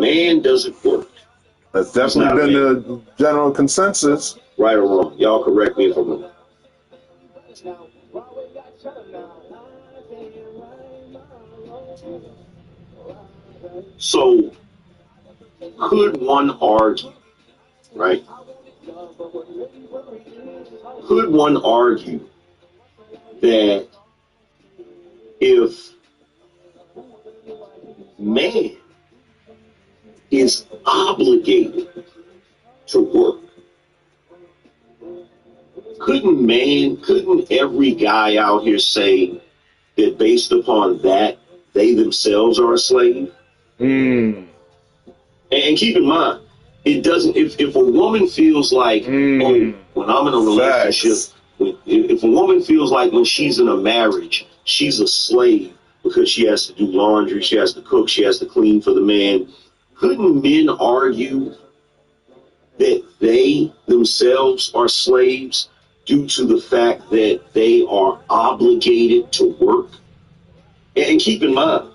man doesn't work, That's definitely been the general consensus. Right or wrong? Y'all correct me if I'm wrong. So, could one argue, right? Could one argue that if man is obligated to work, couldn't every guy out here say that based upon that, they themselves are a slave? And keep in mind, it doesn't, if a woman feels like, oh, when I'm in a relationship, if a woman feels like when she's in a marriage, she's a slave because she has to do laundry, she has to cook, she has to clean for the man, couldn't men argue that they themselves are slaves due to the fact that they are obligated to work? And keep in mind,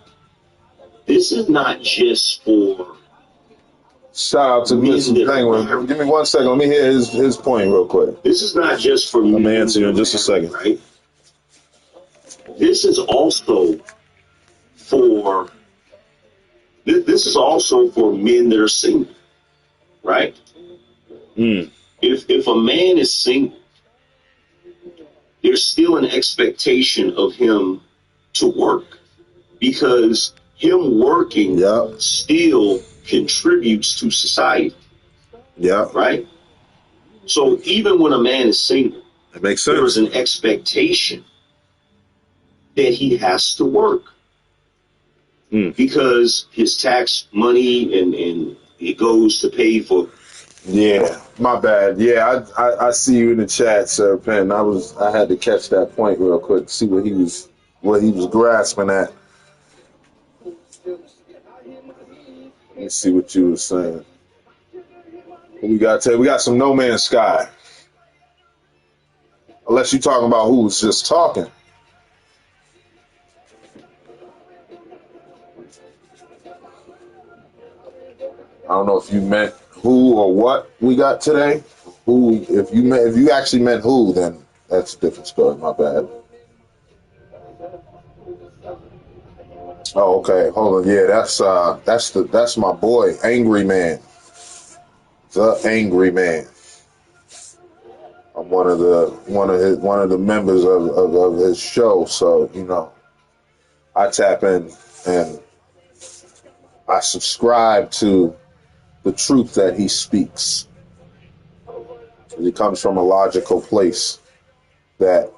this is not just for... Shout out to Mr. Penguin. Give me 1 second. Let me hear his point real quick. This is not just for me. I'm going to answer you in just a second. Right? This is also for... This is also for men that are single, right? If a man is single, there's still an expectation of him to work, because him working still contributes to society. Yeah. Right? So even when a man is single, it makes sense. There's an expectation that he has to work. Because his tax money and it goes to pay for... Yeah, my bad. Yeah, I see you in the chat, Sir Penn. I had to catch that point real quick, see what he was grasping at. Let me see what you were saying. What we got today? We got some No Man's Sky. Unless you're talking about who was just talking. I don't know if you meant who or what we got today. Who, if you actually meant who, then that's a different story. My bad. Oh, okay. Hold on. Yeah, that's my boy, Angry Man. The Angry Man. I'm one of the members of his show, so I tap in and I subscribe to the truth that he speaks. He comes from a logical place that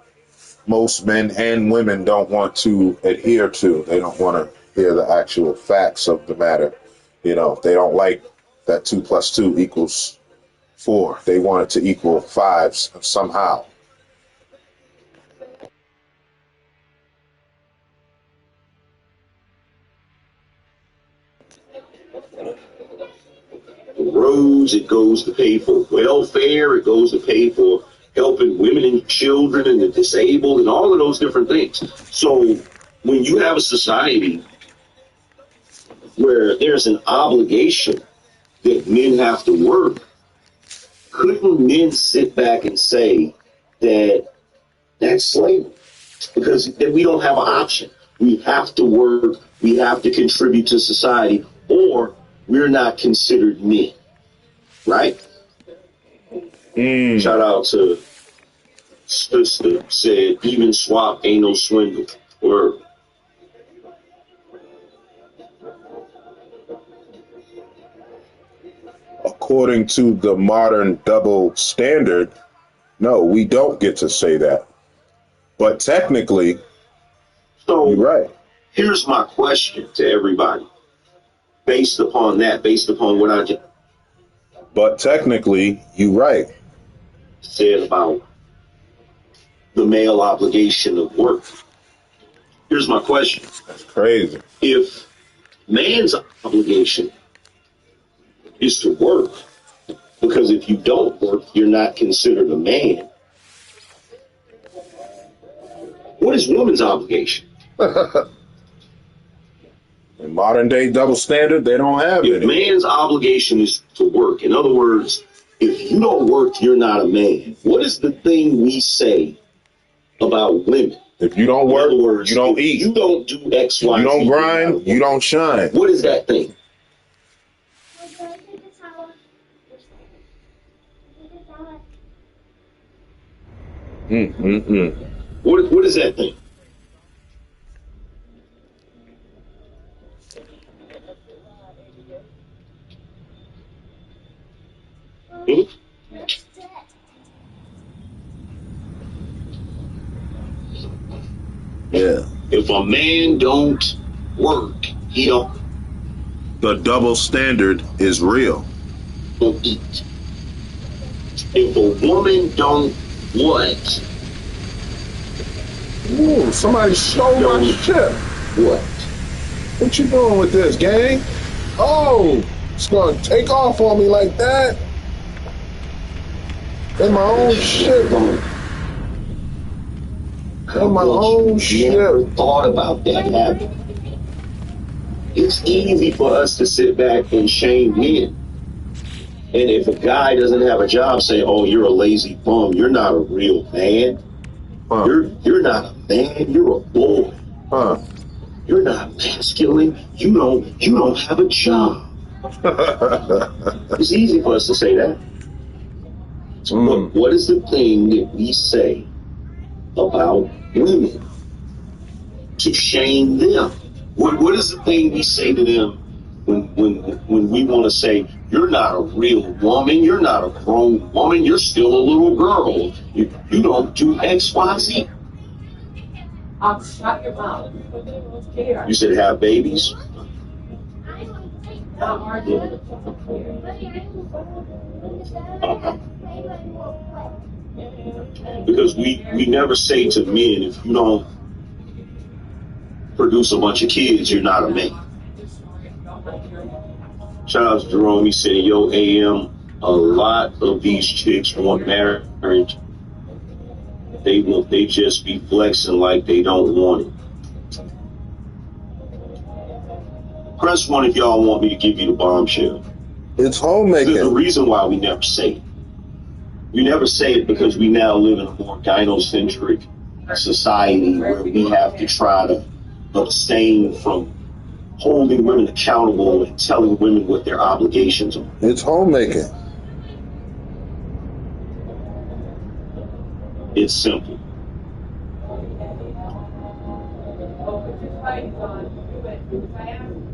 most men and women don't want to adhere to. They don't want to hear the actual facts of the matter. They don't like that 2 + 2 = 4. They want it to equal 5 somehow. Roads, it goes to pay for welfare, it goes to pay for helping women and children and the disabled and all of those different things. So when you have a society where there's an obligation that men have to work, couldn't men sit back and say that that's slavery? Because we don't have an option. We have to work, we have to contribute to society, or we're not considered men. Right? Shout out to Sister, said even swap ain't no swindle. Word. According to the modern double standard, no, we don't get to say that. But technically, you're right. Here's my question to everybody. Based upon what I just... But technically, you're right. Said about the male obligation of work. Here's my question. That's crazy. If man's obligation is to work, because if you don't work, you're not considered a man, what is woman's obligation? In modern day double standard, they don't have If any. man's obligation is to work, in other words, if you don't work, you're not a man. What is the thing we say about women? If you don't work, words, you don't eat. You don't do X, Y, you don't Z, grind, you don't shine. What is that thing? What is that thing? Hmm? Yeah. If a man don't work, he don't The double standard is real. eat. If a woman don't what? Ooh, somebody stole my ship. What? What you doing with this, gang? Oh, it's gonna take off on me like that. In my own ship. In my own ship. Never thought about that happening. It's easy for us to sit back and shame men. And if a guy doesn't have a job, say, "Oh, you're a lazy bum. You're not a real man. Huh. You're not a man. You're a boy. Huh. You're not masculine. You don't have a job." It's easy for us to say that. So what is the thing that we say about women to shame them? What is the thing we say to them when we want to say, "You're not a real woman, you're not a grown woman, you're still a little girl, you don't do X, Y, Z"? Shut your mouth. You said have babies. Because we never say to men, if you don't produce a bunch of kids, you're not a man. Shout out to Jerome. He said, "Yo, AM, a lot of these chicks want marriage. They just be flexing like they don't want it." Press one if y'all want me to give you the bombshell. It's homemaking. There's a reason why we never say it. We never say it because we now live in a more gynocentric society where we have to try to abstain from holding women accountable and telling women what their obligations are. It's homemaking. It's simple.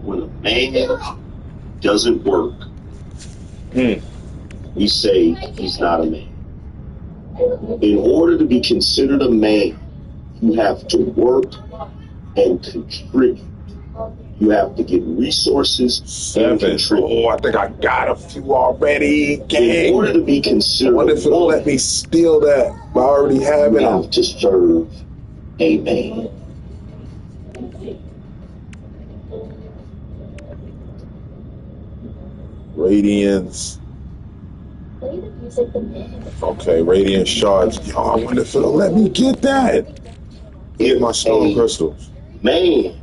When a man doesn't work, we say he's not a man. In order to be considered a man, you have to work and contribute. You have to get resources and contribute. Oh, I think I got a few already, gang. In order to be considered, what if it'll let me steal that by already having you have to serve a man. Radiance. Okay, radiant shards. Yo, I wonder if it'll let me get that. Get my stone crystals. Man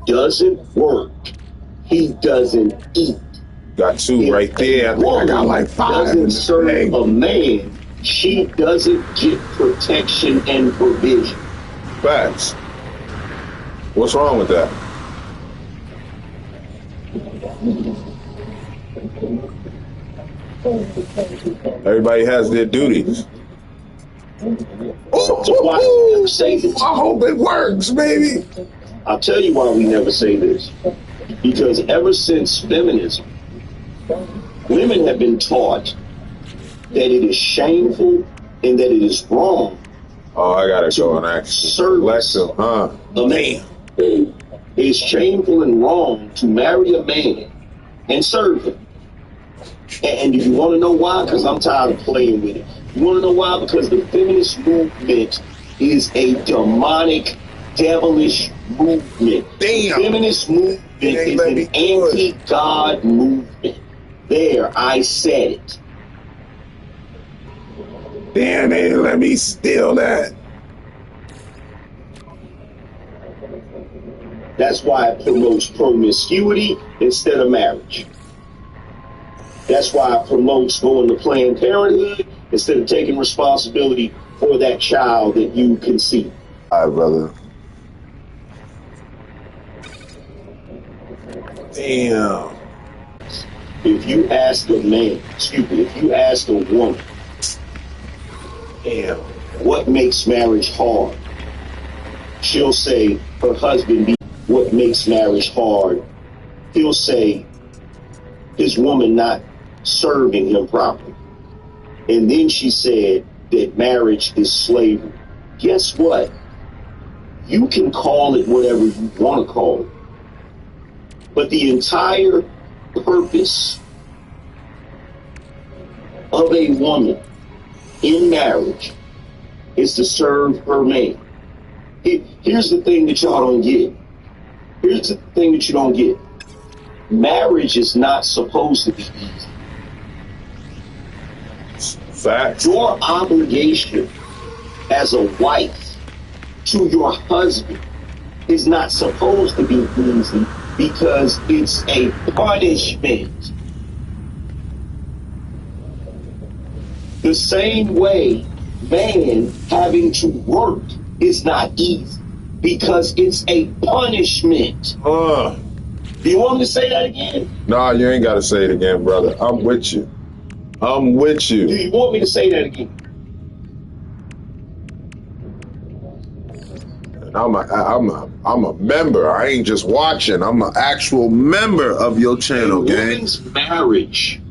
doesn't work, he doesn't eat. Got two right there. I think I got like five. Doesn't serve a man, she doesn't get protection and provision. Facts. What's wrong with that? Everybody has their duties. Why say this? I hope it works, baby. I'll tell you why we never say this. Because ever since feminism, women have been taught that it is shameful and that it is wrong. Oh, I gotta go and actually Alexa, a man. It's shameful and wrong to marry a man and serve him. And you want to know why? Because I'm tired of playing with it. You want to know why? Because the feminist movement is a demonic, devilish movement. Damn. The feminist movement is an anti-God movement. There, I said it. Damn, they didn't let me steal that. That's why it promotes promiscuity instead of marriage. That's why it promotes going to Planned Parenthood instead of taking responsibility for that child that you conceived. All right, brother. Damn. If you ask a man, if you ask a woman, Damn. what makes marriage hard? She'll say her husband. What makes marriage hard? He'll say his woman not serving him properly. And then she said that marriage is slavery. Guess what? You can call it whatever you want to call it. But the entire purpose of a woman in marriage is to serve her man. Here's the thing that y'all don't get. Here's the thing that you don't get. Marriage is not supposed to be easy. Facts. Your obligation as a wife to your husband is not supposed to be easy because it's a punishment. The same way man having to work is not easy because it's a punishment. Do you want me to say that again? Nah, you ain't got to say it again, brother. I'm with you. I'm with you. Do you want me to say that again? I'm a member. I ain't just watching. I'm an actual member of your channel, gang. A woman's marriage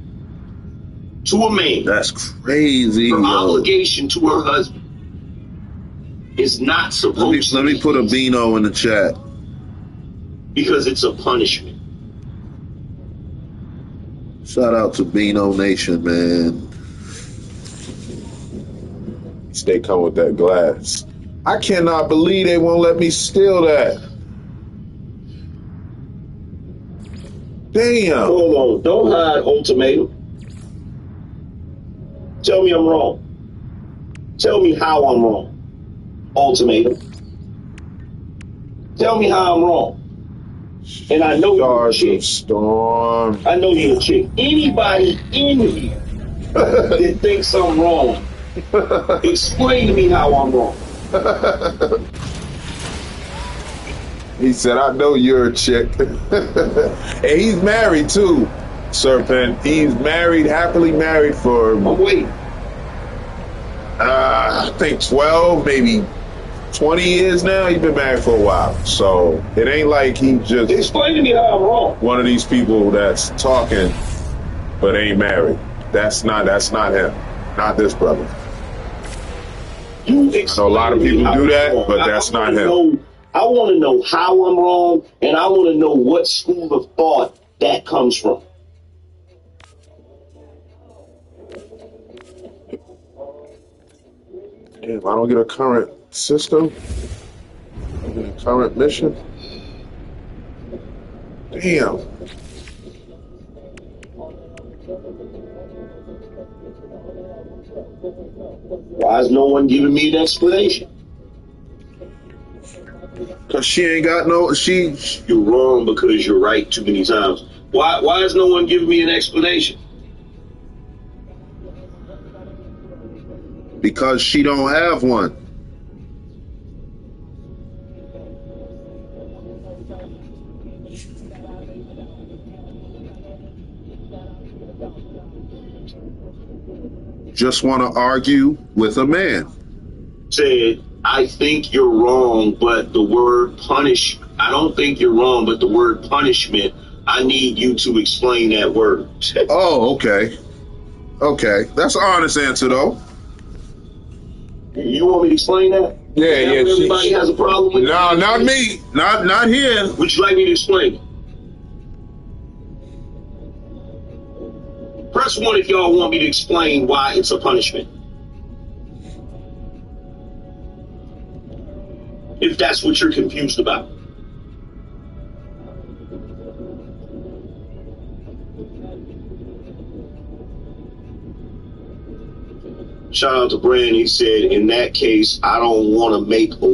to a man. That's crazy. Her obligation to her husband is not supposed to. Let me put a Beano in the chat. Because it's a punishment. Shout out to Beano Nation, man. Stay calm with that glass. I cannot believe they won't let me steal that. Damn. Hold on. Don't hide ultimatum. Tell me I'm wrong. Tell me how I'm wrong. Ultimatum. Tell me how I'm wrong. And I know you're a chick. Storm. I know you're a chick. Anybody in here that thinks I'm wrong, explain to me how I'm wrong. He said, I know you're a chick. And he's married too, Serpent. He's married, happily married for... I'm waiting. I think 12, maybe 20 years now. He's been married for a while. So it ain't like he just... Explain to me how I'm wrong. One of these people that's talking but ain't married. That's not him. Not this brother. I know a lot of people do that, but that's not him. I want to know how I'm wrong, and I want to know what school of thought that comes from. Damn, I don't get a current system. I get a current mission. Damn. Why is no one giving me an explanation? Cause she ain't got no. You're wrong because you're right too many times. Why is no one giving me an explanation? Because she don't have one. Just want to argue with a man. Said, I think you're wrong, but the word punish, I don't think you're wrong, but the word punishment, I need you to explain that word. Oh, okay. Okay. That's an honest answer, though. You want me to explain that? Yeah. Everybody has a problem with that? No, not me. Not here. Would you like me to explain it? Press 1 if y'all want me to explain why it's a punishment. If that's what you're confused about. Shout out to Brand. He said, in that case, I don't want to make a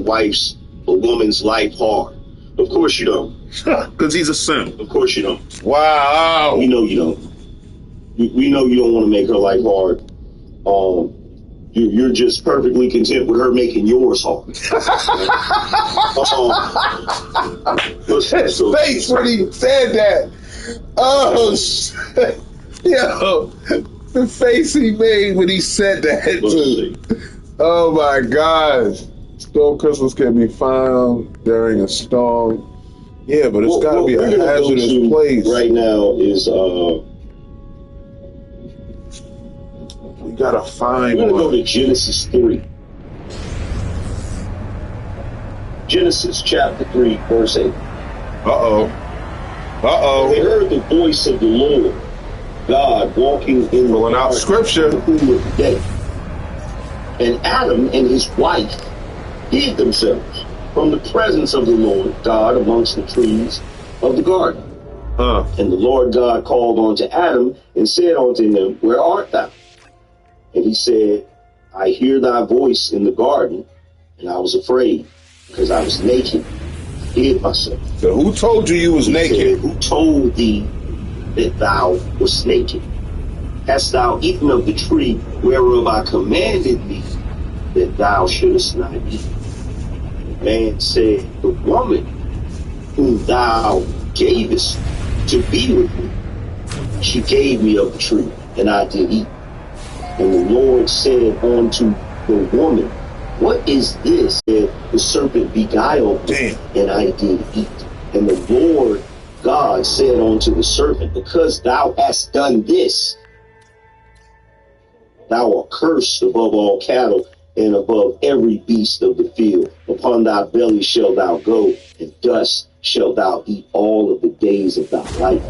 woman's life hard. The Of course you don't. Because he's a simp. Of course you don't. Wow. We know you don't. We know you don't want to make her life hard. You're just perfectly content with her making yours hard. His face when he said that. Oh, shit. Yo, the face he made when he said that, too. Oh, my gosh. Storm crystals can be found during a storm. Yeah, but it's got to be a hazardous place. Right now is... we got to find one. We're going to go one. to Genesis 3. Genesis chapter 3, verse 8. Uh-oh. Uh-oh. They heard the voice of the Lord God walking in Pulling out scripture. the cool of the day. And Adam and his wife hid themselves from the presence of the Lord God amongst the trees of the garden. And the Lord God called unto Adam and said unto him, Where art thou? And he said, I hear thy voice in the garden, and I was afraid, because I was naked, hid myself. So who told you was naked? Said, who told thee that thou wast naked? Hast thou eaten of the tree whereof I commanded thee that thou shouldest not eat? The man said, The woman whom thou gavest to be with me, she gave me of the tree, and I did eat. And the Lord said unto the woman, What is this? And the serpent beguiled me, and I did eat. And the Lord God said unto the serpent, Because thou hast done this, thou art cursed above all cattle and above every beast of the field. Upon thy belly shalt thou go, and dust shalt thou eat all of the days of thy life.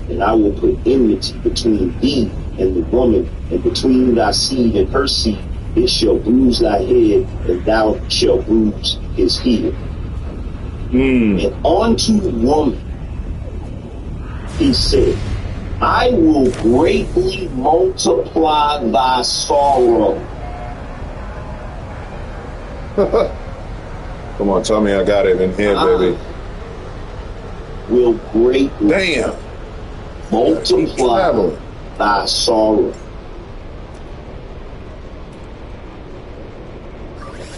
And I will put enmity between thee and the woman, and between thy seed and her seed. It shall bruise thy head, and thou shalt bruise his heel. And unto the woman he said, I will greatly multiply thy sorrow. Come on, tell me I got it in here, baby. Will greatly multiply thy sorrow.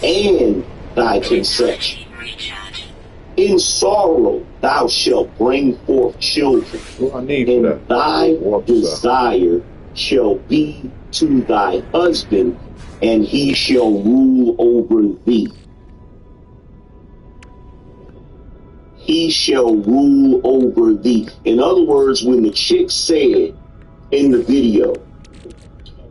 And thy conception. In sorrow thou shalt bring forth children, and thy desire shall be to thy husband, and he shall rule over thee. He shall rule over thee. In other words, when the chick said in the video,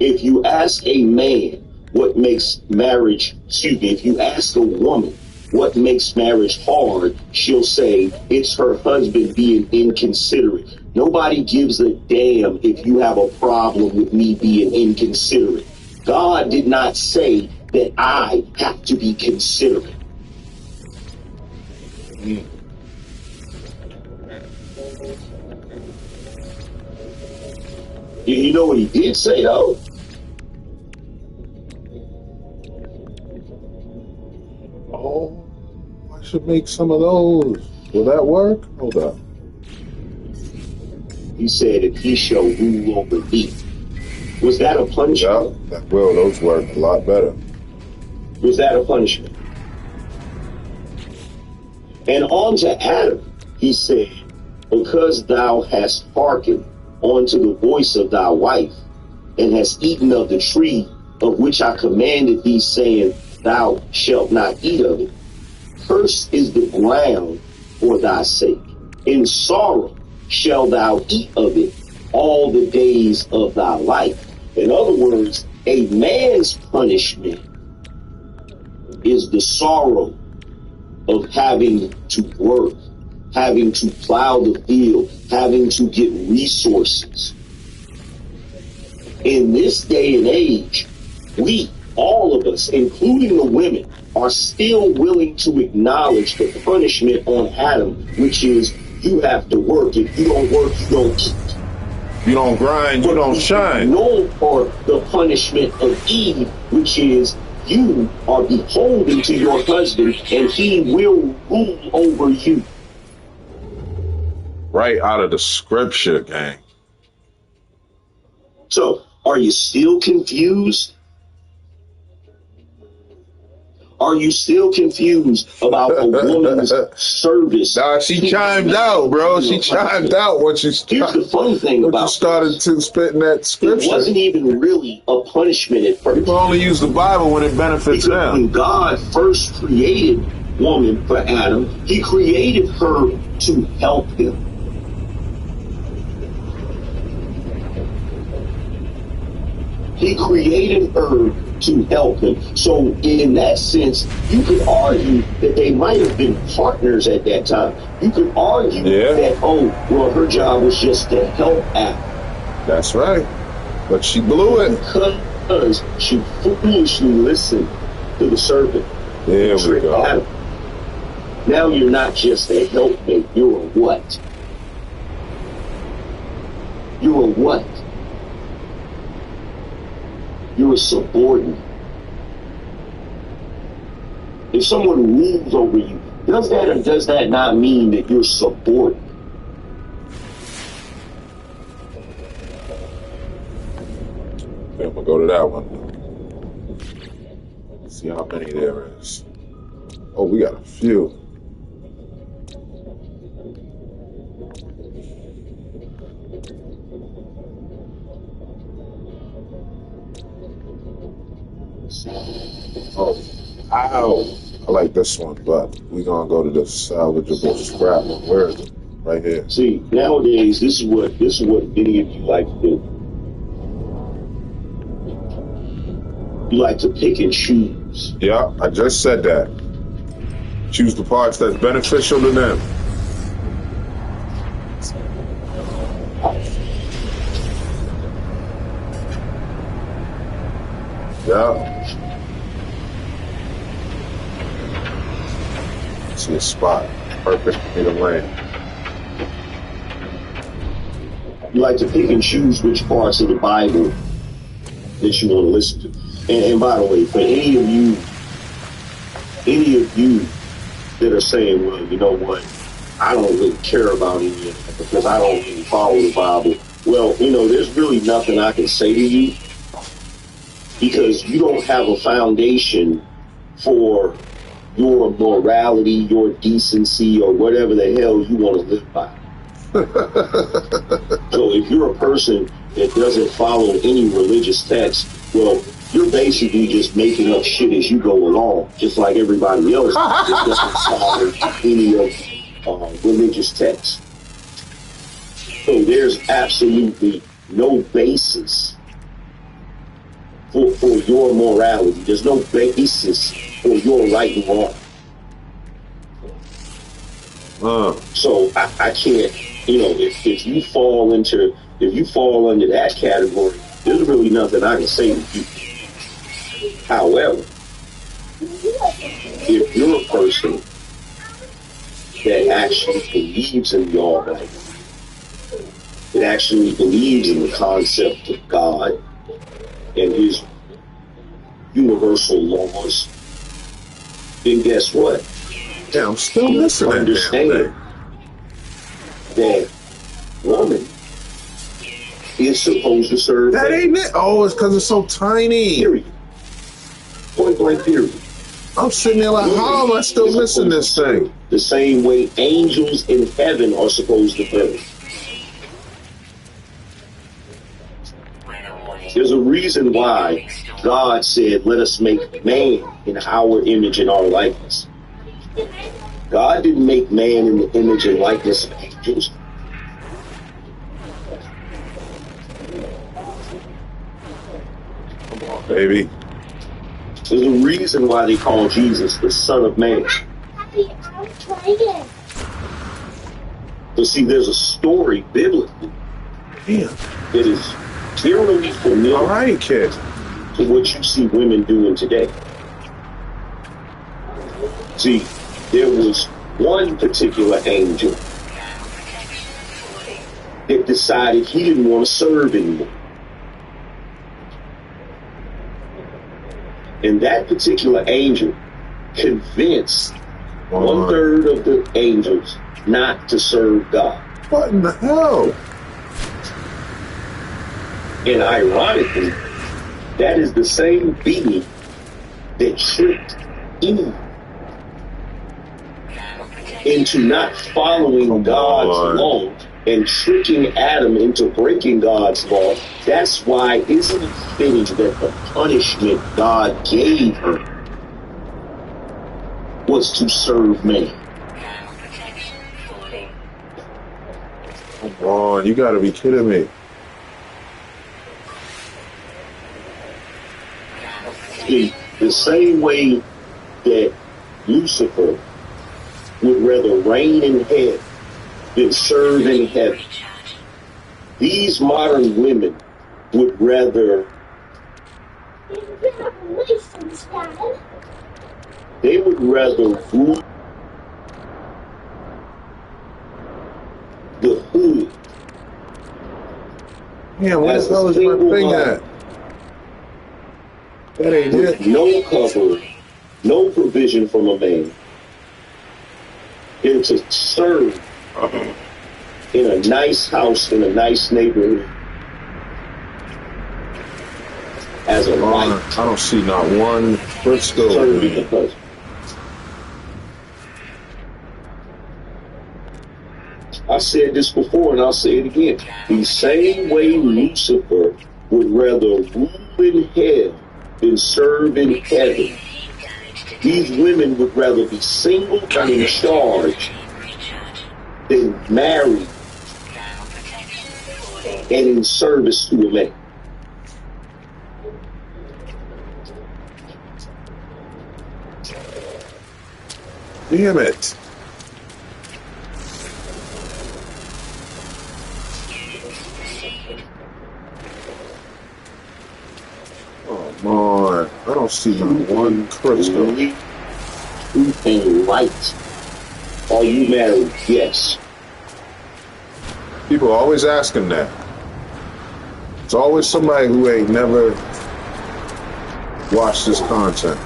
if you ask a man what makes marriage, if you ask a woman what makes marriage hard, she'll say it's her husband being inconsiderate. Nobody gives a damn if you have a problem with me being inconsiderate. God did not say that I have to be considerate. You know what he did say, though? Oh, I should make some of those. Will that work? Hold up. He said, if he shall rule over thee. Was that a punishment? Yeah, that will. Those work a lot better. Was that a punishment? And unto Adam, he said, because thou hast hearkened unto the voice of thy wife, and hast eaten of the tree of which I commanded thee, saying, thou shalt not eat of it. Cursed is the ground for thy sake. In sorrow shalt thou eat of it all the days of thy life. In other words, a man's punishment is the sorrow of having to work, having to plow the field, having to get resources. In this day and age, we, all of us, including the women, are still willing to acknowledge the punishment on Adam, which is you have to work. If you don't work, you don't eat. You don't grind, you don't shine. No, or the punishment of Eve, which is you are beholden to your husband, and he will rule over you. Right out of the scripture, gang. So, are you still confused? Are you still confused about a woman's service? Nah, she chimed out, bro. She chimed out once you started. Here's the funny thing about you started to spitting that scripture. It wasn't even really a punishment at first. People only use the Bible when it benefits them. When God first created woman for Adam, he created her to help him. He created her to help him. So in that sense, you could argue that they might have been partners at that time. You could argue that, oh, well, her job was just to help Adam. That's right. But she blew it. Because she foolishly listened to the serpent. There we go. Adam. Now you're not just a helpmate, you're a what? You're a what? You're a subordinate. If someone rules over you, does that or does that not mean that you're subordinate? Okay, I'm gonna go to that one. Let's see how many there is. Oh, we got a few. Oh, ow. I like this one, but we're going to go to the salvageable scrap one. Where is it? Right here. See, nowadays, this is what many of you like to do. You like to pick and choose. Yeah, I just said that. Choose the parts that's beneficial to them. Yeah. See a spot. Perfect for me to land. You like to pick and choose which parts of the Bible that you want to listen to. And by the way, for any of you that are saying, well, you know what, I don't really care about any of that because I don't really follow the Bible. Well, you know, there's really nothing I can say to you because you don't have a foundation for your morality, your decency, or whatever the hell you want to live by. So if you're a person that doesn't follow any religious text, well, you're basically just making up shit as you go along, just like everybody else that doesn't follow any of religious texts. So there's absolutely no basis for your morality. There's no basis for your right and wrong. So I can't, you know, if you fall under that category, there's really nothing I can say to you. However, if you're a person that actually believes in the Almighty, that actually believes in the concept of God and his universal laws, then guess what? Yeah, I'm still listening. Understand that woman is supposed to serve. That ain't it. Oh, it's because it's so tiny. Period. Point blank period. I'm sitting there like, how am I still missing this thing? The same way angels in heaven are supposed to serve. There's a reason why God said, let us make man in our image and our likeness. God didn't make man in the image and likeness of angels. Come on, baby. There's a reason why they call Jesus the Son of Man. But see, there's a story biblically that is clearly familiar All right, kid. to what you see women doing today. See, there was one particular angel that decided he didn't want to serve anymore. And that particular angel convinced 1/3 of the angels not to serve God. What in the hell? And ironically, that is the same being that tricked Eve into not following God's law and tricking Adam into breaking God's law. That's why isn't it fitting that the punishment God gave her was to serve man? Come on, you gotta be kidding me. In the same way that Lucifer would rather reign in hell than serve in heaven, these modern women would rather rule the hood. Yeah, where the hell is my thing at? That ain't it. No cover, no provision from a man, and to serve in a nice house in a nice neighborhood as a wife. I don't see not one Frisco. Serving the husband. I said this before and I'll say it again. The same way Lucifer would rather rule in hell than serve in heaven, these women would rather be single and in charge than married and in service to a man. Damn it. Oh, man. I don't see not one crystal. And light. Are you married? Yes. People are always asking that. It's always somebody who ain't never watched this content.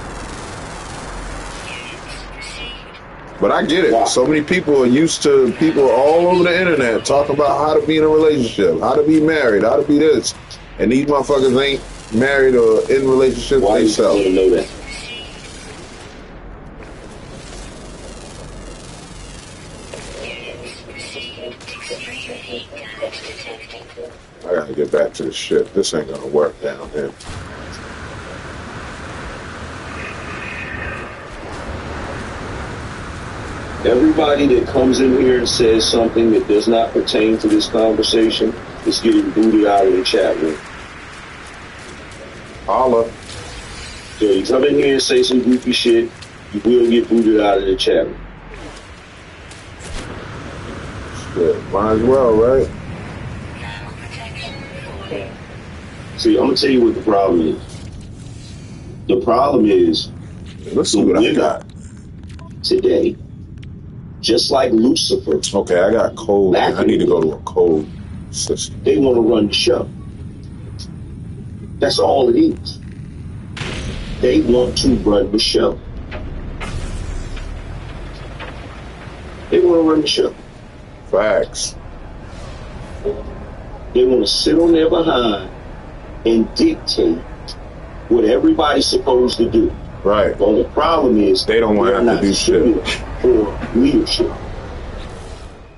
But I get it. Wow. So many people are used to people all over the internet talking about how to be in a relationship, how to be married, how to be this. And these motherfuckers ain't married or in relationships themselves. Why do you know that? I gotta get back to this shit. This ain't gonna work down here. Everybody that comes in here and says something that does not pertain to this conversation is getting booted out of the chat room. Holla. So you come in here and say some goofy shit, you will get booted out of the chat room. Shit, might as well, right? See, I'm gonna tell you what the problem is. The problem is Let's see what I got today, just like Lucifer. Okay, I got code. I need to go to a code system. They want to run the show. That's all it is. They want to run the show. They want to run the show. Facts. They want to sit on their behind and dictate what everybody's supposed to do. Right. But the problem is they don't want to have to do shit for leadership.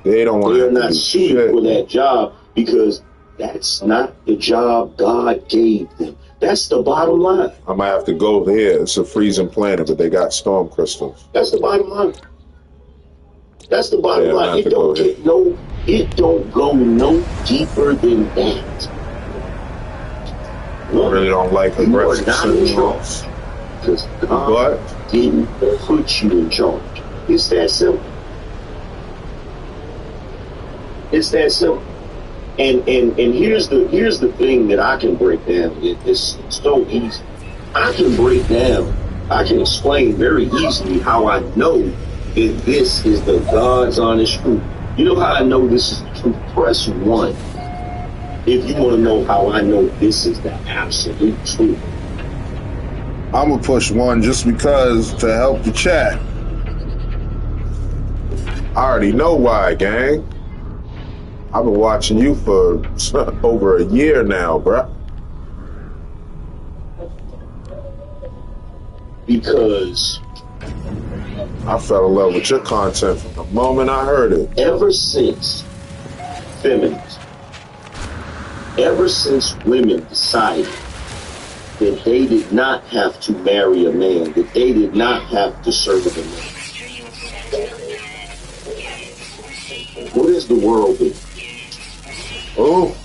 They don't want to have to do shit. They're not suited for that job because that's not the job God gave them. That's the bottom line. I might have to go there. It's a freezing planet, but they got storm crystals. That's the bottom line. That's the bottom line. It don't go no deeper than that. I really don't like aggressive signals. Because God didn't put you in charge. It's that simple. It's that simple. And here's the thing that I can break down. It's so easy. I can explain very easily how I know that this is the God's honest truth. You know how I know this is the truth? Press 1. If you want to know how I know this is the absolute truth. I'm gonna push one just because to help the chat. I already know why, gang. I've been watching you for over a year now, bruh. Because I fell in love with your content from the moment I heard it. ever since feminism, ever since women decided that they did not have to marry a man, that they did not have to serve a man, what is the world been? Oh,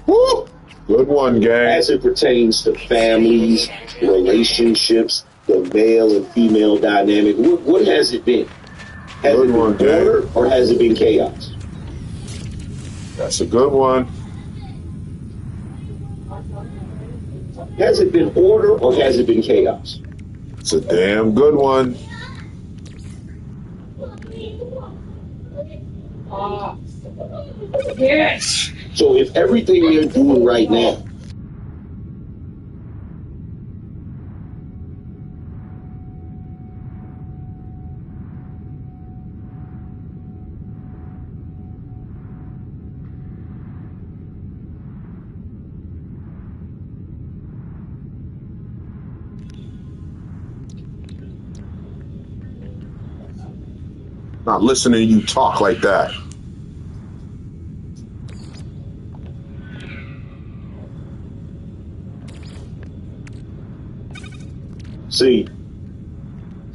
woo! Good one, gang. As it pertains to families, relationships, the male and female dynamic, what has it been? Has it been order or has it been chaos? That's a good one. Has it been order or has it been chaos? It's a damn good one. Yes. So if everything they're doing right now Not listening to you talk like that. See,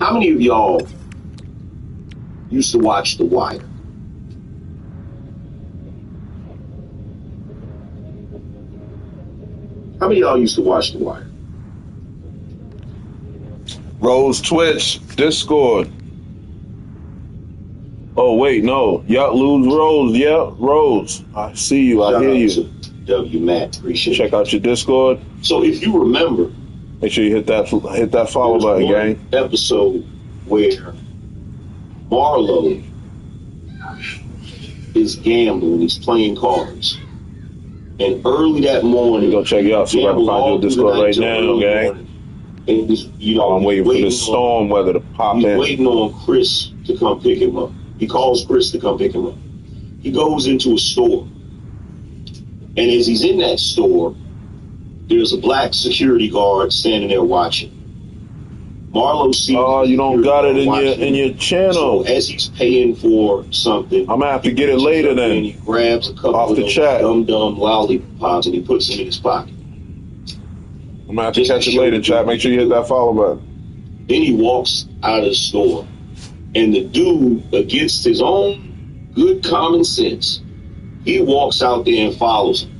how many of y'all used to watch The Wire? How many of y'all used to watch The Wire? Rose, Twitch, Discord. Oh, wait, no. Yup, lose Rose. Yep, Rose. I see you. I hear you. W. Matt, appreciate it. Check out your Discord. So if you remember, make sure you hit that follow button, gang. Episode where Marlo is gambling, he's playing cards, and early that morning, go check you out. See if I can find your Discord right now, gang. And this, I'm waiting for the storm weather to pop in. He's waiting on Chris to come pick him up. He calls Chris to come pick him up. He goes into a store, and as he's in that store, there's a black security guard standing there watching. Marlo sees. Oh, you don't got it in your channel. So as he's paying for something, I'm gonna have to get it later then. And he grabs a couple off of the those chat. dumb lollipops and he puts them in his pocket. I'm gonna have to catch it later, chat. Make sure you hit that follow button. Then he walks out of the store, and the dude, against his own good common sense, he walks out there and follows him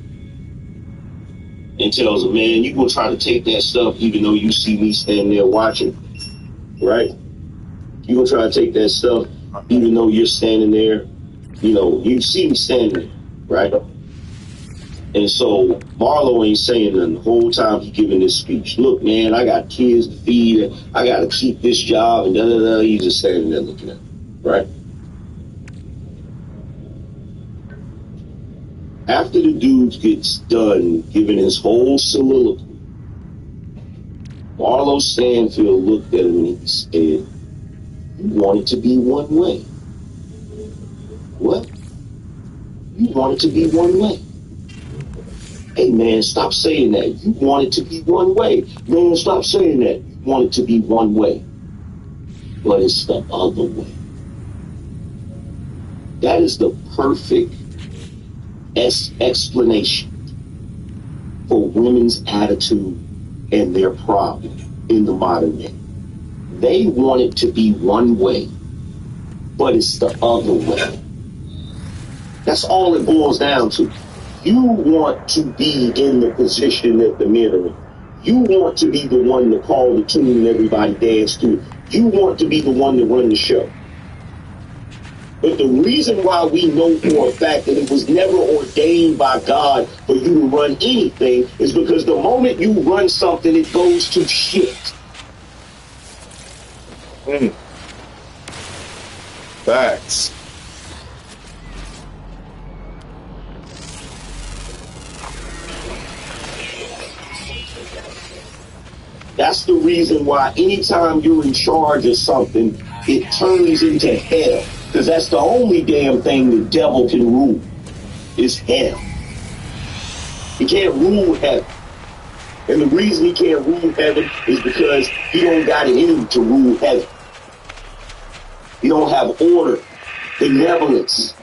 and tells him, "Man, you gonna try to take that stuff even though you see me standing there watching, right? You gonna try to take that stuff even though you're standing there, you see me standing there, right?" And so Marlo ain't saying nothing the whole time he giving this speech. Look, man, I got kids to feed. I got to keep this job and da-da-da. He's just standing there looking at him, right? After the dude gets done giving his whole soliloquy, Marlo Stanfield looked at him and he said, "You want it to be one way." What? You want it to be one way? Hey, man, stop saying that. You want it to be one way. Man, stop saying that. You want it to be one way. But it's the other way. That is the perfect explanation for women's attitude and their problem in the modern day. They want it to be one way, but it's the other way. That's all it boils down to. You want to be in the position that the men are in. You want to be the one to call the tune and everybody dance to it. You want to be the one to run the show. But the reason why we know for a fact that it was never ordained by God for you to run anything is because the moment you run something, it goes to shit. Facts. That's the reason why anytime you're in charge of something, it turns into hell. Because that's the only damn thing the devil can rule, is hell. He can't rule heaven. And the reason he can't rule heaven is because he don't got it in him to rule heaven. He don't have order, benevolence.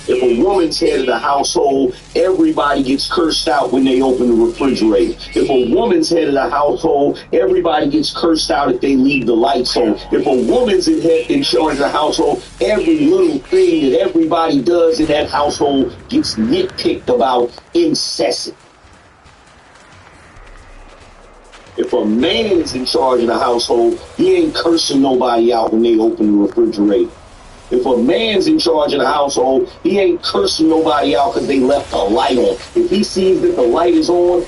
If a woman's head of the household, everybody gets cursed out when they open the refrigerator. If a woman's head of the household, everybody gets cursed out if they leave the lights on. If a woman's in charge of the household, every little thing that everybody does in that household gets nitpicked about incessant. If a man is in charge of the household, he ain't cursing nobody out when they open the refrigerator. If a man's in charge of the household, he ain't cursing nobody out because they left the light on. If he sees that the light is on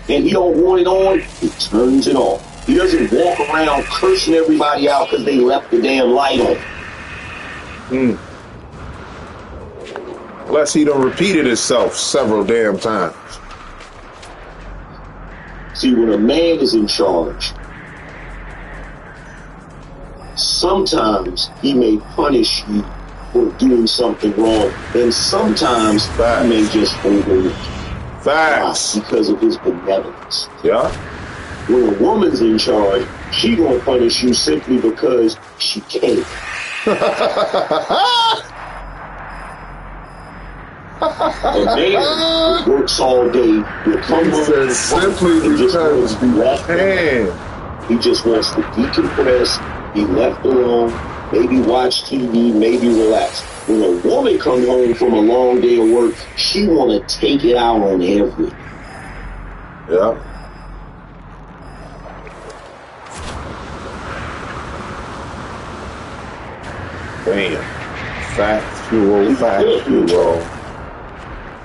and he don't want it on, he turns it off. He doesn't walk around cursing everybody out because they left the damn light on. Unless he done repeated himself several damn times. See, when a man is in charge, sometimes he may punish you for doing something wrong, and sometimes he may just overlook you. Facts. Because of his benevolence. Yeah. When a woman's in charge, she gonna punish you simply because she can. A man who works all day will come home simply because he can. He just wants to decompress, be left alone, maybe watch TV, maybe relax. When a woman comes home from a long day of work, she want to take it out on everything. Yeah. Bam. Factual.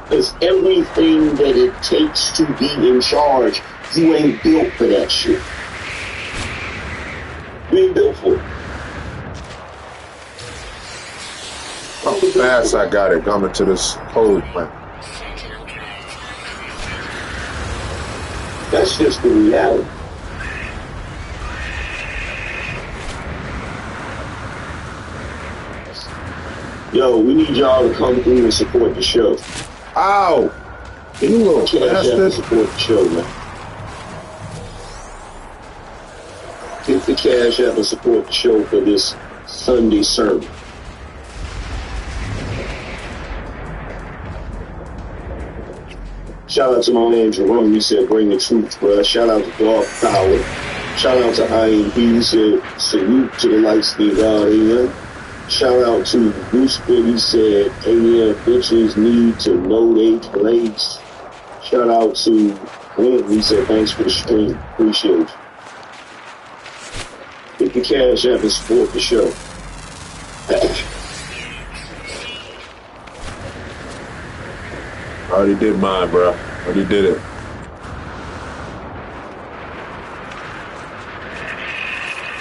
Because everything that it takes to be in charge, you ain't built for that shit. You ain't built for it. How fast I got it coming to this holy plant. That's just the reality. Yo, we need y'all to come through and support the show. Ow! You little bastard. Support the show, man. Hit the Cash App and support the show for this Sunday sermon. Shout out to my man Jerome. He said, bring the truth, bro. Shout out to Dog Power. Shout out to IMP. He said, salute to the light-skinned God. Amen. Shout out to Bruce Bill. He said, amen. Bitches need to know they place. Shout out to Clint. He said, thanks for the stream. Appreciate you. Hit the Cash App and support the show. I already did mine, bro. Already did it.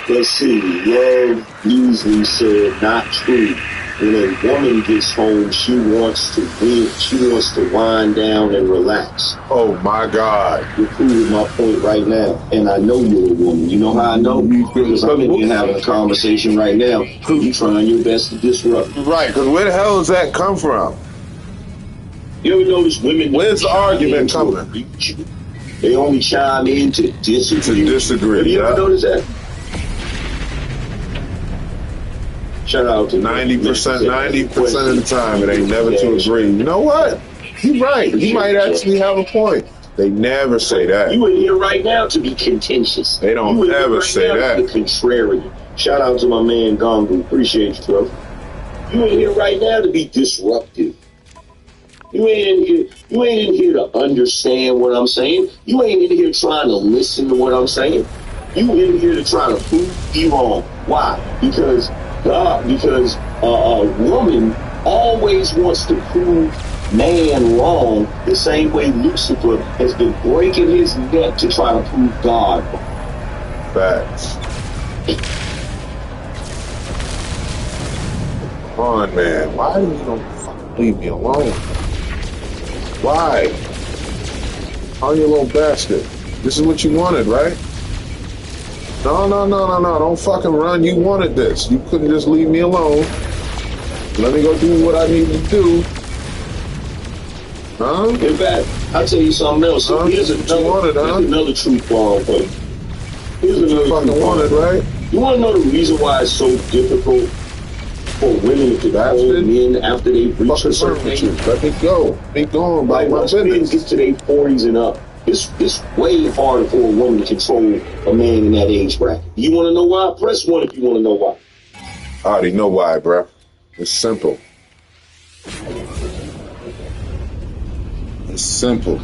Let's see. Love Beasley said, not true. When a woman gets home, she wants to win. She wants to wind down and relax. Oh, my God. You're proving my point right now. And I know you're a woman. You know how I know? Because I'm in here having a conversation right now. You're trying your best to disrupt. Right, because where the hell does that come from? You ever notice women... Where's the argument coming? They only chime in to disagree. Have you ever noticed that? Shout out to 90% of the time, it ain't never to agree. You know what? He's right. He might actually have a point. They never say that. You in here right now to be contentious. They don't ever say that. The contrarian. Shout out to my man Gongu. Appreciate you, bro. You in here right now to be disruptive. You ain't in here to understand what I'm saying. You ain't in here trying to listen to what I'm saying. You in here to try to prove me wrong. Why? Because a woman always wants to prove man wrong the same way Lucifer has been breaking his neck to try to prove God wrong. Facts. Come on, man. Why do you don't fucking leave me alone? Why? On your little basket. This is what you wanted, right? No. Don't fucking run. You wanted this. You couldn't just leave me alone. Let me go do what I need to do. Huh? In fact, I'll tell you something else. Huh? Here's another truth bomb for you. Here's another fucking truth bomb. wanted, right? You want to know the reason why it's so difficult for women to control men after they've reached a certain age? Let me go. Be going by my once men business. get to their 40s and up, it's way harder for a woman to control a man in that age bracket. You want to know why? Press 1 if you want to know why. I already know why, bro. It's simple. It's simple.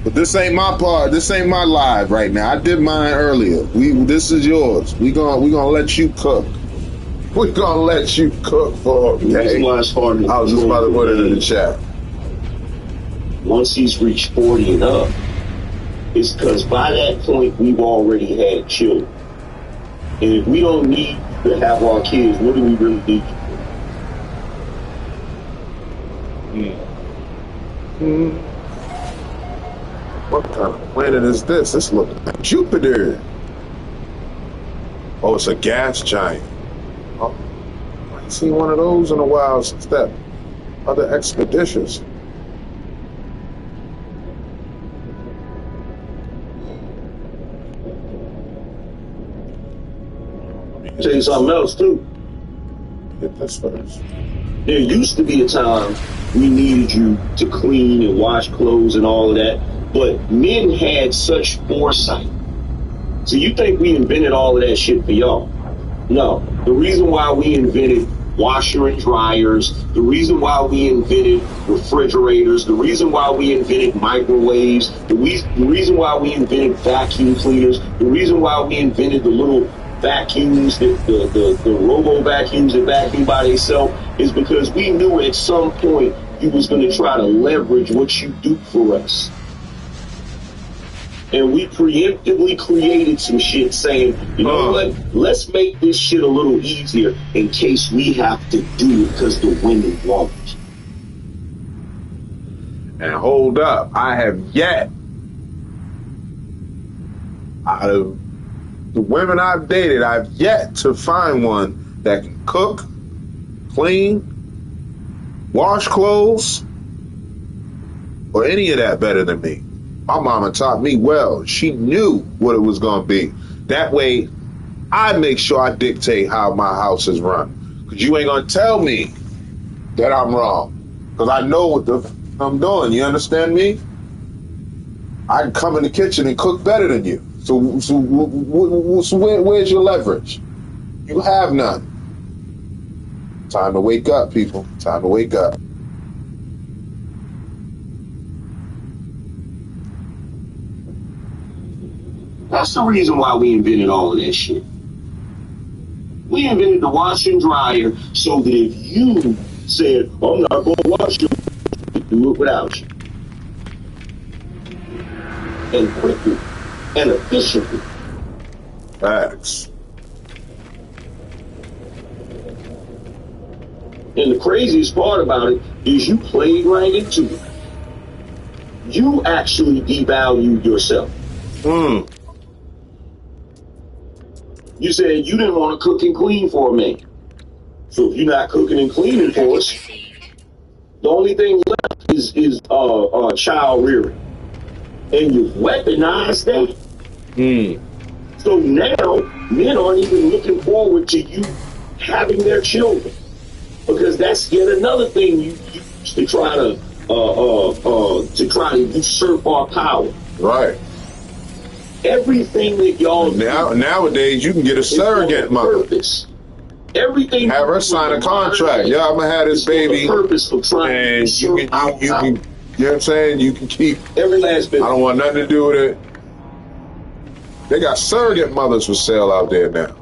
But this ain't my part. This ain't my live right now. I did mine earlier. This is yours. We gonna let you cook. We're gonna let you cook for The reason why it's hard to I was just about to put it in the chat. Once he's reached 40 and up, it's because by that point we've already had children. And if we don't need to have our kids, what do we really need you for? What kind of planet is this? This looks like Jupiter. Oh, it's a gas giant. Oh, I ain't seen one of those in a while since that other expeditions. I'll tell you something else too. Get this first. There used to be a time we needed you to clean and wash clothes and all of that, but men had such foresight. So you think we invented all of that shit for y'all? No. The reason why we invented washer and dryers, the reason why we invented refrigerators, the reason why we invented microwaves, the reason why we invented vacuum cleaners, the reason why we invented the little vacuums, the robo vacuums that vacuum by themselves, is because we knew at some point you was going to try to leverage what you do for us. And we preemptively created some shit saying, you know what, let's make this shit a little easier in case we have to do it because the women want it. And hold up, I have yet, out of the women I've dated, I've yet to find one that can cook, clean, wash clothes, or any of that better than me. My mama taught me well. She knew what it was going to be. That way, I make sure I dictate how my house is run. Because you ain't going to tell me that I'm wrong. Because I know what I'm doing. You understand me? I can come in the kitchen and cook better than you. So where's your leverage? You have none. Time to wake up, people. Time to wake up. That's the reason why we invented all of that shit. We invented the washer and dryer so that if you said, I'm not going to wash you, do it without you. And quickly and efficiently. Facts. And the craziest part about it is you played right into it. You actually devalued yourself. You said you didn't want to cook and clean for a man. So if you're not cooking and cleaning for us, the only thing left is child rearing. And you've weaponized that. So now men aren't even looking forward to you having their children. Because that's yet another thing you use to try to usurp our power. Right. Everything that y'all nowadays you can get a surrogate mother. Everything. Have her sign a contract. Yeah, I'm gonna have this baby. Purpose of trying and you can, you know what I'm saying? You can keep every last bit. I don't want nothing to do with it. They got surrogate mothers for sale out there now.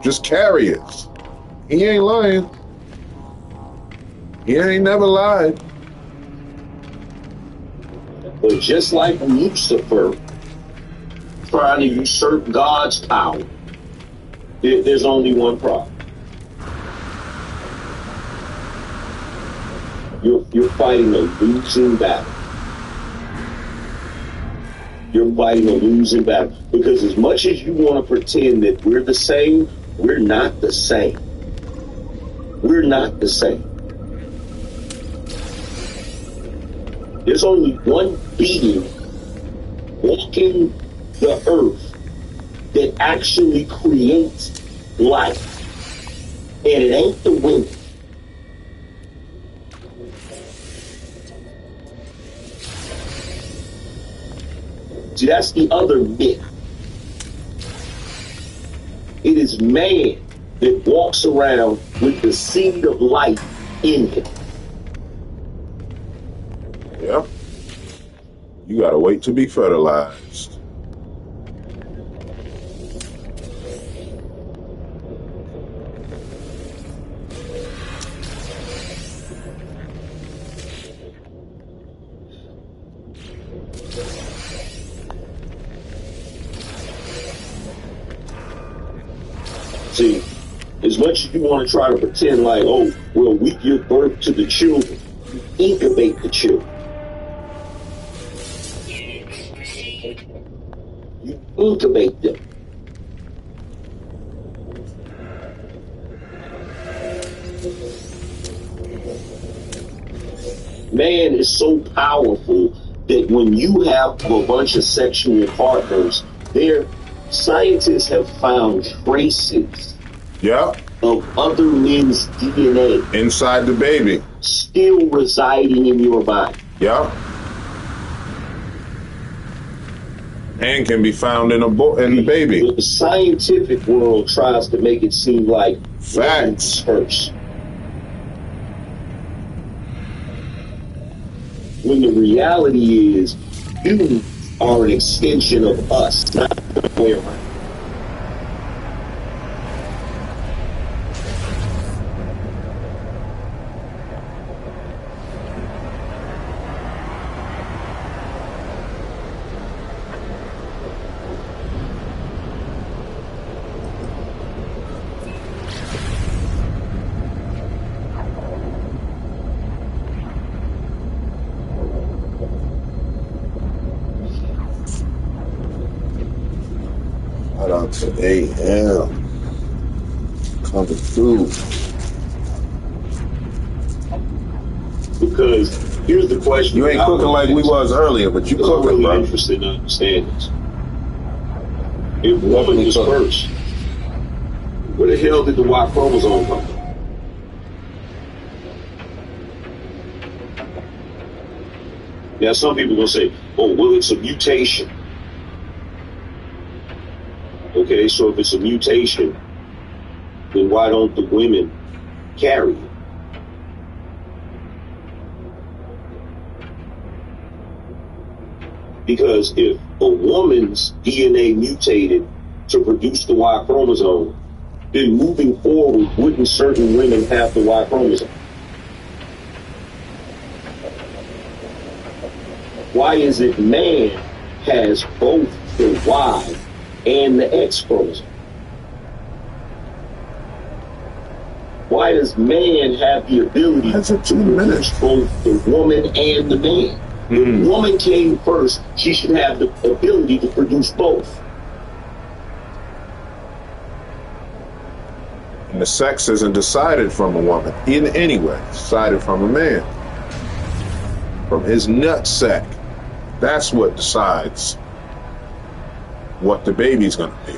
Just carriers. He ain't lying. He ain't never lied. But just like Lucifer trying to usurp God's power, there's only one problem. You're fighting a losing battle. You're fighting a losing battle. Because as much as you want to pretend that we're the same, we're not the same. We're not the same. There's only one being walking the earth that actually creates life. And it ain't the women. See, that's the other myth. It is man that walks around with the seed of life in him. Yeah. You gotta wait to be fertilized. See, as much as you want to try to pretend like, oh, well, we give birth to the children, you incubate the children. You incubate them. Man is so powerful that when you have a bunch of sexual partners, scientists have found traces of other men's DNA inside the baby, still residing in your body. Yeah. And can be found in the baby. But the scientific world tries to make it seem like facts first. When the reality is, you are an extension of us, not the way around. Shout out to AM coming through. Because here's the question: you ain't cooking like we was earlier, but you cooking, really bro. Interested in understanding this. If woman is first, where the hell did the Y chromosome come from? Now, some people are gonna say, "Oh, well, it's a mutation." Okay, so if it's a mutation, then why don't the women carry it? Because if a woman's DNA mutated to produce the Y chromosome, then moving forward, wouldn't certain women have the Y chromosome? Why is it man has both the Y and the X chromosome? Why does man have the ability to produce both the woman and the man? If the woman came first, she should have the ability to produce both. And the sex isn't decided from a woman in any way. It's decided from a man. From his nutsack. That's what decides what the baby's going to be.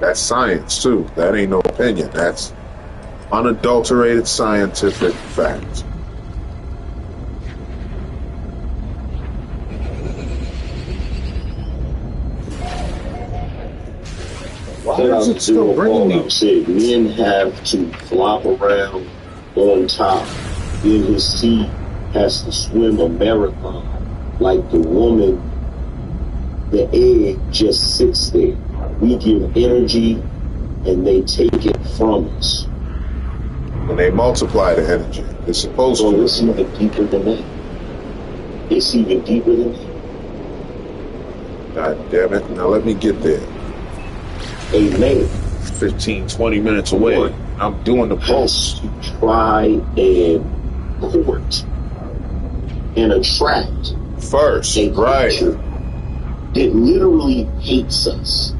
That's science, too. That ain't no opinion. That's unadulterated scientific fact. Why is it still bringing me? Said men have to flop around on top. Then his seed has to swim a marathon. Like the woman, the egg just sits there. We give energy and they take it from us. And they multiply the energy. It's supposed to. It's even deeper than that. It's even deeper than that. God damn it. Now let me get there. A man. 15, 20 minutes away. I'm doing the has post. to try and court and attract First, a right. creature that literally hates us.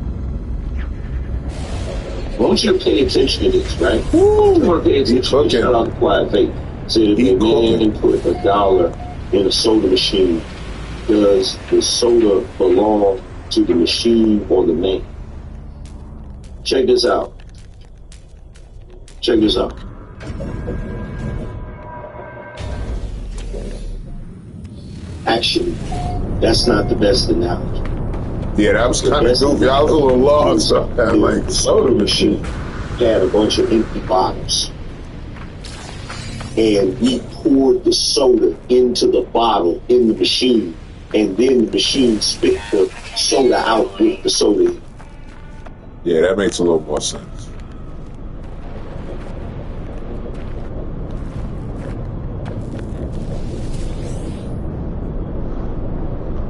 I want you to pay attention to this, right? Woo. You want to pay attention. Shout out to Quiet Faith. Said if a man put $1 in a soda machine, does the soda belong to the machine or the man? Check this out. Check this out. Actually, that's not the best analogy. Yeah, that was kind of goofy. I was a little lost. The soda machine had a bunch of empty bottles. And we poured the soda into the bottle in the machine. And then the machine spit the soda out with the soda. Yeah, that makes a little more sense.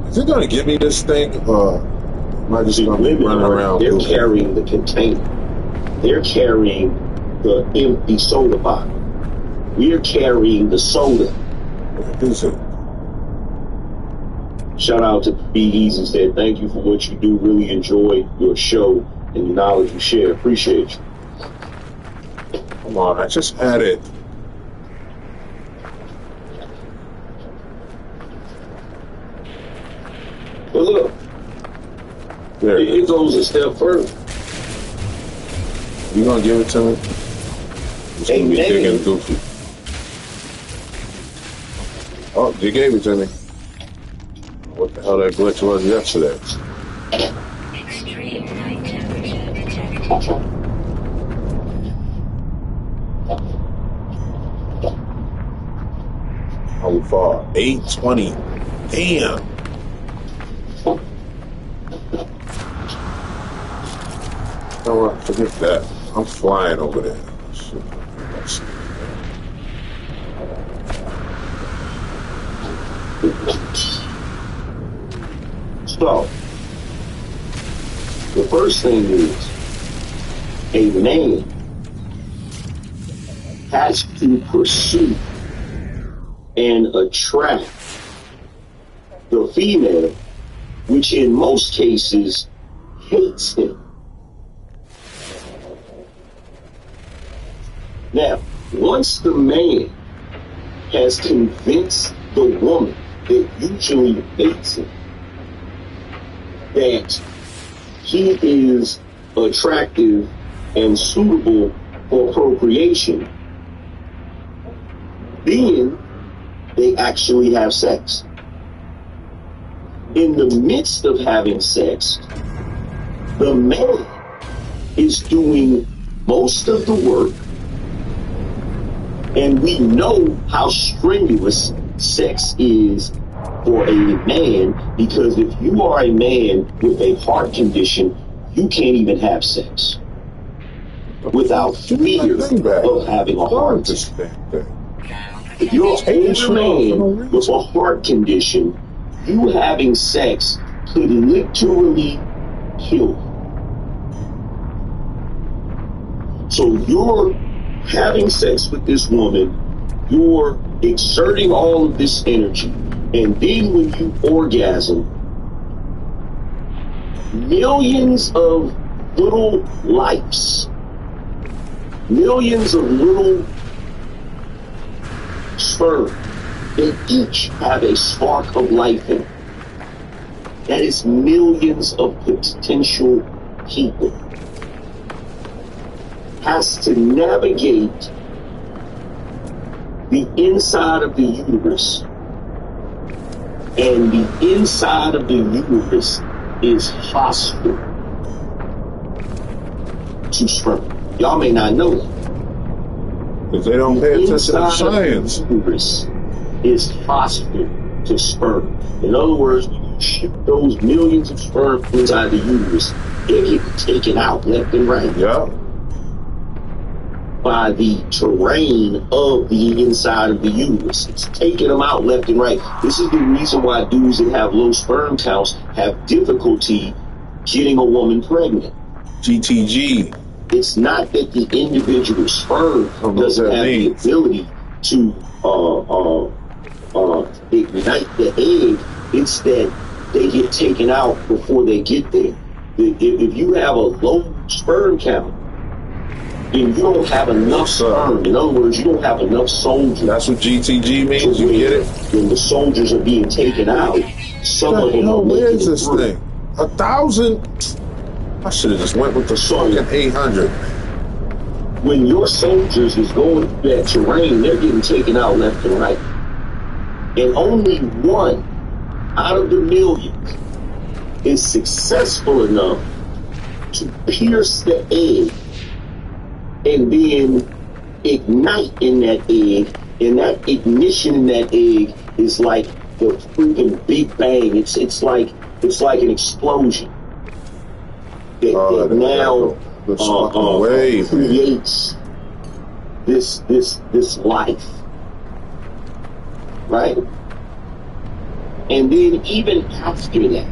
Is it going to give me this thing? Am I just going to be running around? They're carrying the container. They're carrying the empty soda bottle. We're carrying the soda. What is it? Shout out to Be Easy, said thank you for what you do. Really enjoy your show and the knowledge you share. Appreciate you. Come on, I just had it. But look, it goes a step further. You gonna give it to me? It's gonna be big and goofy. Oh, they gave it to me. What the hell that glitch was yesterday? Extreme night temperature detected. How far? 8:20. Damn. No, forget that. I'm flying over there. Shit. So, the first thing is a man has to pursue and attract the female, which in most cases hates him. Now, once the man has convinced the woman that usually hates him that he is attractive and suitable for procreation, then they actually have sex. In the midst of having sex, the man is doing most of the work, and we know how strenuous sex is for a man, because if you are a man with a heart condition, you can't even have sex without fear of having a heart attack. If you're an older man with a heart condition, you having sex could literally kill you. So you're having sex with this woman, you're exerting all of this energy, and then when you orgasm, millions of little lights, millions of little sperm, they each have a spark of life in it. That is millions of potential people. Has to navigate the inside of the uterus. And the inside of the uterus is hostile to sperm. Y'all may not know that. Because they don't pay attention to science. The uterus is hostile to sperm. In other words, when you ship those millions of sperm inside the uterus, they get taken out left and right. Yeah. By the terrain of the inside of the uterus. It's taking them out left and right. This is the reason why dudes that have low sperm counts have difficulty getting a woman pregnant. GTG. it's not that the individual sperm doesn't have the ability to ignite the egg. It's that they get taken out before they get there. If you have a low sperm count, then you don't have enough sperm. In other words, you don't have enough soldiers. That's what GTG means. You get it? When the soldiers are being taken out, some of them are making it this through. thing? 1,000? I should have just went with the fucking 800. When your soldiers is going through that terrain, they're getting taken out left and right. And only one out of the millions is successful enough to pierce the egg and then ignite in that egg. And that ignition in that egg is like the freaking Big Bang. It's like an explosion that now creates this life, right? And then even after that,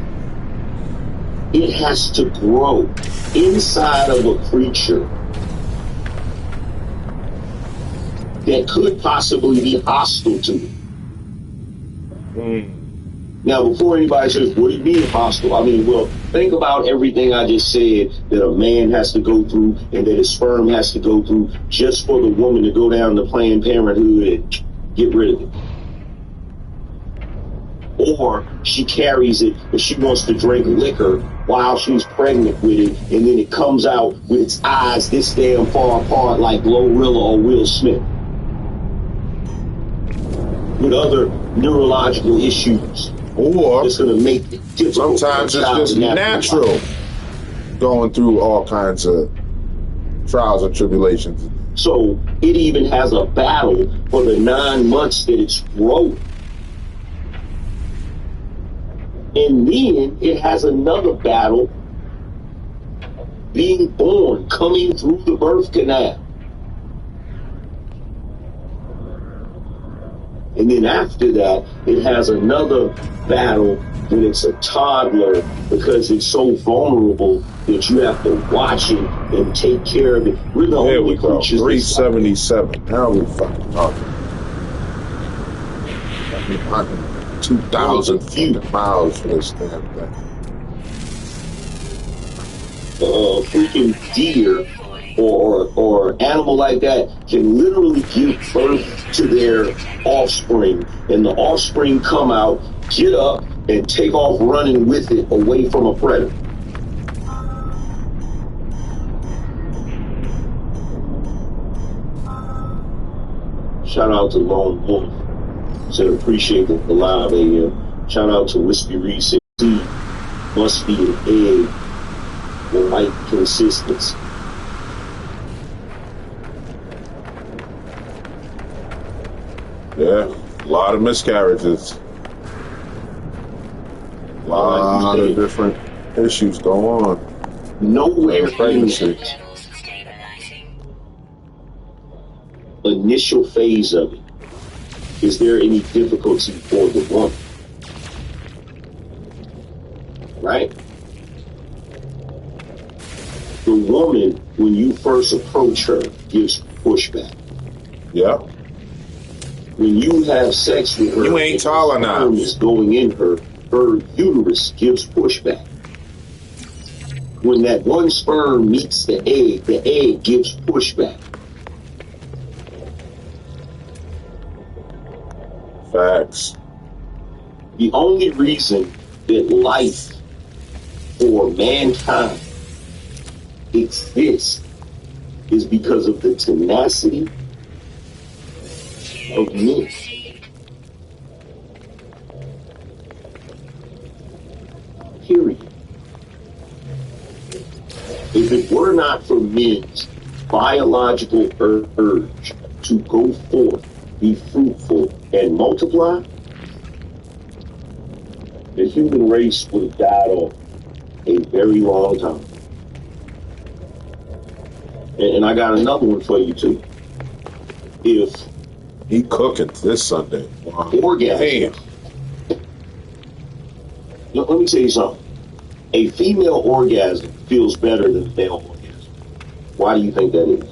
it has to grow inside of a creature that could possibly be hostile to it. Now, before anybody says, what do you mean hostile? I mean, well, think about everything I just said that a man has to go through and that his sperm has to go through just for the woman to go down to Planned Parenthood and get rid of it. Or she carries it, but she wants to drink liquor while she's pregnant with it, and then it comes out with its eyes this damn far apart like Glorilla or Will Smith. With other neurological issues. Or it's going to make it difficult. Sometimes it's just natural going through all kinds of trials and tribulations. So it even has a battle for the 9 months that it's growing. And then it has another battle being born, coming through the birth canal. And then after that, it has another battle when it's a toddler, because it's so vulnerable that you have to watch it and take care of it. We're the only creatures. 377. Now we fucking talking. 2,000 miles for this damn thing. Freaking deer or animal like that can literally give birth to their offspring, and the offspring come out, get up, and take off running with it away from a predator. Shout out to Lone Wolf. Said appreciate the live AM. Shout out to Whiskey Reed. Said must be an egg with light consistency. Yeah, a lot of miscarriages. A lot of different issues go on. Nowhere in pregnancy. Initial phase of it, is there any difficulty for the woman? Right? The woman, when you first approach her, gives pushback. Yeah. When you have sex with her, you ain't tall enough. Is going in her uterus gives pushback. When that one sperm meets the egg gives pushback. Facts. The only reason that life for mankind exists is because of the tenacity of men. Period. If it were not for men's biological urge to go forth, be fruitful, and multiply, the human race would have died off a very long time. And I got another one for you too. If he cooking this Sunday, wow. Orgasm. Let me tell you something. A female orgasm feels better than a male orgasm. Why do you think that is?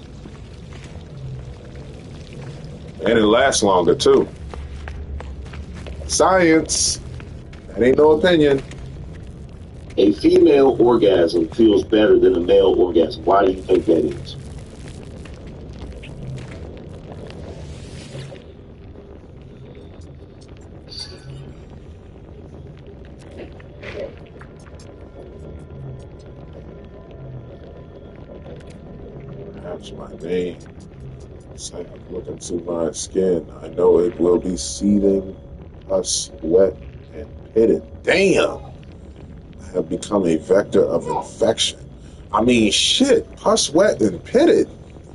And it lasts longer, too. Science. That ain't no opinion. A female orgasm feels better than a male orgasm. Why do you think that is? Perhaps my name. Sight of look into my skin. I know it will be seething, pus, wet, and pitted. Damn! I have become a vector of infection. I mean, shit, pus, wet, and pitted.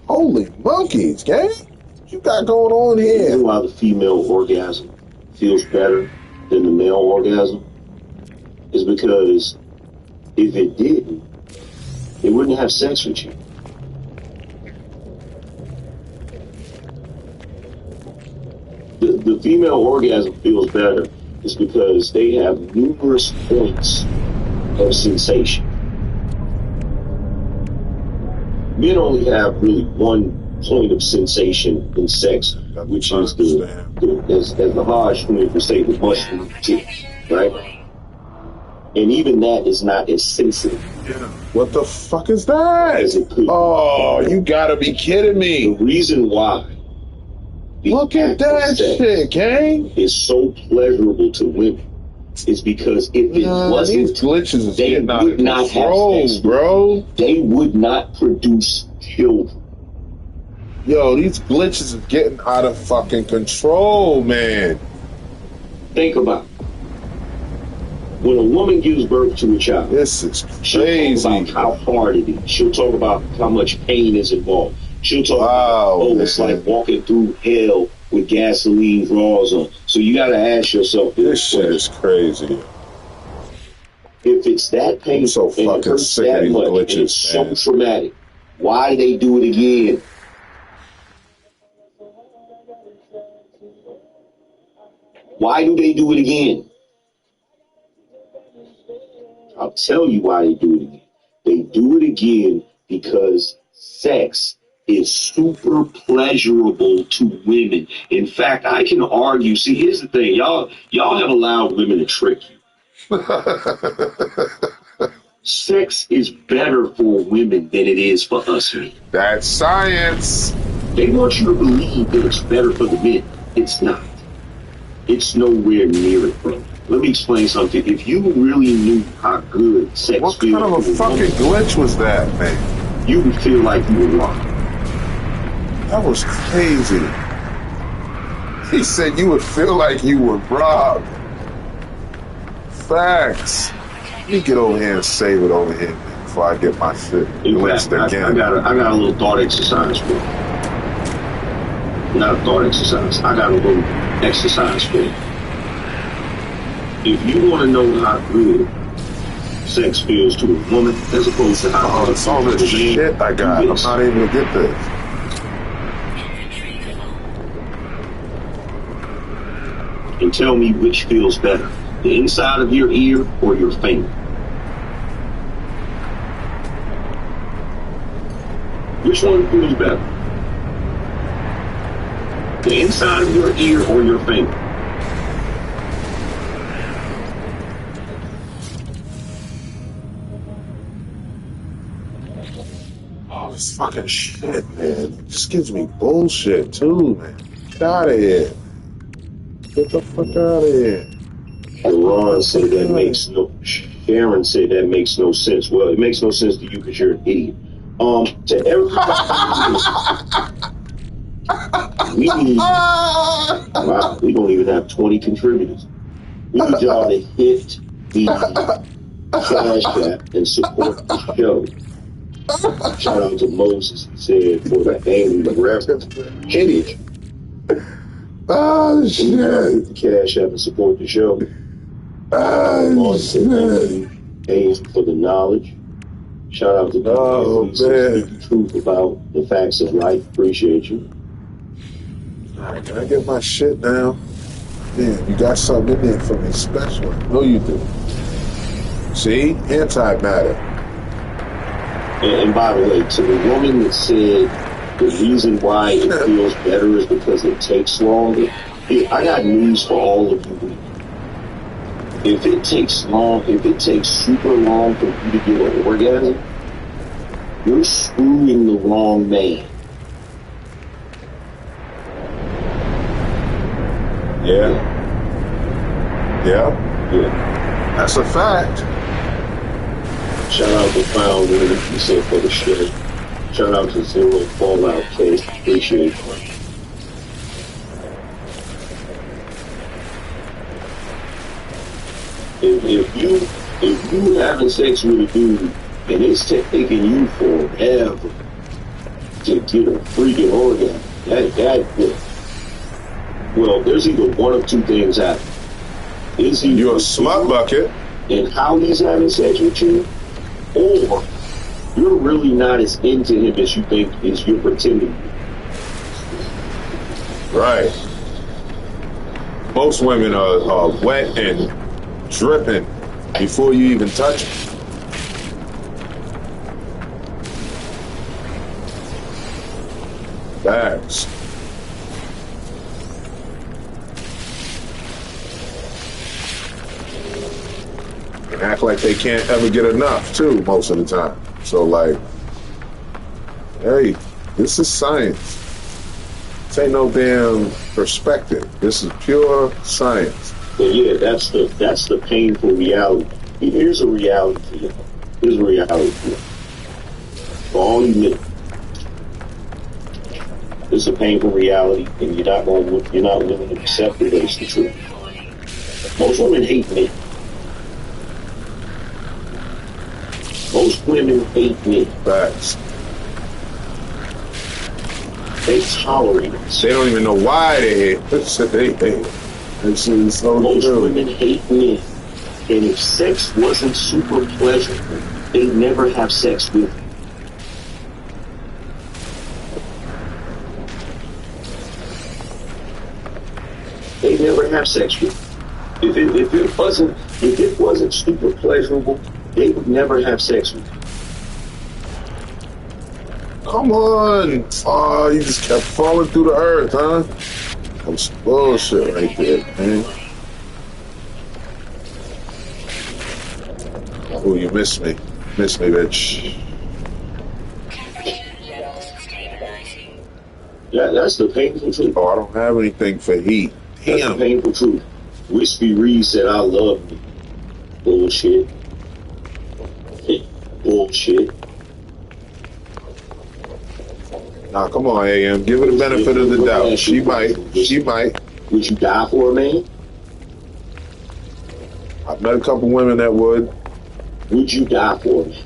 Holy monkeys, gang! What you got going on You here? know why the female orgasm feels better than the male orgasm? Is because if it didn't, they wouldn't have sex with you. The female orgasm feels better is because they have numerous points of sensation. Men only have really one point of sensation in sex, which is as the Hajj would say, the mushroom tip, right? And even that is not as sensitive. What the fuck is that? As it could. Oh, you gotta be kidding The me. reason why Look at that shit, gang. is so pleasurable to women is because if it These wasn't, glitches is they getting out of would not have control, sex. bro. They would not produce children. Yo, these glitches is getting out of fucking control, man. Think about it. When a woman gives birth to a child, This is she'll crazy. talk about how hard it is. She'll talk about how much pain is involved. She'll talk Wow, about, it's man. like walking through hell with gasoline draws on. So you got to ask yourself This shit is crazy. if it's that painful so and it fucking hurts sick of that these much, and glitches, it's so man. traumatic, why do they do it again? Why do they do it again? I'll tell you why they do it again. They do it again because sex is super pleasurable to women. In fact, I can argue. See, here's the thing, y'all have allowed women to trick you. Sex is better for women than it is for us men. That's science. They want you to believe that it's better for the men. It's not. It's nowhere near it, bro. Let me explain something. If you really knew how good sex What feels kind of a to fucking woman, glitch was that, man? you would feel like you were wrong. That was crazy. He said you would feel like you were robbed. Facts. Let me get over here and save it over here, man, before I get my shit In glitched fact, I again. got a little thought exercise for you. Not a thought exercise. I got a little exercise for you. If you want to know how good sex feels to a woman as opposed to how Oh, it's all this shit I got. I'm not able to get this. And tell me which feels better, the inside of your ear or your finger. Which one feels better? The inside of your ear or your finger? Oh, this fucking shit, man. It just gives me bullshit, too, man. Get out of here. Get the fuck out of here. Ron said that makes no. Sharon said that makes no sense. Well, it makes no sense to you because you're an idiot. To everybody, we need. Wow, we don't even have 20 contributors. We need y'all to hit the Cash App and support the show. Shout out to Moses. He said for the angry reference. Hit it. Oh, shit. Hit the Cash App and support the show. Oh, shit. Aim for the knowledge. Shout out to Oh, speak the truth about the facts of life. Appreciate you. All right, can I get my shit now? Man, you got something in there for me special. I know you do. See? Antimatter. And by the way, to the woman that said the reason why it feels better is because it takes longer, I got news for all of you women. If it takes super long for you to get an orgasm, you're screwing the wrong man. Yeah. That's a fact. Shout out to Found Women, he said for the shit. Shout out to Zero Fallout Case. Appreciate it. If you having sex with a dude and it's taking you forever to get a freaking orgasm, well, there's either one of two things happening. You're a smut bucket. And how he's having sex with you, or you're really not as into him as you think as you're pretending. Right. Most women are wet and dripping before you even touch them. Bags. And act like they can't ever get enough, too, most of the time. So, like, hey, this is science. This ain't no damn perspective. This is pure science. But yeah, that's the painful reality. Here's a reality for you. Here's a reality for you. For all you men, it's a painful reality, and you're not willing to accept it, but it's the truth. Most women hate men. Most women hate men. Facts. They tolerate it. They don't even know why they hate it. They hate it. This is so Most true. women hate men. And if sex wasn't super pleasurable, they'd never have sex with you. They'd never have sex with you. If it wasn't super pleasurable, they would never have sex with you. Come on. Oh, you just kept falling through the earth, huh? That's bullshit right there, man. Oh, you missed me. Missed me, bitch. Yeah, that's the painful truth. Oh, I don't have anything for heat. That's the painful truth. Whiskey Reed said, I love you. Bullshit. Bullshit. Nah, come on, AM. Give her the benefit of the doubt. She might. She might. Would you die for a man? I've met a couple women that would. Would you die for a man?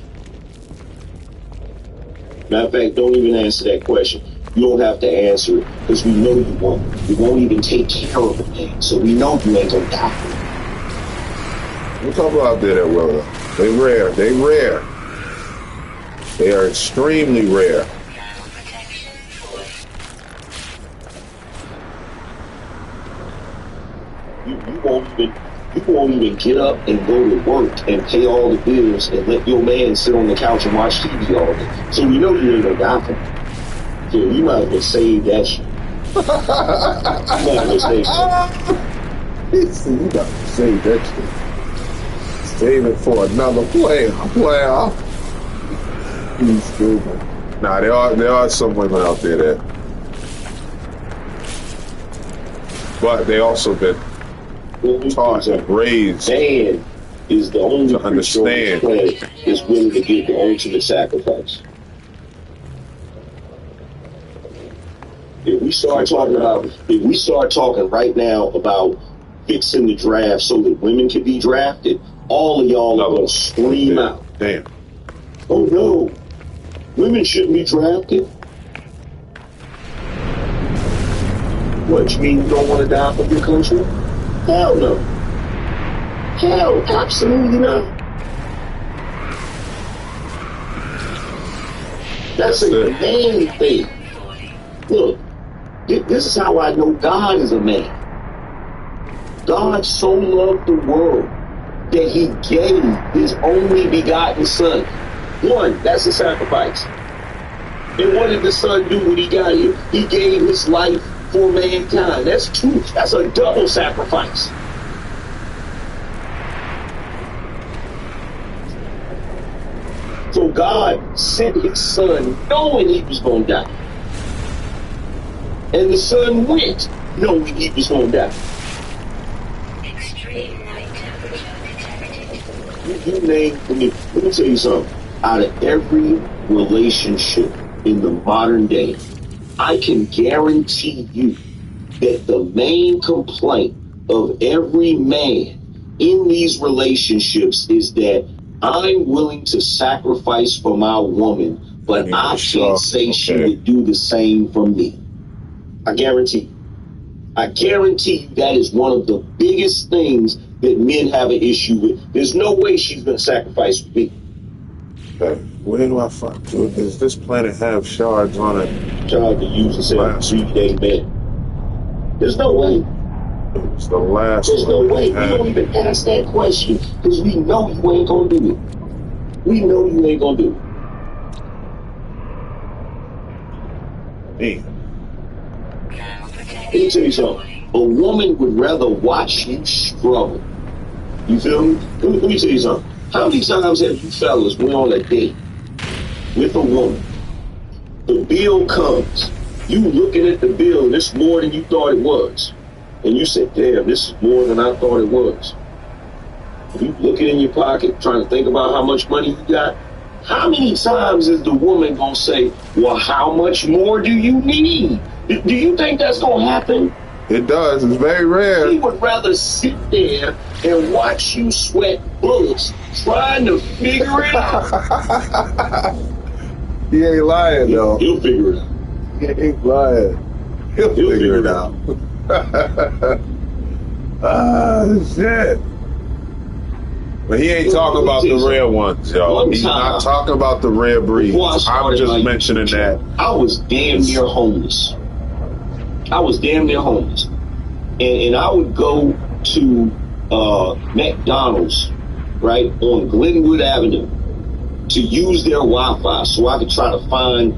Matter of fact, don't even answer that question. You don't have to answer it because we know you won't. You won't even take care of a man, so we know you ain't gonna die for him. There's a couple out there that will. They rare. They rare. They are extremely rare. You won't even get up and go to work and pay all the bills and let your man sit on the couch and watch TV all day. So we know you ain't gonna die for him. So you might as well save that shit. You might as well save that. You got to save that shit. Save it for another player. He's stupid. Nah, there are some women out there that, but they also been taught and raised. Man is the only to understand is willing to give the ultimate sacrifice. If we start talking right now about fixing the draft so that women can be drafted, all of y'all are gonna scream out. Damn. Oh no, women shouldn't be drafted. What, you mean you don't want to die for your country? Hell no. Hell, absolutely not. That's a man thing. Look, this is how I know God is a man. God so loved the world that he gave his only begotten son. One, that's a sacrifice. And what did the son do when he got here? He gave his life for mankind. That's two. That's a double sacrifice. So God sent his son knowing he was going to die. And the son went knowing he was going to die. Extreme light temperature detected. You name, let me tell you something. Out of every relationship in the modern day, I can guarantee you that the main complaint of every man in these relationships is that I'm willing to sacrifice for my woman, but I can't say she would do the same for me. I guarantee you. I guarantee you that is one of the biggest things that men have an issue with. There's no way she's going to sacrifice for me. Okay. Where do I find? Does this planet have shards on it? Child to use and say 3-day man. There's no way. It's the last. There's no way. We don't even ask that question because we know you ain't gonna do it. We know you ain't gonna do it. Let me tell you something. A woman would rather watch you struggle. You feel me? Let me tell you something. How many times have you fellas went on a date with a woman? The bill comes. You looking at the bill and it's more than you thought it was. And you said, damn, this is more than I thought it was. You looking in your pocket, trying to think about how much money you got. How many times is the woman going to say, well, how much more do you need? Do you think that's going to happen? It does. It's very rare. He would rather sit there and watch you sweat bullets trying to figure it out. He ain't lying, though. He'll figure it out. He ain't lying. He'll figure it out. Shit. But he ain't talking about the rare ones, yo. He's not talking about the rare breeds. I'm just mentioning that. I was damn near homeless. And I would go to McDonald's, right, on Glenwood Avenue to use their Wi-Fi so I could try to find,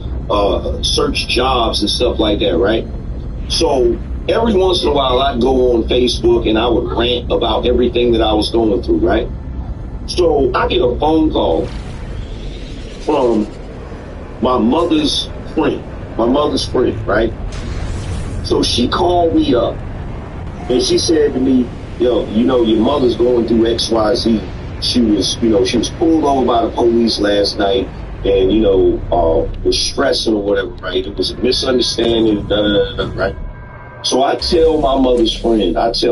search jobs and stuff like that, right? So every once in a while I'd go on Facebook and I would rant about everything that I was going through, right? So I get a phone call from my mother's friend, right? So she called me up and she said to me, yo, you know, your mother's going through XYZ. She was pulled over by the police last night and, was stressing or whatever, right? It was a misunderstanding, right? So I tell my mother's friend, I said,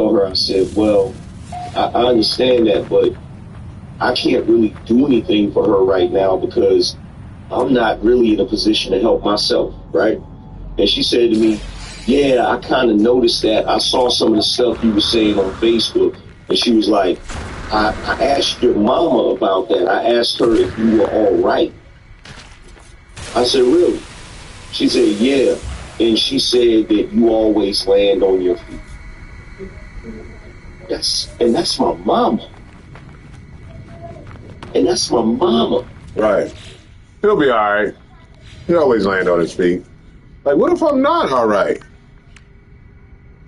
well, I understand that, but I can't really do anything for her right now because I'm not really in a position to help myself, right? And she said to me, yeah, I kind of noticed that. I saw some of the stuff you were saying on Facebook. And she was like, I asked your mama about that. I asked her if you were all right. I said, really? She said, yeah. And she said that you always land on your feet. That's my mama. And that's my mama. Right. He'll be all right. He always land on his feet. Like, what if I'm not all right?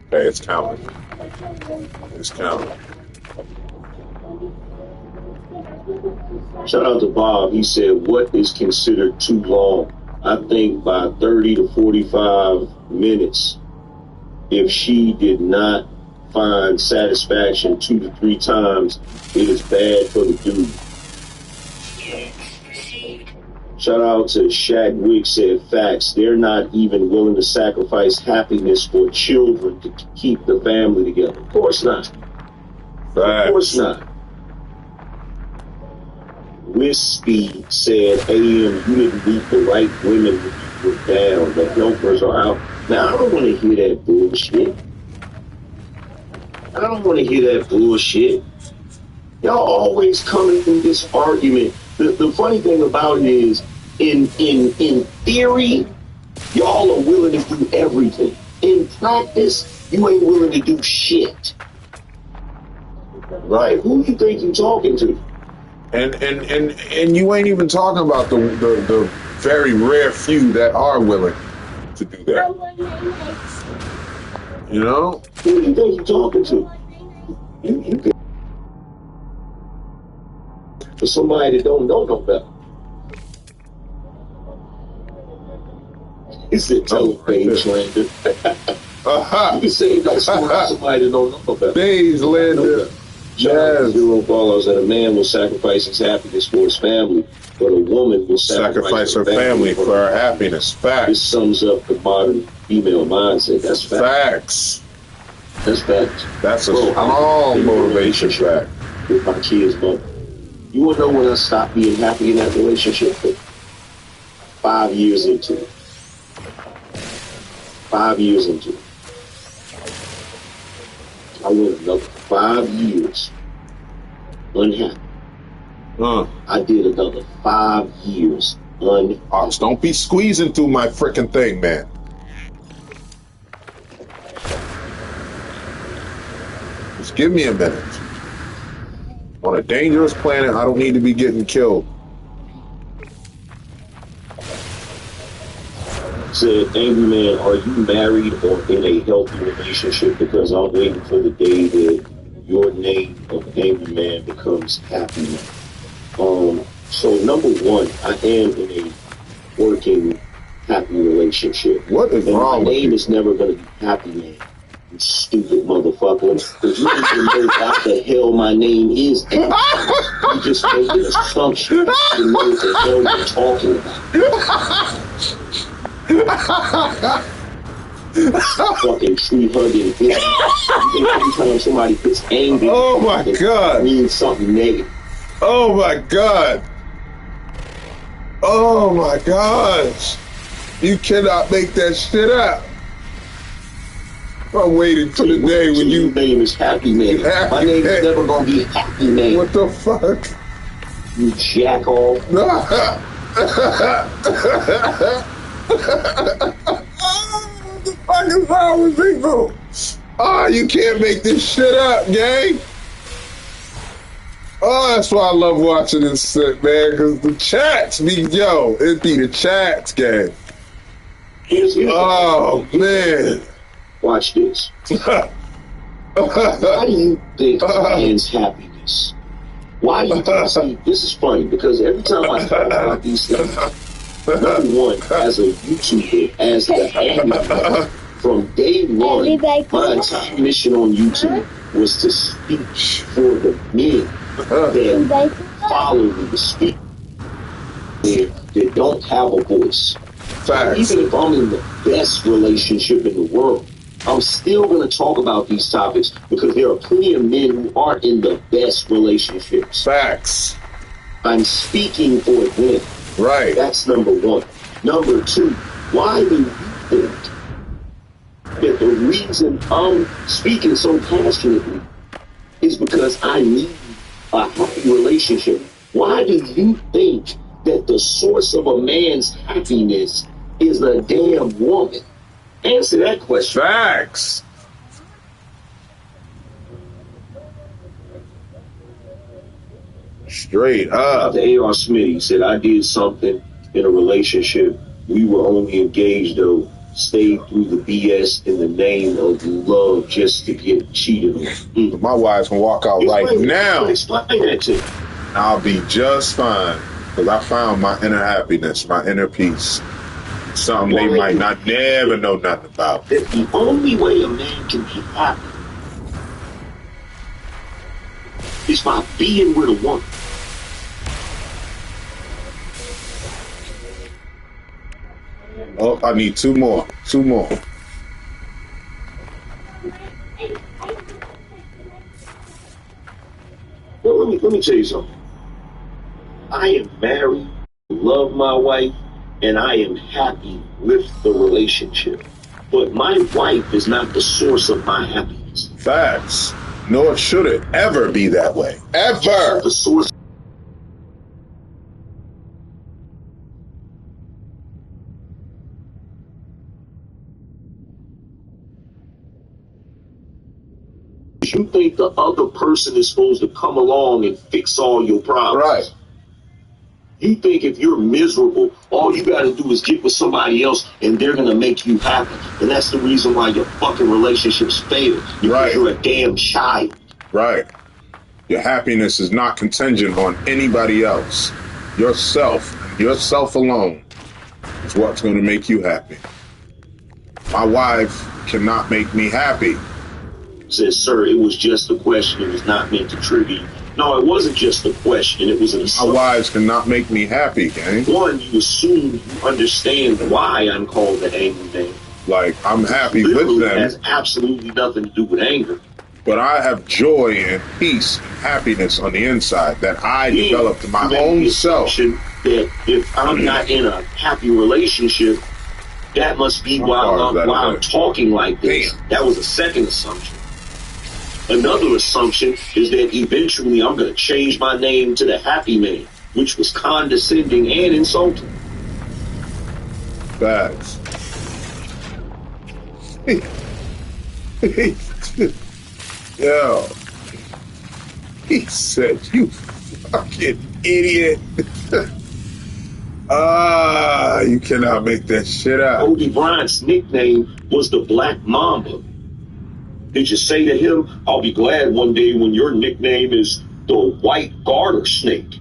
Okay, it's counting. It's counting. Shout out to Bob. He said, what is considered too long? I think by 30 to 45 minutes, if she did not find satisfaction 2 to 3 times, it is bad for the dude. Shout out to Shaq Wick said, facts, they're not even willing to sacrifice happiness for children to keep the family together. Of course not. Facts. Of course not. Wispy said, AM, you didn't meet the right women when you were down. The helpers are out. Now, I don't want to hear that bullshit. I don't want to hear that bullshit. Y'all always coming in this argument. The funny thing about it is, in theory, y'all are willing to do everything. In practice, you ain't willing to do shit. Right? Who you think you talking to? And you ain't even talking about the very rare few that are willing to do that. You know? Who do you think you're talking to? You could for somebody that don't know no better. He said, tell him, babe, slander. You can say don't screw up somebody that don't know no better. Days later. Yes. Zero follows that a man will sacrifice his happiness for his family, but a woman will sacrifice her family for her happiness. Facts. This sums up the modern female mindset. That's facts. That's facts. That's a strong motivation track. With my kids, but you want to know when I stopped being happy in that relationship? 5 years into it. 5 years into it. I went another 5 years unhappy. I did another 5 years unhappy. Ox, don't be squeezing through my freaking thing, man. Just give me a minute. On a dangerous planet, I don't need to be getting killed. Said, Angry Man, are you married or in a healthy relationship? Because I'm waiting for the day that your name of Angry Man becomes Happy Man. So number one, I am in a working happy relationship. What is wrong with you? My name is never going to be Happy Man, you stupid motherfucker. Because you don't even know what the hell my name is. You just make an assumption. You know what the hell you're talking about. Fucking tree hugging bitch. Every time somebody gets angry, oh my god, it means something negative. Oh my god. Oh my gosh. You cannot make that shit up. I'm waiting till the day when your name is Happy Man. My name is never gonna be Happy Man. What the fuck? You jack off. What the fuck is wrong with people? Oh, you can't make this shit up, gang. Oh, that's why I love watching this shit, man, because the chats be, it be the chats, gang. Oh, man. Watch this. Why do you think man's happiness? Why do you see, this is funny, because every time I talk about these things, number one, as a YouTuber, as the angry from day one, my entire mission on YouTube was to speak for the men that follow me, to speak that don't have a voice. Even if I'm in the best relationship in the world, I'm still going to talk about these topics because there are plenty of men who aren't in the best relationships. Facts. I'm speaking for them. Right. That's number one. Number two, why do you think that the reason I'm speaking so passionately is because I need a happy relationship? Why do you think that the source of a man's happiness is a damn woman? Answer that question. Facts. Straight up. The A.R. Smitty said, I did something in a relationship. We were only engaged, though. Stayed through the BS in the name of love just to get cheated on. My wife can walk out right now. Explain that to me. I'll be just fine because I found my inner happiness, my inner peace. Something they might not never know nothing about. The only way a man can be happy is by being with a woman. Oh, I need two more. Two more. Well, let me tell you something. I am married, love my wife, and I am happy with the relationship. But my wife is not the source of my happiness. Facts. Nor should it ever be that way. Ever. The source because you think the other person is supposed to come along and fix all your problems. Right. You think if you're miserable, all you got to do is get with somebody else and they're going to make you happy. And that's the reason why your fucking relationships fail. Because Right. you're a damn child. Right. Your happiness is not contingent on anybody else. Yourself alone is what's going to make you happy. My wife cannot make me happy. Says, sir, it was just a question. It was not meant to trigger you. No, it wasn't just a question. It was an assumption. My wives cannot make me happy, gang. One, you assume you understand why I'm called the angry man. Like, I'm happy Literally with them. has absolutely nothing to do with anger. But I have joy and peace and happiness on the inside that I developed my own self. That if I'm not in a happy relationship, that must be why I'm talking like this. Damn. That was a second assumption. Another assumption is that eventually I'm going to change my name to the Happy Man, which was condescending and insulting. Facts. Yo. He said, you fucking idiot. You cannot make that shit up. Kobe Bryant's nickname was the Black Mamba. Did you say to him, I'll be glad one day when your nickname is the White Garter Snake?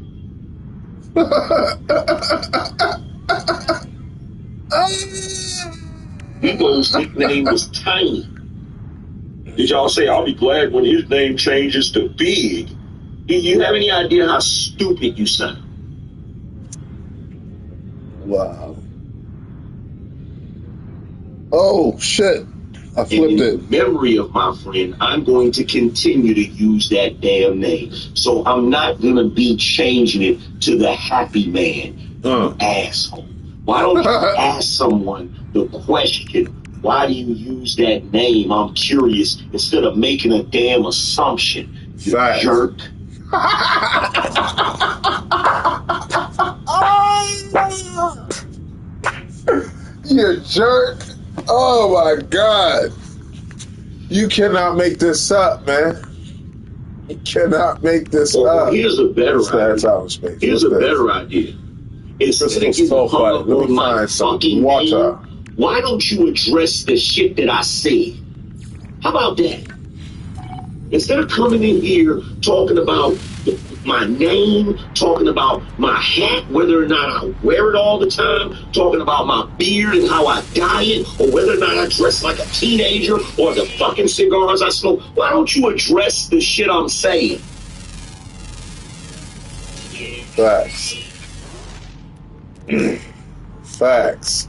Debo's nickname was Tiny. Did y'all say, I'll be glad when his name changes to Big? Do you have any idea how stupid you sound? Wow. Oh, shit. I flipped in it. memory of my friend, I'm going to continue to use that damn name. So I'm not going to be changing it to the Happy Man, you asshole. Why don't you ask someone the question, why do you use that name? I'm curious, instead of making a damn assumption, you jerk. You jerk. Oh my God. You cannot make this up, man. You cannot make this up. Here's a better idea. Here's a better idea. Instead of getting hung up on my fucking water, why don't you address the shit that I said? How about that? Instead of coming in here talking about my name, talking about my hat, whether or not I wear it all the time, talking about my beard and how I dye it, or whether or not I dress like a teenager, or the fucking cigars I smoke, why don't you address the shit I'm saying? Facts. Facts.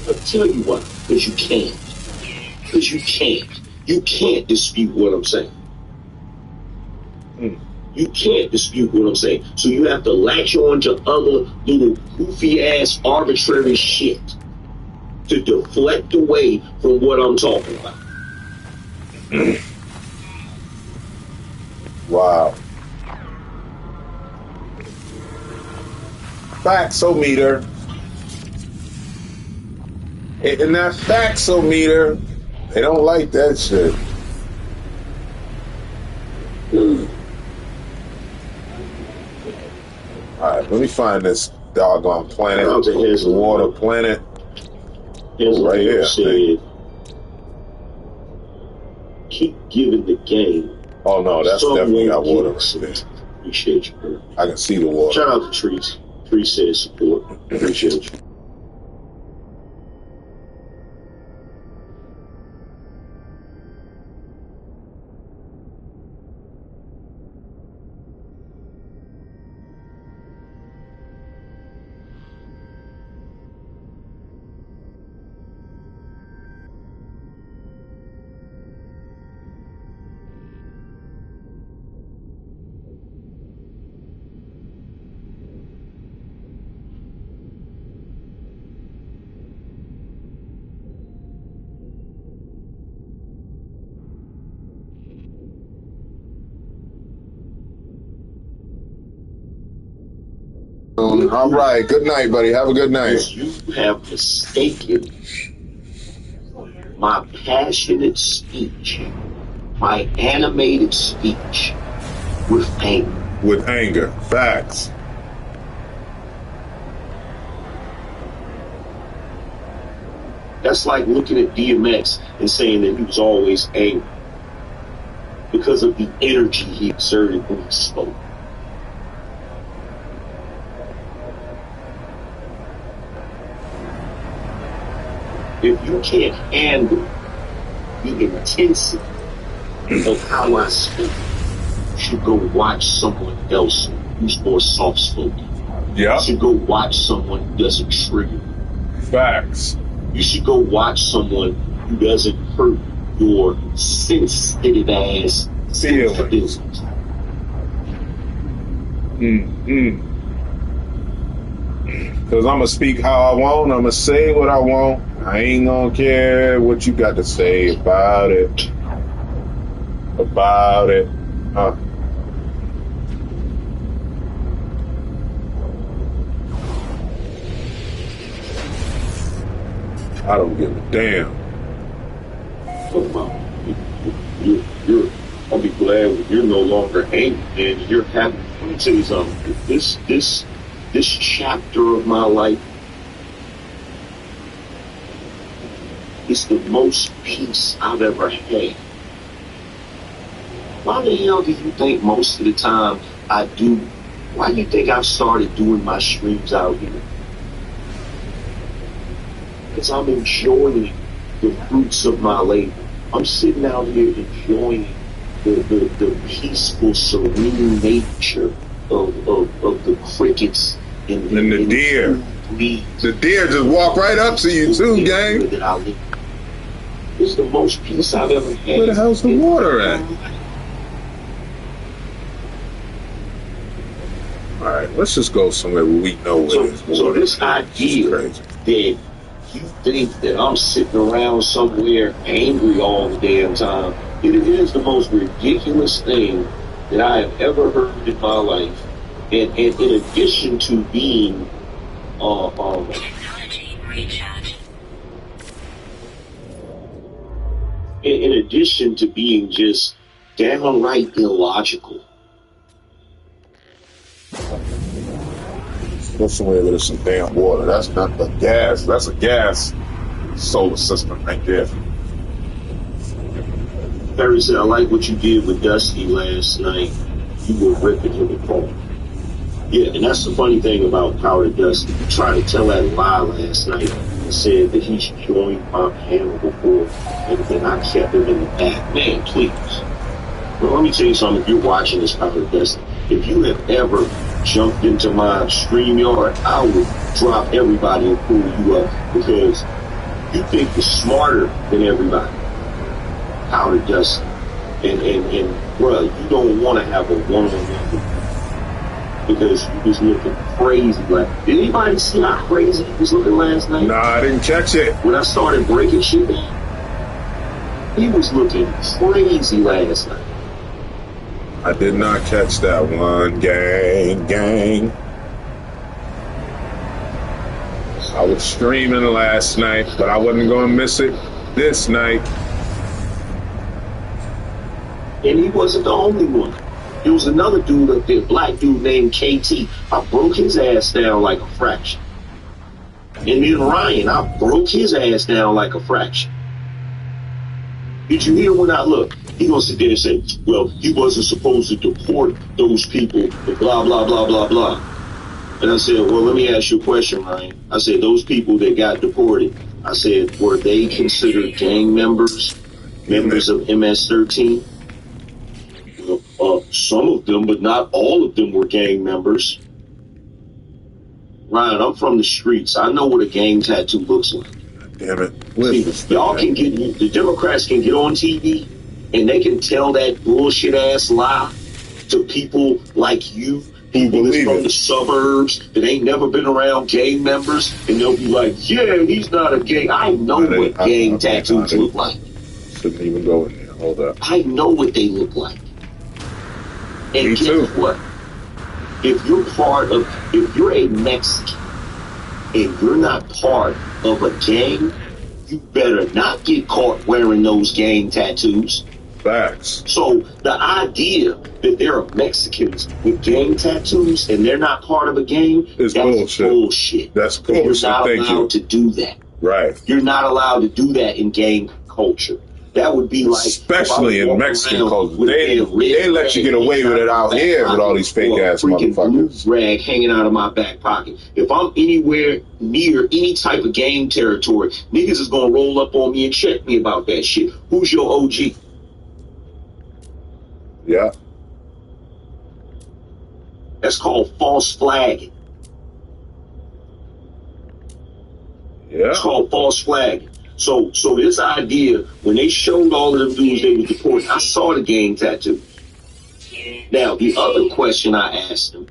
I'll tell you why, because you can't. Because you can't. You can't dispute what I'm saying. You can't dispute what I'm saying. So you have to latch on to other little goofy ass arbitrary shit to deflect away from what I'm talking about. Wow. Faxometer. And that faxometer, they don't like that shit. Alright, let me find this doggone planet. The water planet. Right here. Said, keep giving the game. Oh no, that's definitely got water right there. Appreciate you, bro. I can see the water. Shout out to Trees. Trees says support. Appreciate you. All right. Good night, buddy. Have a good night. You have mistaken my passionate speech, my animated speech with anger. With anger. Facts. That's like looking at DMX and saying that he was always angry because of the energy he exerted when he spoke. If you can't handle the intensity of how I speak, you should go watch someone else who's more soft-spoken. Yeah. You should go watch someone who doesn't trigger you. Facts. You should go watch someone who doesn't hurt your sensitive ass feelings. Because I'm going to speak how I want. I'm going to say what I want. I ain't going to care what you got to say about it. About it. I don't give a damn. I'll be glad when you're no longer angry and you're happy. Let me tell you something. This chapter of my life is the most peace I've ever had. Why the hell do you think most of the time I do? Why do you think I've started doing my streams out here? Because I'm enjoying the fruits of my labor. I'm sitting out here enjoying the peaceful, serene nature of the crickets and the deer. The deer just walk right up to you too, gang. It's the most peace I've ever had. Where the hell's the water at? All right, let's just go somewhere where we know where there's water. So this idea that you think that I'm sitting around somewhere angry all the damn time, it is the most ridiculous thing that I have ever heard in my life. And in addition to being Technology recharge. In addition to being just downright illogical. Go somewhere where there's some damn water. That's not the gas. That's a gas solar system right there. Perry said, I like what you did with Dusty last night. You were ripping him apart. Yeah, and that's the funny thing about Power to Dusty. He tried to tell that lie last night and said that he's joined my panel before and I kept him in the back. Man, please. Well, let me tell you something. If you're watching this Power to Dusty, if you have ever jumped into my StreamYard, I would drop everybody and pull you up because you think you're smarter than everybody. Power to Dusty. And bruh, you don't want to have a one-on-one because he was looking crazy. Like, did anybody see how crazy he was looking last night? Nah, I didn't catch it. When I started breaking shit down, he was looking crazy last night. I did not catch that one, gang. I was streaming last night, but I wasn't going to miss it this night. And he wasn't the only one. There was another dude up there, black dude named KT. I broke his ass down like a fraction. And then Ryan, I broke his ass down like a fraction. Did you hear when I looked? He gonna sit there and say, well, he wasn't supposed to deport those people, blah, blah, blah, blah, blah. And I said, well, let me ask you a question, Ryan. I said, those people that got deported, I said, were they considered gang members of MS-13? Some of them, but not all of them were gang members. Ryan, I'm from the streets. I know what a gang tattoo looks like. Damn it. See, y'all can get, the Democrats can get on TV and they can tell that bullshit ass lie to people like you, people that's from the suburbs that ain't never been around gang members, and they'll be like, yeah, he's not a gang. I know what gang tattoos look like. Shouldn't even go in there. Hold up. I know what they look like. And Me too. guess what? If you're a Mexican and you're not part of a gang, you better not get caught wearing those gang tattoos. Facts. So the idea that there are Mexicans with gang tattoos and they're not part of a gang, It's that's bullshit. That's bullshit. You're not Thank allowed you. to do that. Right. You're not allowed to do that in gang culture. That would be like, especially in Mexican culture, they let you get away with it out here with all these fake ass motherfuckers. Blue rag hanging out of my back pocket. If I'm anywhere near any type of gang territory, niggas is gonna roll up on me and check me about that shit. Who's your OG? Yeah. That's called false flagging. Yeah. It's called false flagging. So this idea, when they showed all of them dudes they were deported, I saw the gang tattoo. Now, the other question I asked him,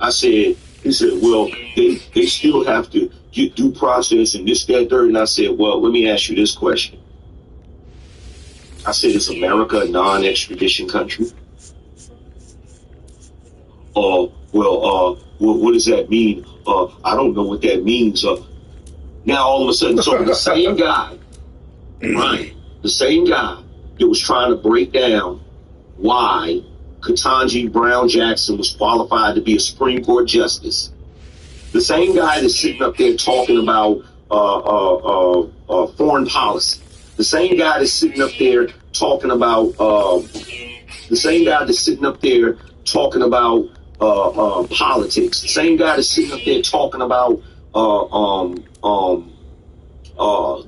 he said, well, they still have to get due process and this, that, third. And I said, well, let me ask you this question. I said, is America a non-extradition country? What does that mean? I don't know what that means. Now, all of a sudden, so the same guy, Ryan, the same guy that was trying to break down why Ketanji Brown Jackson was qualified to be a Supreme Court justice, the same guy that's sitting up there talking about foreign policy, the same guy that's sitting up there talking about politics, the same guy that's sitting up there talking about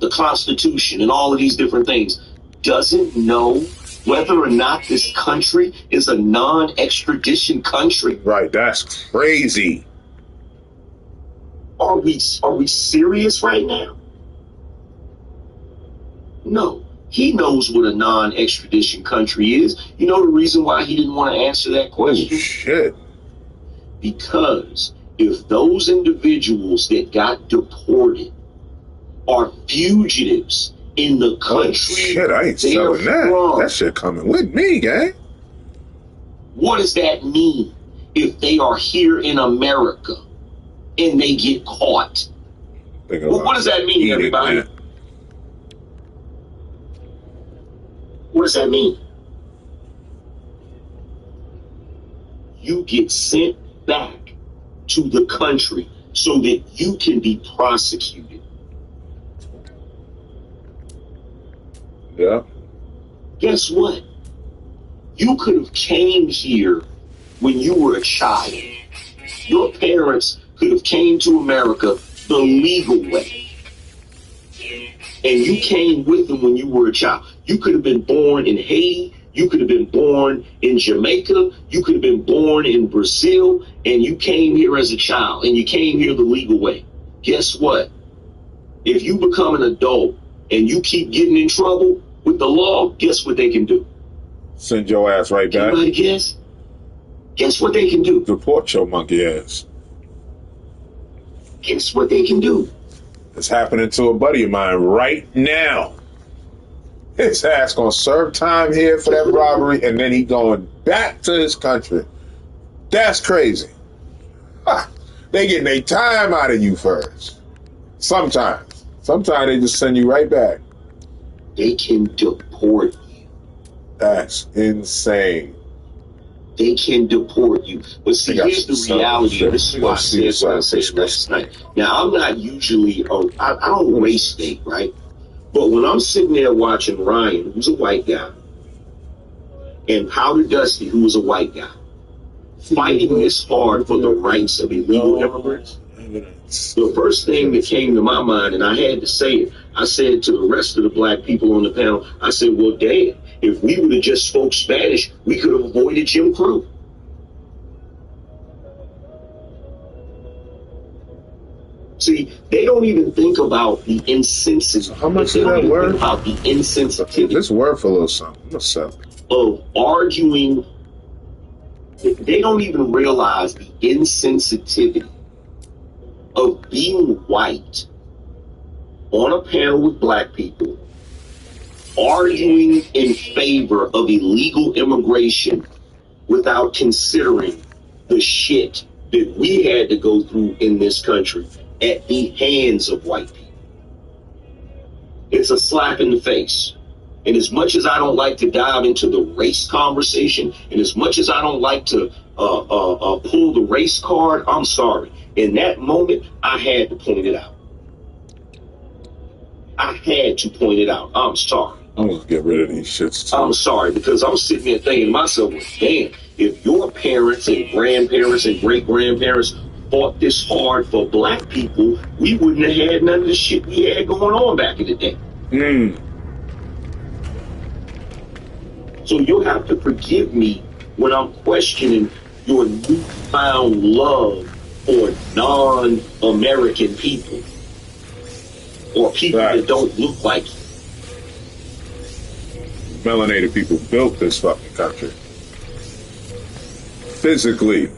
the Constitution and all of these different things, doesn't know whether or not this country is a non-extradition country. Right, that's crazy. Are we serious right now? No. He knows what a non-extradition country is. You know the reason why he didn't want to answer that question? Oh, shit. Because if those individuals that got deported are fugitives in the country, shit, I ain't selling that. That shit coming with me, gang. What does that mean if they are here in America and they get caught? What does that mean, everybody? Man. What does that mean? You get sent back to the country so that you can be prosecuted. Yeah. Guess what? You could have came here when you were a child. Your parents could have came to America the legal way. And you came with them when you were a child. You could have been born in Haiti. You could have been born in Jamaica. You could have been born in Brazil. And you came here as a child. And you came here the legal way. Guess what? If you become an adult and you keep getting in trouble with the law, guess what they can do? Send your ass right back. Anybody guess? Guess what they can do? Deport your monkey ass. Guess what they can do? It's happening to a buddy of mine right now. His ass gonna serve time here for that robbery, and then he going back to his country. That's crazy. They getting their time out of you first. Sometimes they just send you right back. They can deport you. That's insane. They can deport you. But see, here's the reality of this. Is why I said what I said last night. Now, I'm not usually, I don't race bait, right? But when I'm sitting there watching Ryan, who's a white guy, and Powder Dusty, who was a white guy, fighting this hard for the rights of illegal immigrants, the first thing that came to my mind, and I had to say it, I said to the rest of the black people on the panel, I said, well, damn, if we would have just spoke Spanish, we could have avoided Jim Crow. See, they don't even think about the insensitivity. How much is that word? About the insensitivity. This word for a little something. I'm gonna sell it. Of arguing. They don't even realize the insensitivity of being white on a panel with black people, arguing in favor of illegal immigration without considering the shit that we had to go through in this country at the hands of white people. It's a slap in the face. And as much as I don't like to dive into the race conversation, and as much as I don't like to pull the race card, I'm sorry. In that moment, I had to point it out. I had to point it out. I'm sorry. I'm gonna get rid of these shits too. I'm sorry, because I'm sitting there thinking to myself, well, damn, if your parents and grandparents and great-grandparents fought this hard for black people, we wouldn't have had none of the shit we had going on back in the day. So you'll have to forgive me when I'm questioning your newfound love for non-American people or people that don't look like you. Melanated people built this fucking country. Physically,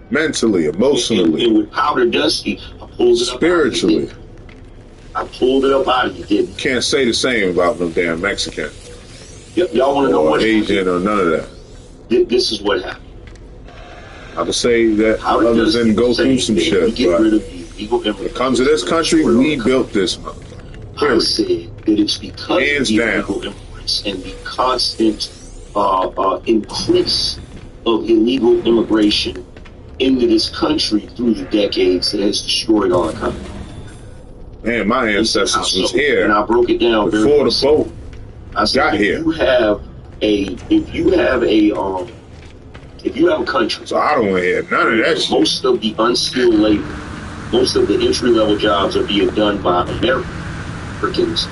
mentally, emotionally, and with Powder Dusty, I pulled it spiritually. up. I pulled it up out of you, didn't I? Can't say the same about no damn Mexican. Y'all want to know what Asian happened? or none of that. This is what happened. I would say that others didn't go through some shit, but when it comes to this country, we built this motherfucker. I said that it's because Hands of the down. illegal immigrants and the constant increase of illegal immigration into this country through the decades that has destroyed our economy. Man, my ancestors was here and I broke it down before the boat I said, got here. if you have a country, So I don't want to hear none of that shit. most of the unskilled labor, most of the entry-level jobs are being done by Americans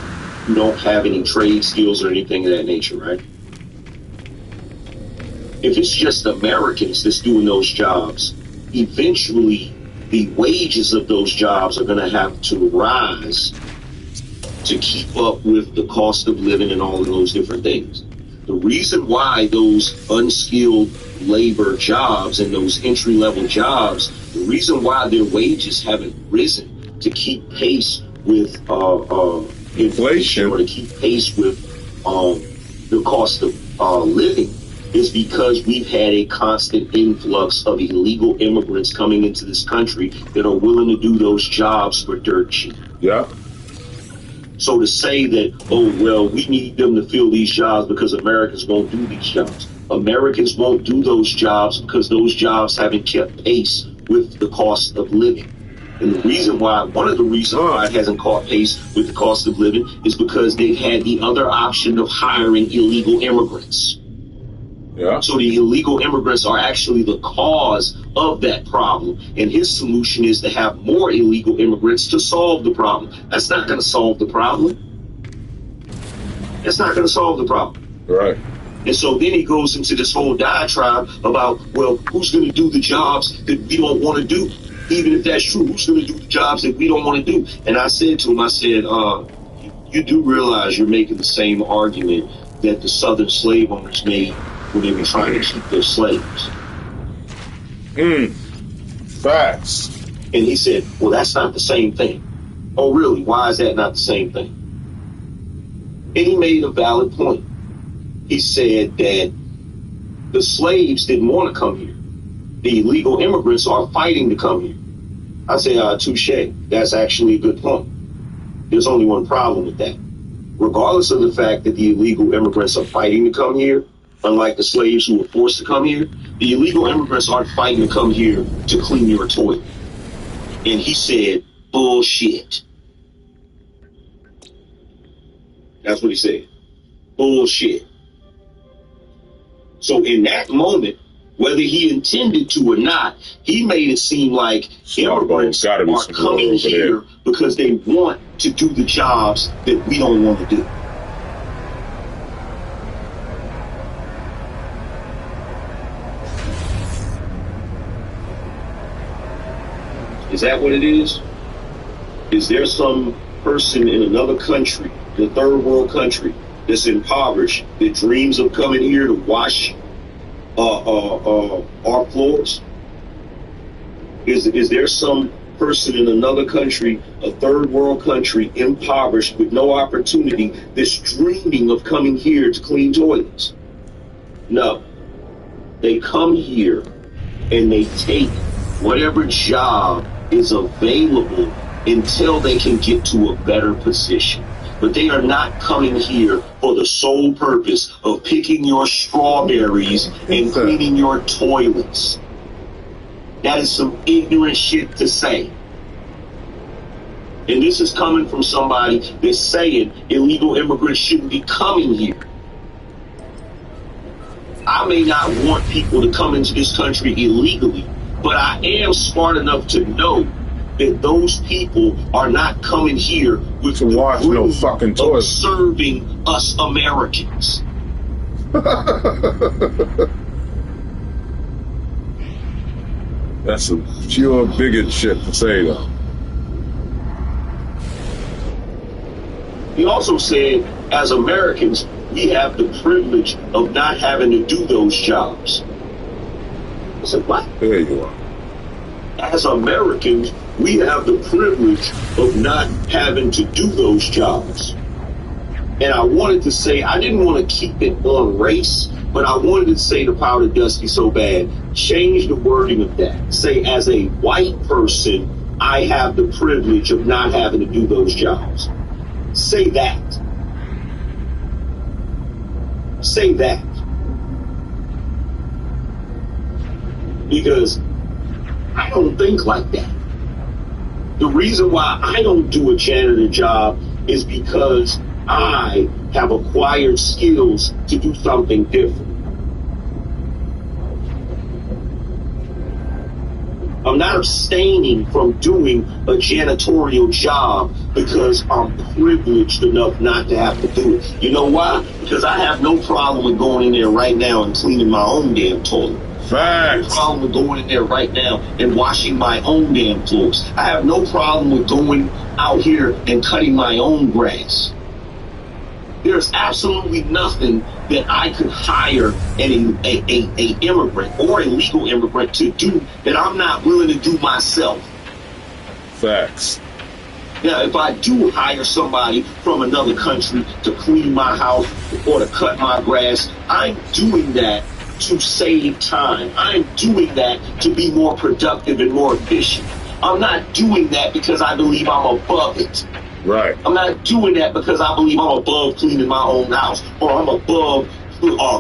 who don't have any trade skills or anything of that nature, right? If it's just Americans that's doing those jobs, eventually the wages of those jobs are going to have to rise to keep up with the cost of living and all of those different things. The reason why those unskilled labor jobs and those entry-level jobs, the reason why their wages haven't risen to keep pace with inflation or to keep pace with the cost of living is because we've had a constant influx of illegal immigrants coming into this country that are willing to do those jobs for dirt cheap. Yeah. So to say that, oh, well, we need them to fill these jobs because Americans won't do these jobs. Americans won't do those jobs because those jobs haven't kept pace with the cost of living. And the reason why, one of the reasons why it hasn't caught pace with the cost of living is because they've had the other option of hiring illegal immigrants. Yeah. So the illegal immigrants are actually the cause of that problem. And his solution is to have more illegal immigrants to solve the problem. That's not going to solve the problem. That's not going to solve the problem. Right. And so then he goes into this whole diatribe about, well, who's going to do the jobs that we don't want to do? Even if that's true, who's going to do the jobs that we don't want to do? And I said to him, I said, you do realize you're making the same argument that the Southern slave owners made when they were trying to keep their slaves. Facts. And he said, well, that's not the same thing. Oh, really? Why is that not the same thing? And he made a valid point. He said that the slaves didn't want to come here. The illegal immigrants are fighting to come here. I say, touche. That's actually a good point. There's only one problem with that. Regardless of the fact that the illegal immigrants are fighting to come here, unlike the slaves who were forced to come here, the illegal immigrants aren't fighting to come here to clean your toilet. And he said, bullshit. That's what he said. Bullshit. So in that moment, whether he intended to or not, he made it seem like immigrants are coming here because they want to do the jobs that we don't want to do. Is that what it is? Is there some person in another country, the third world country, that's impoverished, that dreams of coming here to wash our floors? Is there some person in another country, a third world country, impoverished with no opportunity, that's dreaming of coming here to clean toilets? No. They come here and they take whatever job is available until they can get to a better position. But they are not coming here for the sole purpose of picking your strawberries and cleaning your toilets. That is some ignorant shit to say. And this is coming from somebody that's saying illegal immigrants shouldn't be coming here. I may not want people to come into this country illegally, but I am smart enough to know that those people are not coming here with to wash no fucking toilet, serving us Americans. That's some pure bigot shit to say, though. He also said, as Americans, we have the privilege of not having to do those jobs. I said, what? There you are. As Americans, we have the privilege of not having to do those jobs. And I wanted to say, I didn't want to keep it on race, but I wanted to say to Powder Dusty so bad, change the wording of that. Say, as a white person, I have the privilege of not having to do those jobs. Say that. Say that. Because I don't think like that. The reason why I don't do a janitor job is because I have acquired skills to do something different. I'm not abstaining from doing a janitorial job because I'm privileged enough not to have to do it. You know why? Because I have no problem with going in there right now and cleaning my own damn toilet. Facts. I have no problem with going in there right now and washing my own damn floors. I have no problem with going out here and cutting my own grass. There's absolutely nothing that I could hire an immigrant or a legal immigrant to do that I'm not willing to do myself. Facts. Now, if I do hire somebody from another country to clean my house or to cut my grass, I'm doing that to save time. I'm doing that to be more productive and more efficient. I'm not doing that because I believe I'm above it. Right. I'm not doing that because I believe I'm above cleaning my own house or I'm above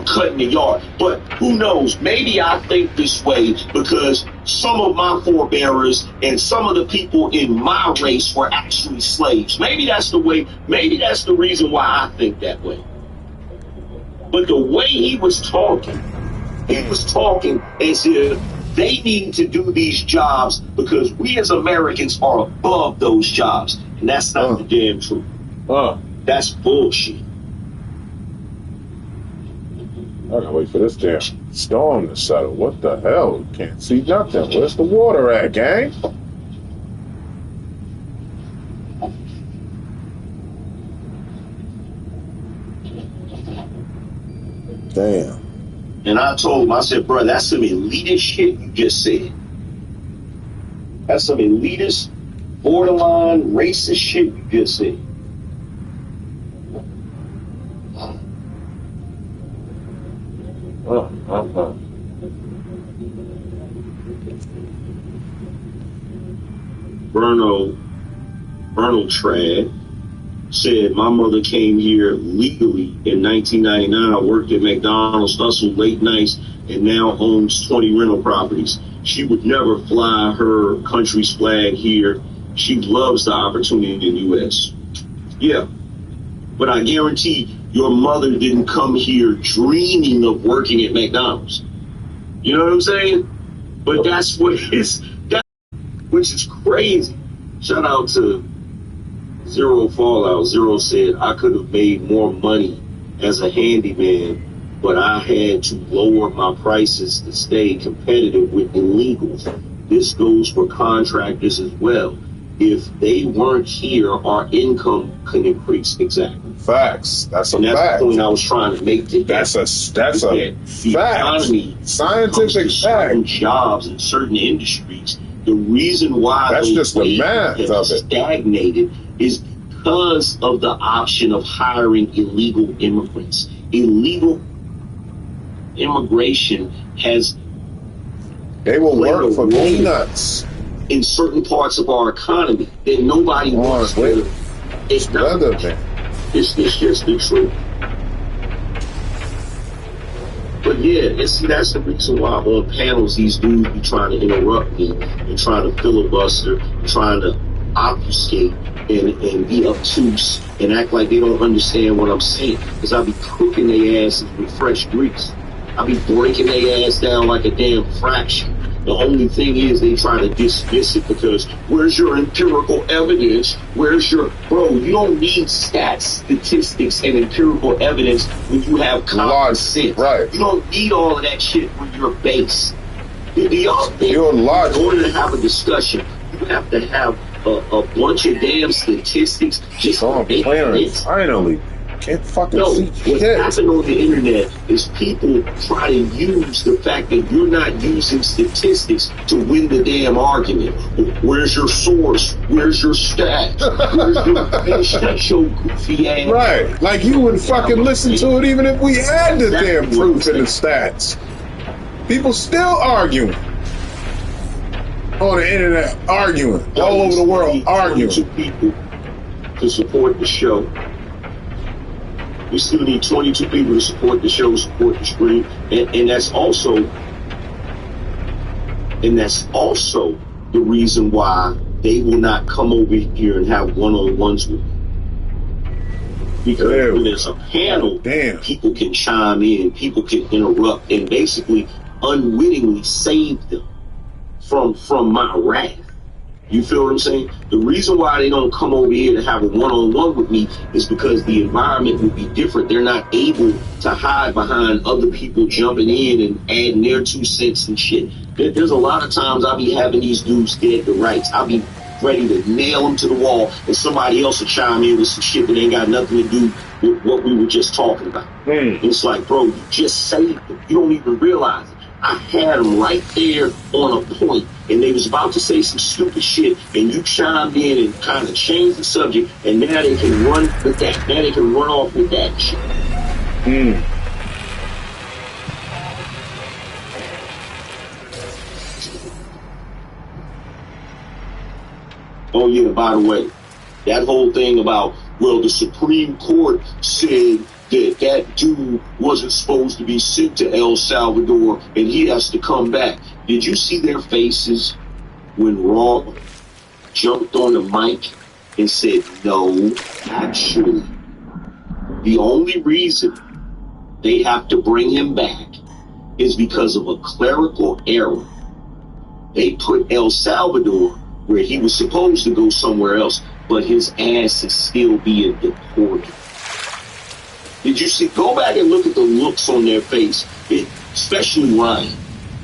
cutting the yard. But who knows? Maybe I think this way because some of my forebearers and some of the people in my race were actually slaves. Maybe that's the way. Maybe that's the reason why I think that way. But the way he was talking as if they need to do these jobs because we as Americans are above those jobs. And that's not the damn truth. That's bullshit. I gotta wait for this damn storm to settle. What the hell? Can't see nothing. Where's the water at, gang? Damn. And I told him, I said, bro, that's some elitist shit you just said. That's some elitist, borderline, racist shit you just said. Berno Trad said, my mother came here legally in 1999, worked at McDonald's, hustled late nights, and now owns 20 rental properties. She would never fly her country's flag here. She loves the opportunity in the U.S. Yeah, but I guarantee your mother didn't come here dreaming of working at McDonald's. You know what I'm saying? But that's what it is, which is crazy. Shout out to Zero Fallout. Zero said, I could have made more money as a handyman, but I had to lower my prices to stay competitive with illegals. This goes for contractors as well. If they weren't here, our income can increase. Exactly. Facts. That's a and that's fact. the point I was trying to make today. That's a the fact. Economy Scientific certain fact. Jobs in certain industries. The reason why That's just the math of it. Stagnated is because of the option of hiring illegal immigrants. Illegal immigration has They will work for peanuts in certain parts of our economy that nobody wants to acknowledge. It's just the truth. But yeah, that's the reason why on panels these dudes be trying to interrupt me and trying to filibuster, trying to obfuscate and be obtuse and act like they don't understand what I'm saying. Because I be cooking their asses with fresh grease. I be breaking their ass down like a damn fraction. The only thing is they try to dismiss it because where's your empirical evidence? Where's your... Bro, you don't need stats, statistics, and empirical evidence when you have common sense. Right. You don't need all of that shit when you're base. Do y'all think Your logic. in order to have a discussion, you have to have a bunch of damn statistics just So to I'm make clearing sense? finally. Can't fucking No, see what's shit. happening on the internet is people try to use the fact that you're not using statistics to win the damn argument. Where's your source? Where's your stats? Where's your... Man, shut your goofy ass. Right. Like you would fucking listen to it even if we had the damn proof and the stats. People still arguing on the internet, arguing all over the world, arguing. 22 people to support the show. We still need 22 people to support the show, support the stream, and that's also the reason why they will not come over here and have one-on-ones with me. Because when there's a panel, people can chime in, people can interrupt, and basically unwittingly save them from my wrath. You feel what I'm saying? The reason why they don't come over here to have a one-on-one with me is because the environment would be different. They're not able to hide behind other people jumping in and adding their 2 cents and shit. There's a lot of times I'll be having these dudes dead to rights. I'll be ready to nail them to the wall, and somebody else will chime in with some shit that ain't got nothing to do with what we were just talking about. It's like, bro, you just saved them. You don't even realize it. I had them right there on a point, and they was about to say some stupid shit, and you chimed in and kind of changed the subject, and now they can run with that. Now they can run off with that shit. Oh yeah, by the way, that whole thing about, well, the Supreme Court said that dude wasn't supposed to be sent to El Salvador and he has to come back. Did you see their faces when Raw jumped on the mic and said, no, actually, the only reason they have to bring him back is because of a clerical error. They put El Salvador where he was supposed to go somewhere else, but his ass is still being deported. Did you see? Go back and look at the looks on their face, especially Ryan.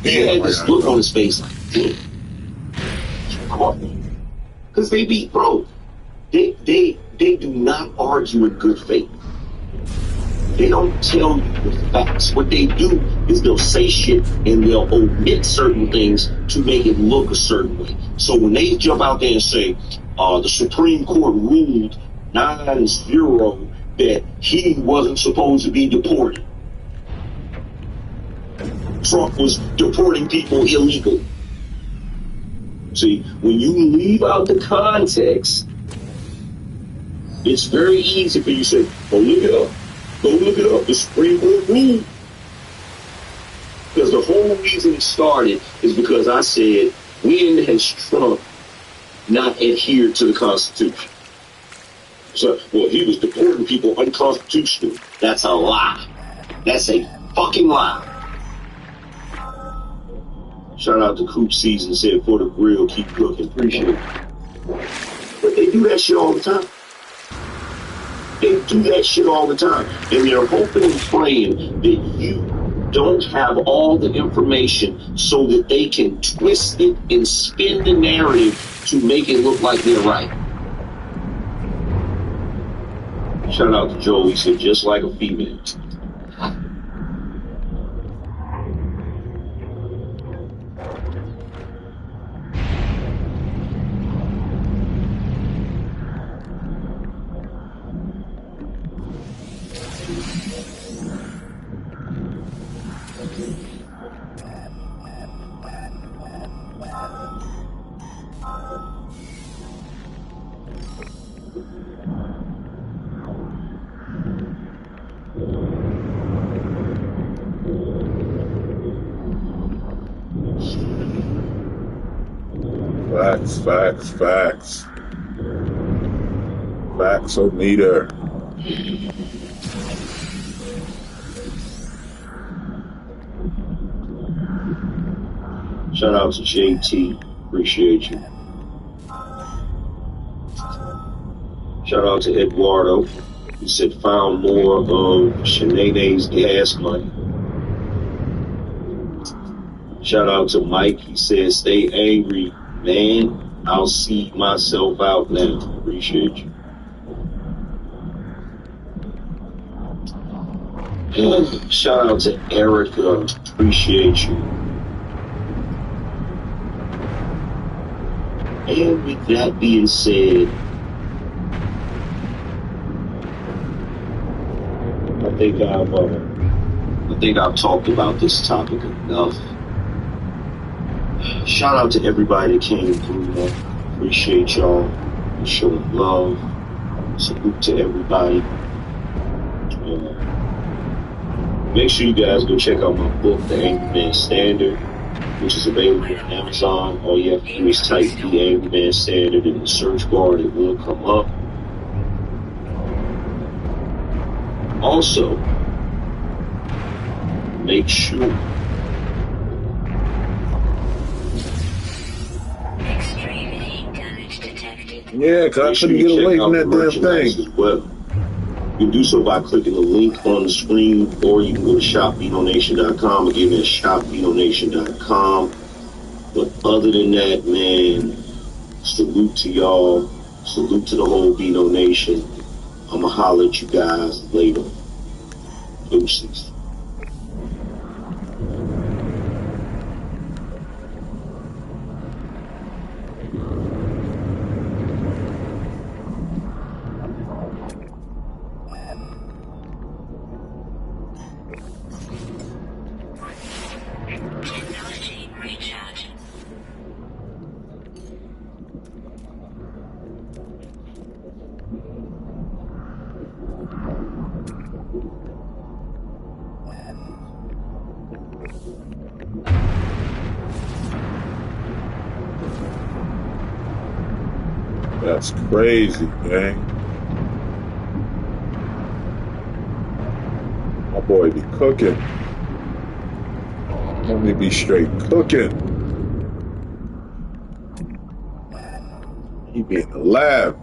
He had this look on his face like, damn, you caught me. Because they be, bro, they do not argue in good faith. They don't tell you the facts. What they do is they'll say shit and they'll omit certain things to make it look a certain way. So when they jump out there and say, the Supreme Court ruled 9-0 that he wasn't supposed to be deported. Trump was deporting people illegally. See, when you leave out the context, it's very easy for you to say, oh, look it up. Go look it up. The Supreme Court ruled. Because the whole reason it started is because I said, when has Trump not adhered to the Constitution? So, well, he was deporting people unconstitutionally. That's a lie. That's a fucking lie. Shout out to Coop Season, said, for the grill, keep cooking. Appreciate it. But they do that shit all the time. They do that shit all the time. And they're hoping and praying that you don't have all the information so that they can twist it and spin the narrative to make it look like they're right. Shout out to Joe. He said, just like a female. Facts. Facts-o-meter. Shout out to JT. Appreciate you. Shout out to Eduardo. He said, found more of Shanae's gas money. Shout out to Mike. He said, stay angry, man. I'll see myself out now. Appreciate you. And shout out to Erica. Appreciate you. And with that being said, I think I've talked about this topic enough. Shout out to everybody that came through, man. Appreciate y'all for showing love. Salute to everybody. Make sure you guys go check out my book, The Angry Man Standard, which is available on Amazon. All you have to do is type The Angry Man Standard in the search bar, and it will come up. Also, make sure Yeah, because I couldn't get away from that damn thing. As well. You can do so by clicking the link on the screen, or you can go to shopvdonation.com. Again, that's shopvdonation.com. But other than that, man, salute to y'all. Salute to the whole Vino Nation. I'ma holler at you guys later. Deuces. Technology recharge. That's crazy, gang. My boy be cooking. Only be straight cooking. He be in the lab.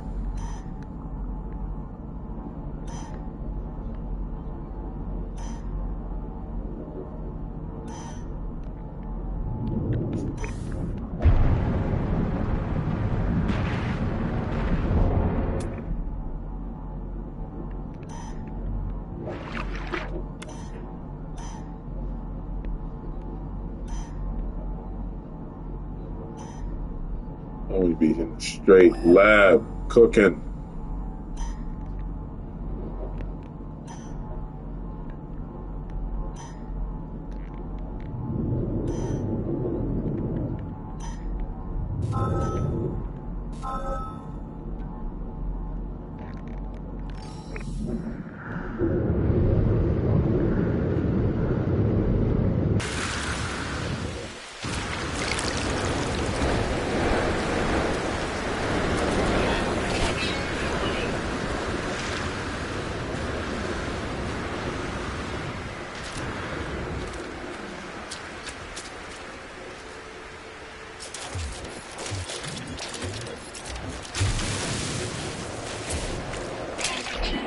Only be in the straight lab cooking.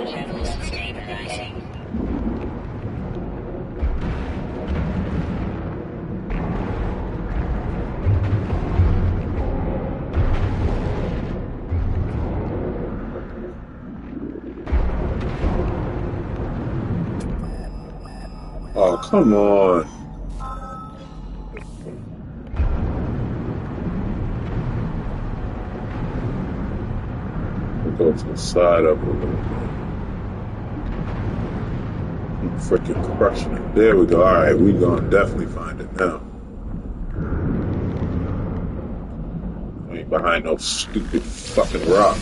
Levels stabilizing. Oh, come on. We'll go to the side up a little bit. Keep freaking crushing it. There we go. All right, we gonna definitely find it now. I ain't behind no stupid fucking rock.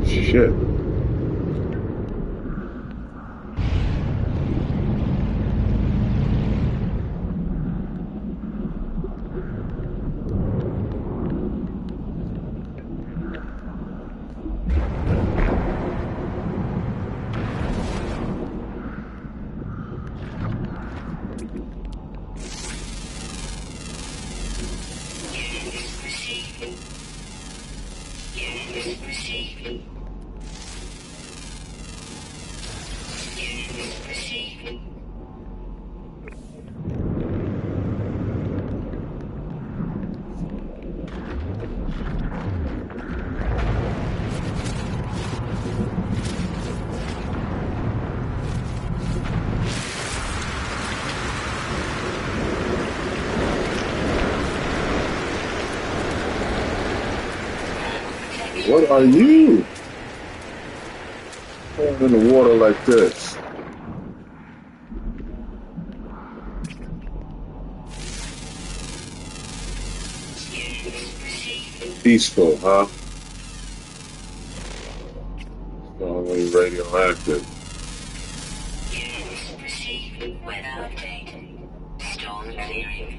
Shit. What are you going in the water like this? Peaceful, huh? Strongly radioactive. Weather update. Storm clearing.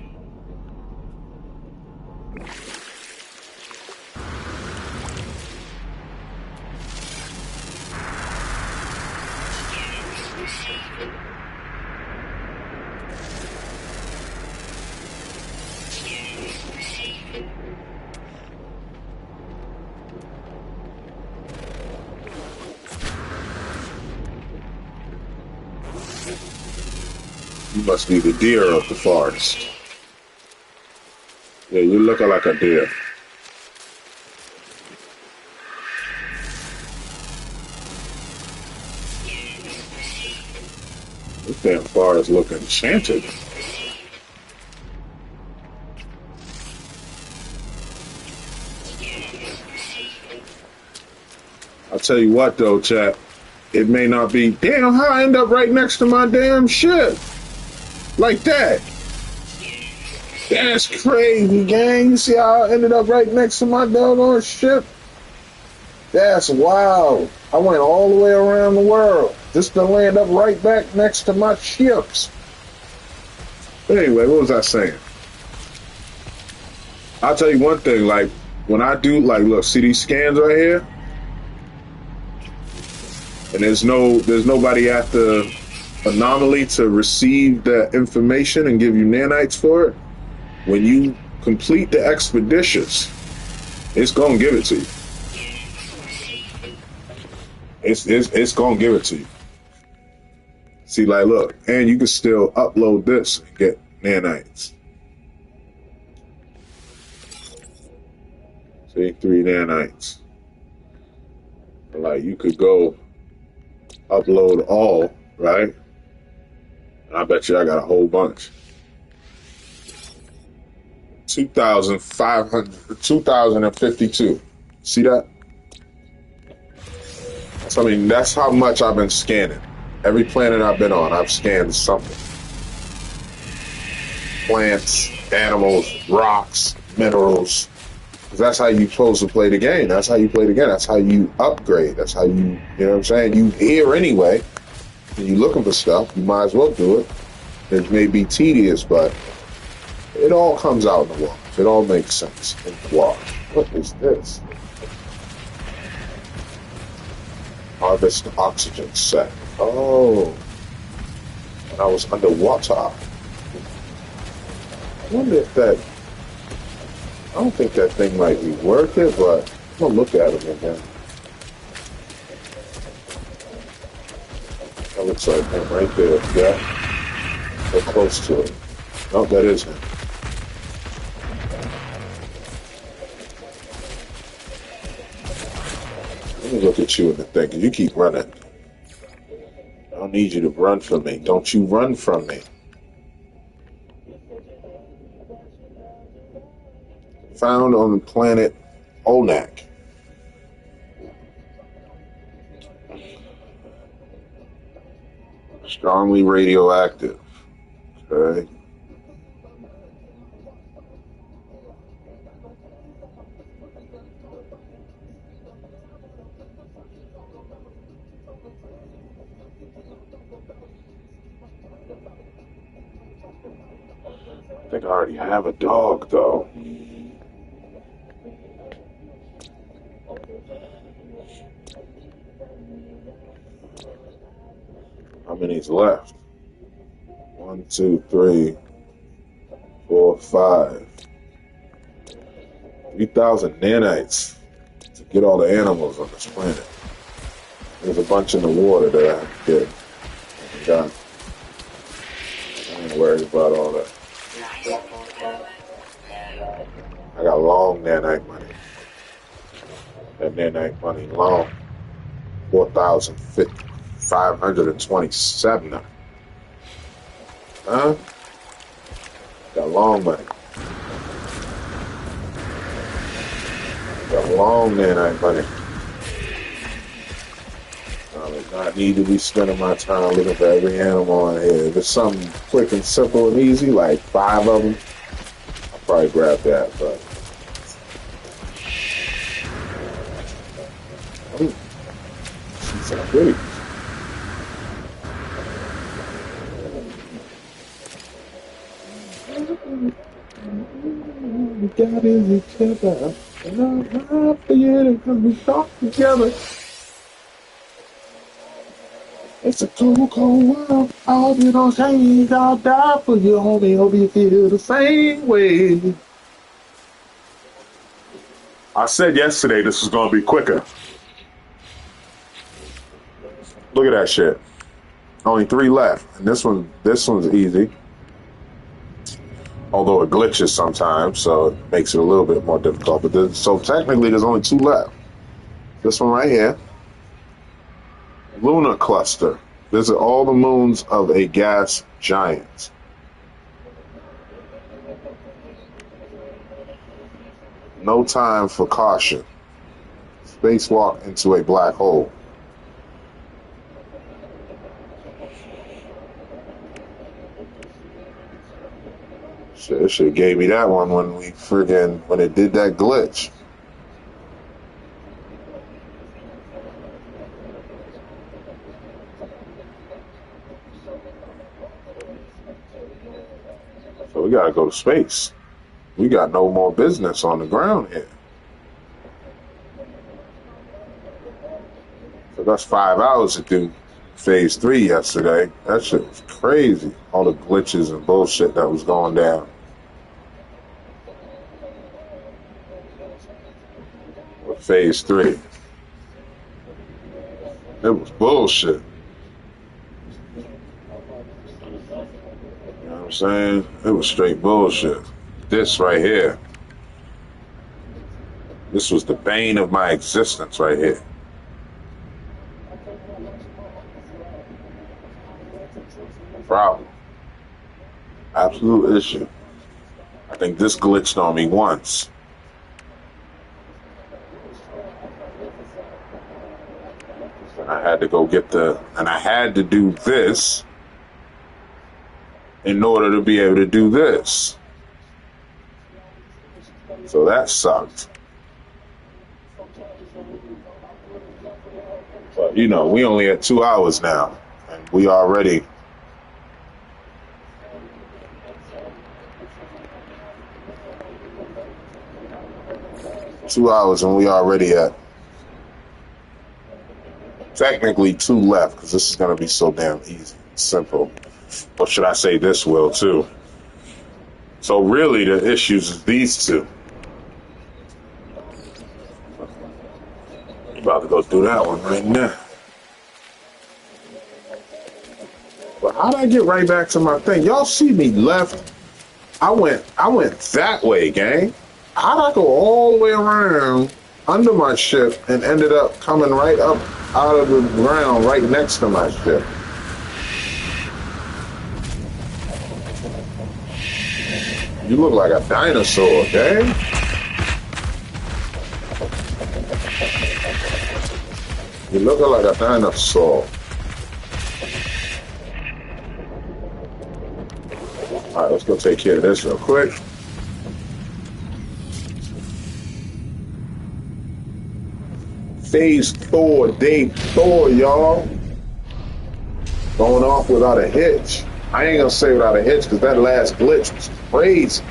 You must be the deer of the forest. Yeah, you look like a deer. This damn forest look enchanted. I'll tell you what though, chat. It may not be, damn, how I end up right next to my damn ship? Like that. That's crazy, gang. You see how I ended up right next to my doggone ship? That's wild. I went all the way around the world just to land up right back next to my ships. But anyway, what was I saying? I'll tell you one thing, like, when I do, like, look, see these scans right here? And there's nobody at the anomaly to receive that information and give you nanites for it. When you complete the expeditions, it's gonna give it to you. It's gonna give it to you. See, like, look, and you can still upload this and get nanites. See, 3 nanites. Like, you could go upload all, right? And I bet you I got a whole bunch. 2,052. See that? So, I mean, that's how much I've been scanning. Every planet I've been on, I've scanned something. Plants, animals, rocks, minerals. Because that's how you're supposed to play the game. That's how you play the game. That's how you upgrade. That's how you know what I'm saying? You here anyway, and you looking for stuff, you might as well do it. It may be tedious, but it all comes out in the wash. It all makes sense in the wash. What is this? Harvest oxygen set. Oh, when I was underwater. I wonder if that. I don't think that thing might be worth it, but I'm gonna look at it again. That looks like him right there. Yeah, so close to it. No, that is him. Let me look at you in the thing, 'cause you keep running. I don't need you to run from me. Don't you run from me. Found on the planet Onak. Strongly radioactive. Okay. I think I already have a dog, though. How many's left? 1, 2, 3, 4, 5. 3,000 nanites to to get all the animals on this planet. There's a bunch in the water that I have to get. I ain't worried about all that. I got long nanite money. That nanite money long. 4,527. Huh? Got long money. Got long nanite money. I do not need to be spending my time looking for every animal on here. If it's something quick and simple and easy, like 5 of them, I'll probably grab that, but she's so pretty. We got in each other, and I'm happy because we talk together. It's a cold, cold world. I hope you don't change. I'll die for you, homie. Hope you feel the same way. I said yesterday this was going to be quicker. Look at that shit. Only 3 left. And this one's easy. Although it glitches sometimes, so it makes it a little bit more difficult. But so technically there's only 2 left. This one right here. Lunar cluster. Visit all the moons of a gas giant. No time for caution. Spacewalk into a black hole. Shit, shit gave me that one when when it did that glitch. So we gotta go to space. We got no more business on the ground here. So that's 5 hours to do phase 3 yesterday. That shit was crazy. All the glitches and bullshit that was going down. With phase 3. It was bullshit. You know what I'm saying? It was straight bullshit. This right here. This was the bane of my existence right here. Problem. Absolute issue. I think this glitched on me once. And I had to go get and I had to do this in order to be able to do this. So that sucked. But you know, we only at 2 hours now, and we already 2 hours, and we already at technically 2 left, because this is going to be so damn easy, simple. Or should I say this will too? So really the issues is these 2. About to go do that one right now. But how'd I get right back to my thing? Y'all see me left? I went that way, gang. How'd I go all the way around under my ship and ended up coming right up out of the ground right next to my ship? You look like a dinosaur, gang. You look like a dinosaur. All right, let's go take care of this real quick. Phase 4, day 4, y'all. Going off without a hitch. I ain't gonna say without a hitch, because that last glitch was crazy.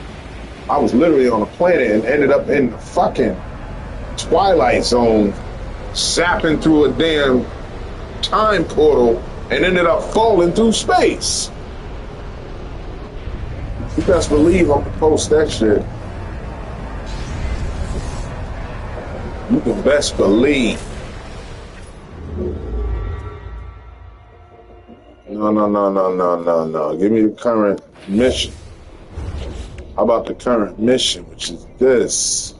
I was literally on a planet and ended up in the fucking Twilight Zone, zapping through a damn time portal and ended up falling through space. You best believe I'm gonna post that shit. You can best believe. No. Give me the current mission. How about the current mission, which is this?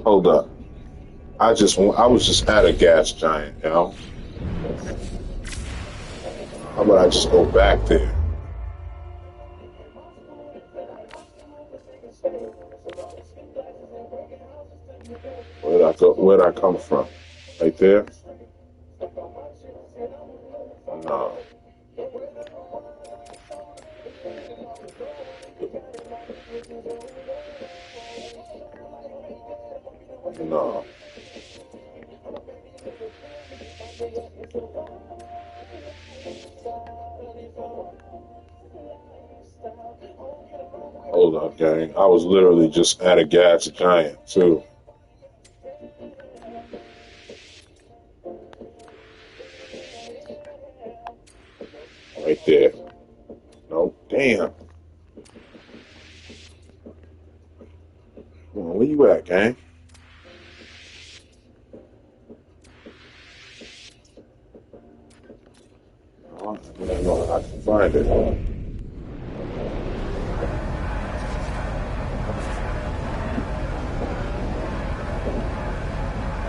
Hold up. I was just at a gas giant, you know? How about I just go back there? Where'd I go? Where'd I come from? Right there? No. No. Hold up, gang. I was literally just at a gas giant, too. Right there. No, damn. Come on, where you at, gang? No, I can find it.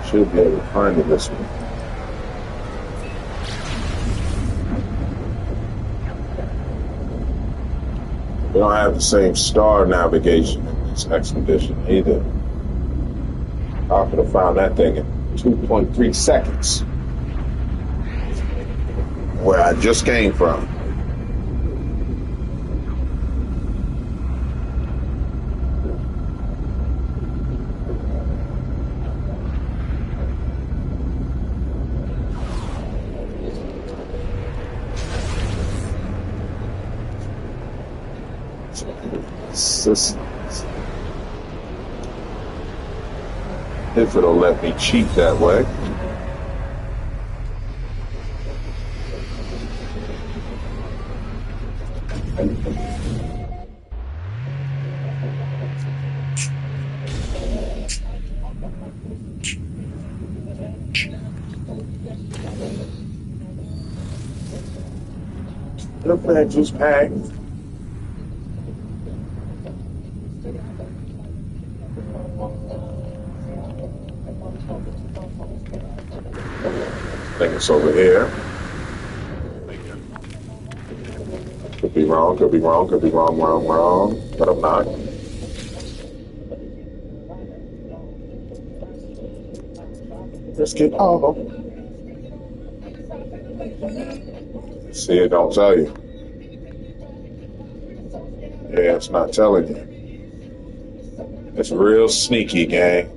Should be able to find it this one. We don't have the same star navigation in this expedition either. I could have found that thing in 2.3 seconds. Where I just came from. If it'll let me cheat that way. The bag was packed. I think it's over here. Could be wrong, wrong. But I'm not. Let's get off. See, it don't tell you. Yeah, it's not telling you. It's real sneaky, gang.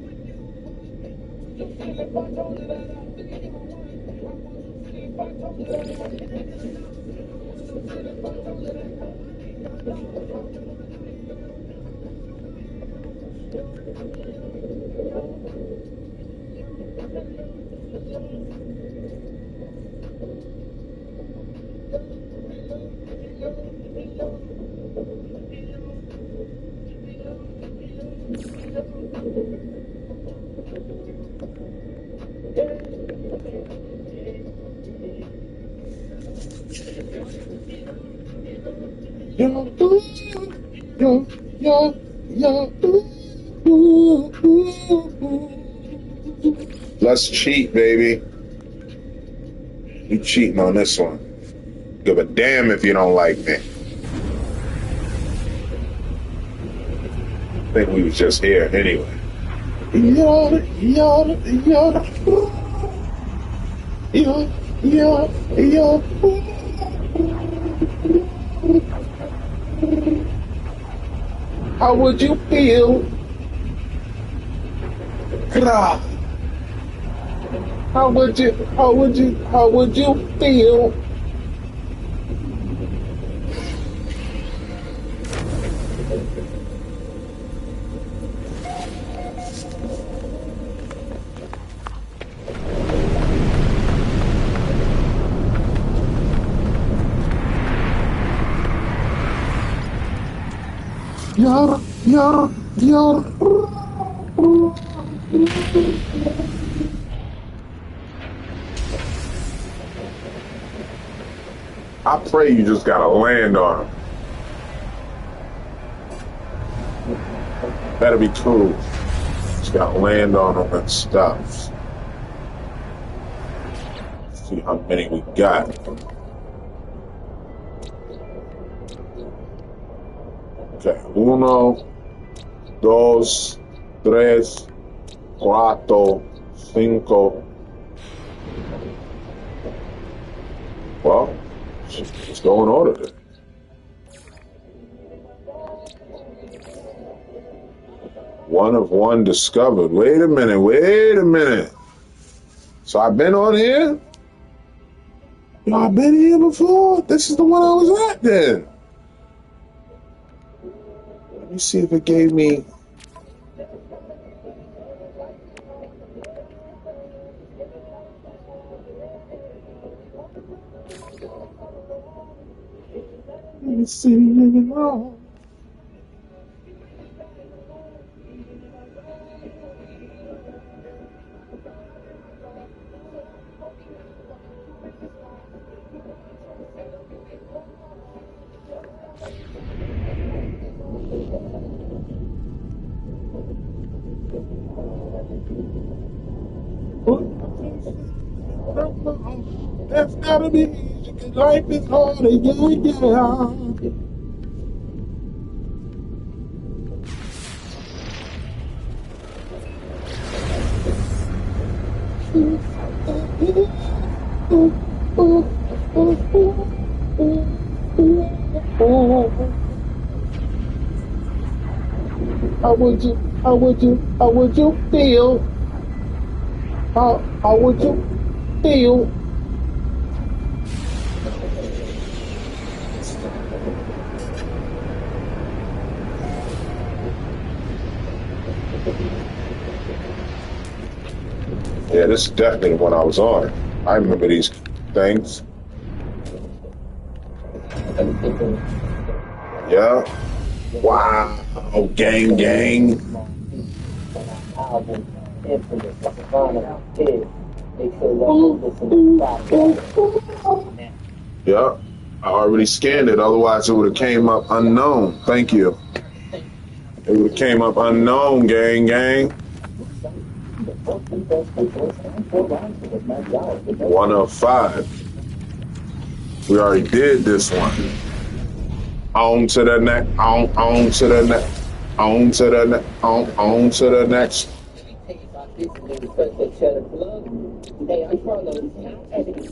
Let's cheat, baby. You cheating on this one. Give a damn if you don't like me. I think we was just here anyway. How would you feel? How would you feel? Yar, yar, yar. I pray you just gotta land on him. That'd be cool. Just gotta land on him and stuff. See how many we got. Okay. 1, 2, 3, 4, 5. Well, let's go in order then. One of one discovered. Wait a minute. So I've been on here? Yo, I've been here before? This is the one I was at then. Let me see if it gave me... Let me see, living wrong. That's gotta be easy, 'cause life is hard, yeah. How would you feel? How would you feel? Yeah, this is definitely the one I was on. I remember these things. Yeah. Wow. Gang. Yeah. I already scanned it. Otherwise, it would have came up unknown. Thank you. It would have came up unknown, gang. 1 of 5. We already did this one. On to the next. On to the next. On to the next. On to the next.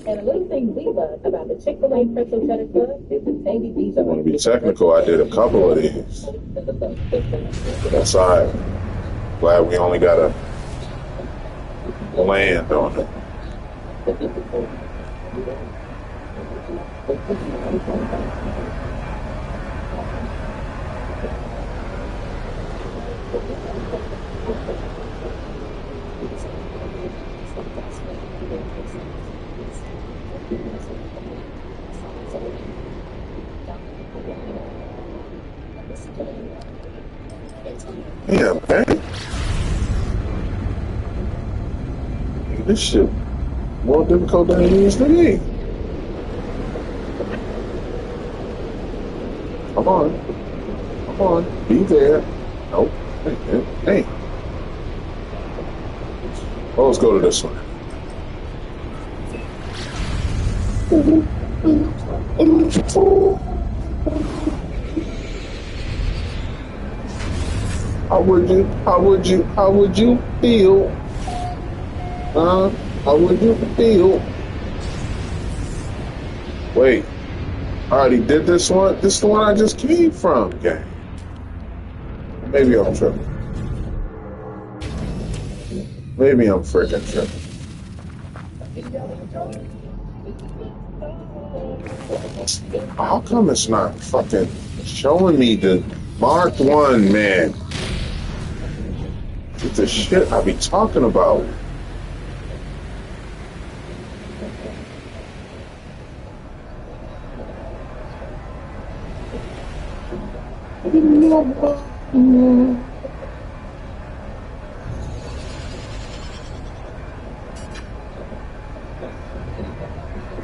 And a little thing we love about the Chick-fil-A pretzel cheddar club is the tangy beef. I want to be technical. I did a couple of these. That's all right. Glad we only got to land on it. Yeah, man. This shit more difficult than it used to be. Come on. Be there. Nope. Hey. Well, let's go to this one. How would you feel? How would you feel? Wait, I already did this one. This is the one I just came from, gang. Maybe I'm tripping. Maybe I'm freaking tripping. How come it's not fucking showing me the marked one, man? It's the shit I be talking about.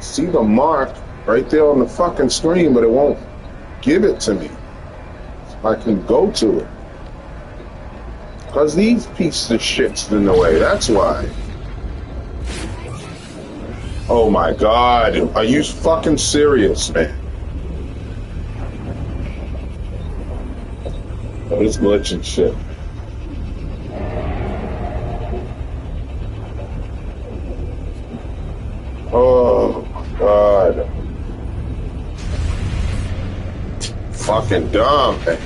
See the mark right there on the fucking screen, but it won't give it to me. I can go to it. Because these pieces of shit's in the way. That's why. Oh my God. Are you fucking serious, man? Oh, this glitching shit. Oh my God. Fucking dumb, man.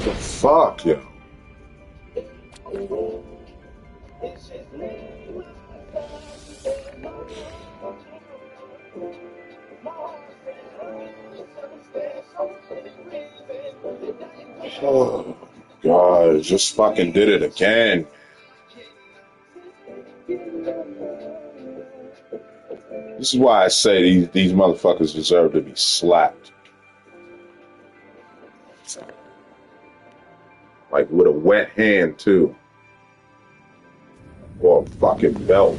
The fuck, yo. Oh God, it just fucking did it again. This is why I say these motherfuckers deserve to be slapped. Like with a wet hand too. Or a fucking belt.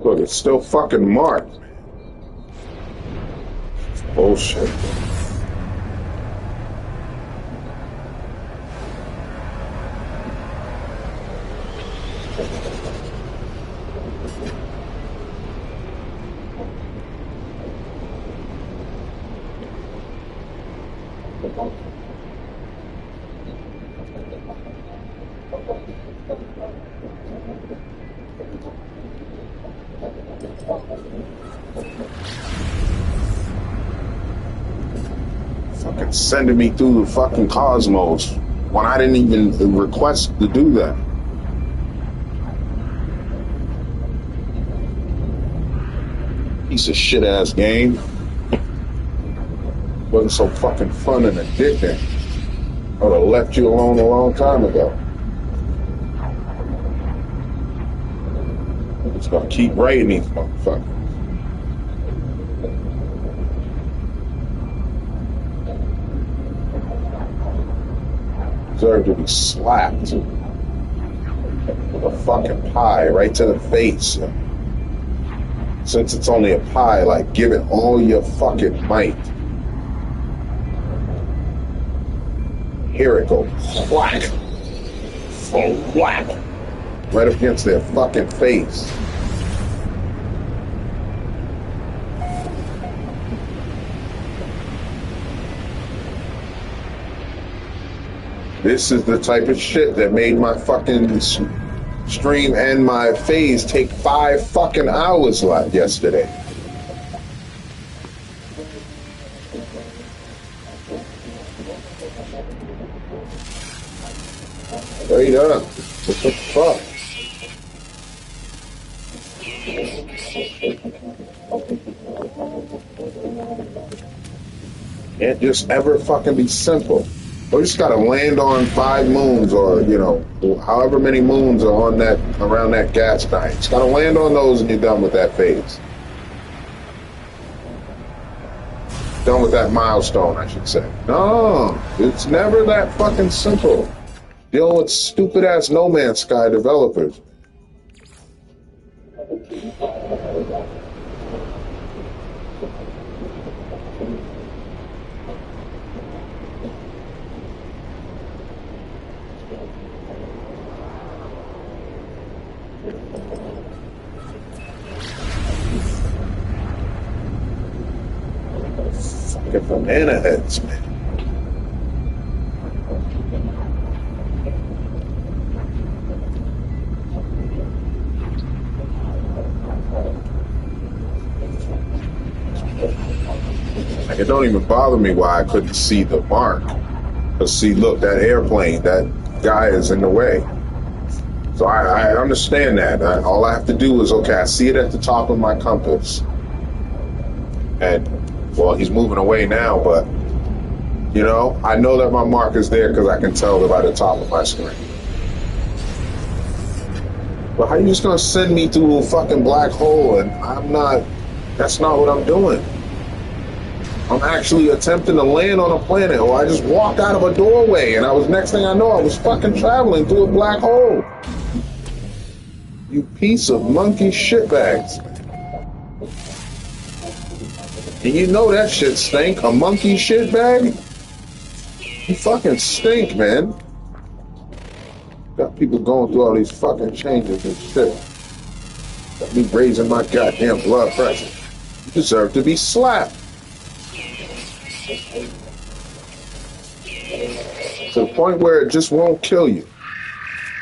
Look, it's still fucking marked. Bullshit. Fucking sending me through the fucking cosmos when I didn't even request to do that. Piece of shit ass game. Wasn't so fucking fun and addicting. I would have left you alone a long time ago. It's gonna keep writing these motherfuckers. Deserve to be slapped with a fucking pie right to the face. Since it's only a pie, like, give it all your fucking might. Here it goes. Whack. Oh, whack. Right up against their fucking face. This is the type of shit that made my fucking stream and my phase take 5 fucking hours yesterday. Straight up. What the fuck? Can't just ever fucking be simple. Or you just gotta land on 5 moons, or however many moons are on that around that gas tank. Just gotta land on those and you're done with that phase. Done with that milestone, I should say. No, it's never that fucking simple. Dealing with stupid ass No Man's Sky developers. Fucking banana heads, man. don't even bother me why I couldn't see the mark. Because see, look, that airplane, that guy is in the way. So I understand that. All I have to do is, okay, I see it at the top of my compass. And, well, he's moving away now, but, you know, I know that my mark is there because I can tell it by the top of my screen. But how you just going to send me through a fucking black hole and that's not what I'm doing. I'm actually attempting to land on a planet, or I just walked out of a doorway and next thing I know, I was fucking traveling through a black hole. You piece of monkey shitbags. And you know that shit stink, a monkey shitbag? You fucking stink, man. Got people going through all these fucking changes and shit. Got me raising my goddamn blood pressure. You deserve to be slapped. To the point where it just won't kill you.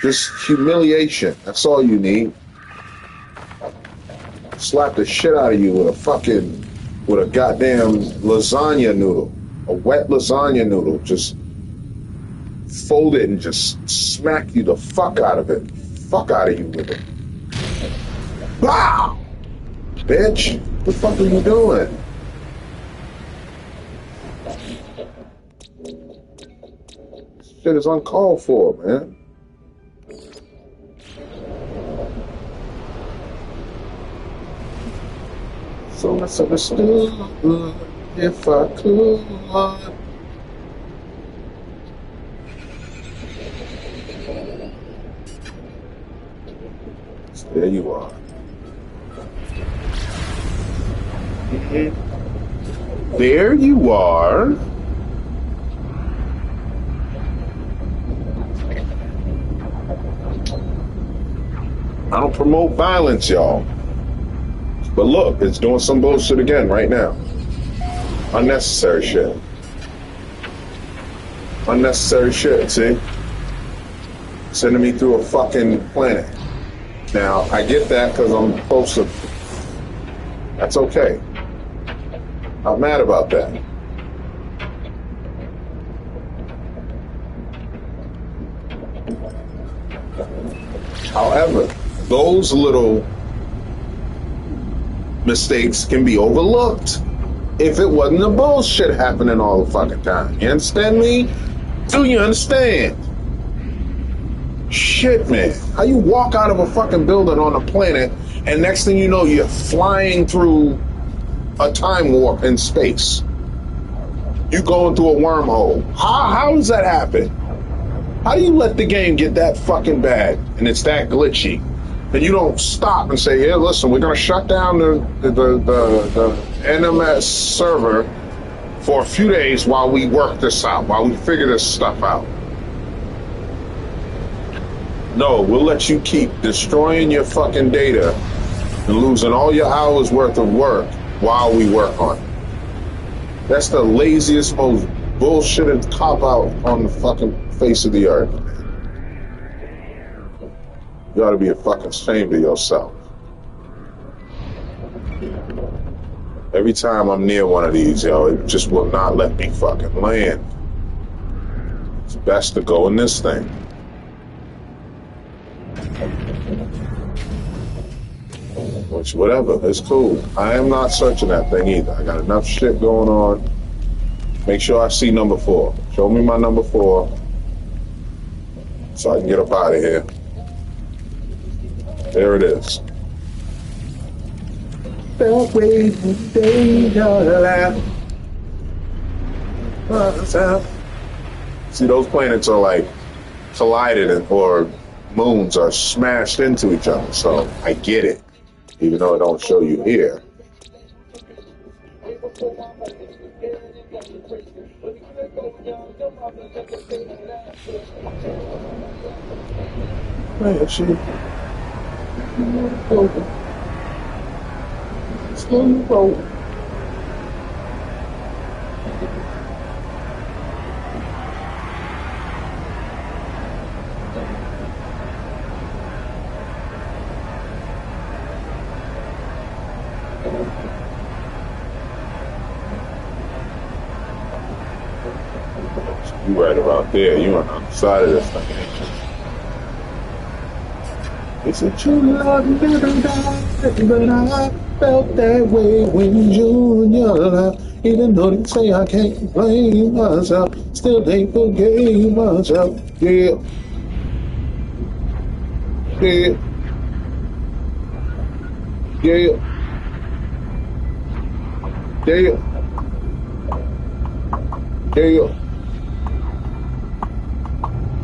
Just humiliation. That's all you need. Slap the shit out of you with a goddamn lasagna noodle. A wet lasagna noodle. Just fold it and just smack you the fuck out of it. Fuck out of you with it. Wow! Bitch, what the fuck are you doing? Shit is uncalled for, man. So misunderstood if I could. So there you are. There you are. I don't promote violence, y'all. But look, it's doing some bullshit again right now. Unnecessary shit. Unnecessary shit, see? Sending me through a fucking planet. Now, I get that because I'm supposed to. That's okay. I'm mad about that. However, those little mistakes can be overlooked if it wasn't the bullshit happening all the fucking time. You understand me? Do you understand? Shit, man. How you walk out of a fucking building on a planet and next thing you know you're flying through a time warp in space? You going through a wormhole. How does that happen? How do you let the game get that fucking bad and it's that glitchy? And you don't stop and say, "Yeah, listen, we're gonna shut down the NMS server for a few days while we work this out, while we figure this stuff out." No, we'll let you keep destroying your fucking data and losing all your hours worth of work while we work on it. That's the laziest, most bullshitted cop-out on the fucking face of the earth. You ought to be fucking ashamed of yourself. Every time I'm near one of these, yo, it just will not let me fucking land. It's best to go in this thing. Which, whatever, it's cool. I am not searching that thing either. I got enough shit going on. Make sure I see number 4. Show me my number 4 so I can get up out of here. There it is. That way see, those planets are like collided or moons are smashed into each other, so I get it, even though it don't show you here. Man, she slowly rolling. You right about there. You on the other side of this thing, ain't you? He said, "You love never died, but I felt that way when Junior left. Even though they say I can't blame myself, still they forgave myself. Yeah, yeah, yeah, yeah, yeah,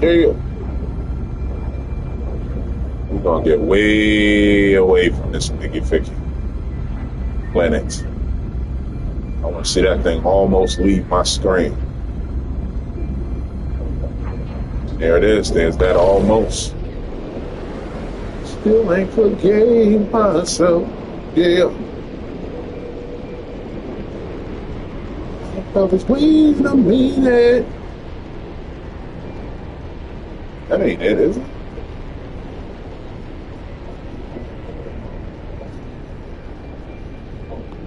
yeah." We're gonna get way away from this Mickey Ficky planet. I want to see that thing almost leave my screen. There it is. There's that almost. Still ain't forgave myself. Yeah. I was waiting to mean it. That ain't it, is it?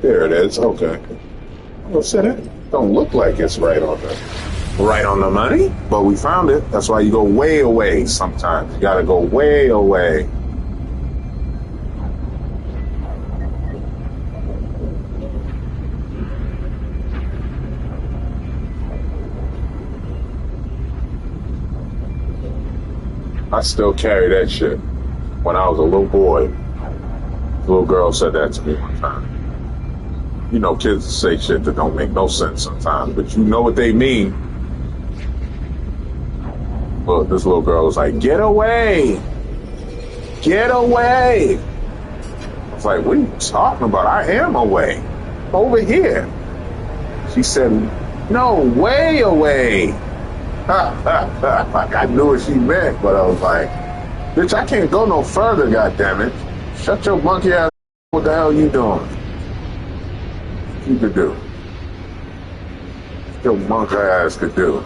There it is. Okay. I'm gonna say that don't look like it's right on the money, but we found it. That's why you go way away sometimes. You gotta go way away. I still carry that shit. When I was a little boy, a little girl said that to me one time. You know, kids say shit that don't make no sense sometimes, but you know what they mean. Well, this little girl was like, "Get away! Get away!" I was like, "What are you talking about? I am away. Over here." She said, "No, way away." Like I knew what she meant, but I was like, "Bitch, I can't go no further, goddammit. Shut your monkey ass. What the hell you doing? You could do. What your monkey ass could do."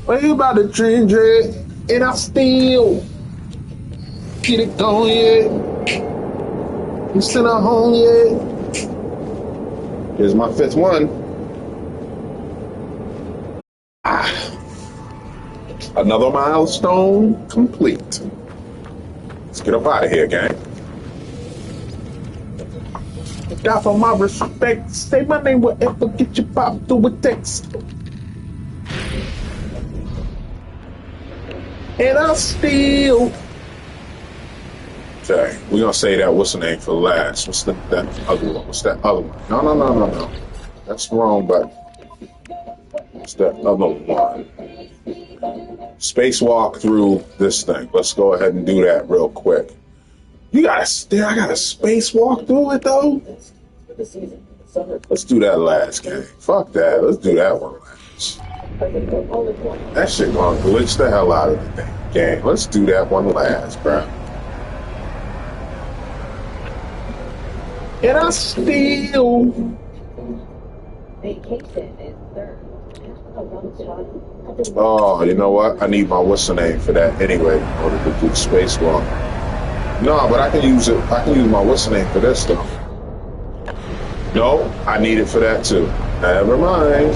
Well, you about to change it, and I still get it going yet. You sent her home yet? Here's my fifth one. Another milestone complete. Let's get up out of here, gang. God, for my respect, say my name wherever, get your pop through a text. And I still. Okay, we're gonna say that. What's the name for last? What's that other one? What's that other one? No. That's the wrong button. What's that other one? Spacewalk through this thing. Let's go ahead and do that real quick. I gotta spacewalk through it though? Let's do that last, gang. Fuck that. Let's do that one last. That shit gonna glitch the hell out of the thing, gang. Let's do that one last, bro. And I still. Vacation is third. Oh, you know what? I need my what's the name for that anyway in order to do the spacewalk. No, but I can use it. I can use my what's the name for this though. No, I need it for that too. Never mind.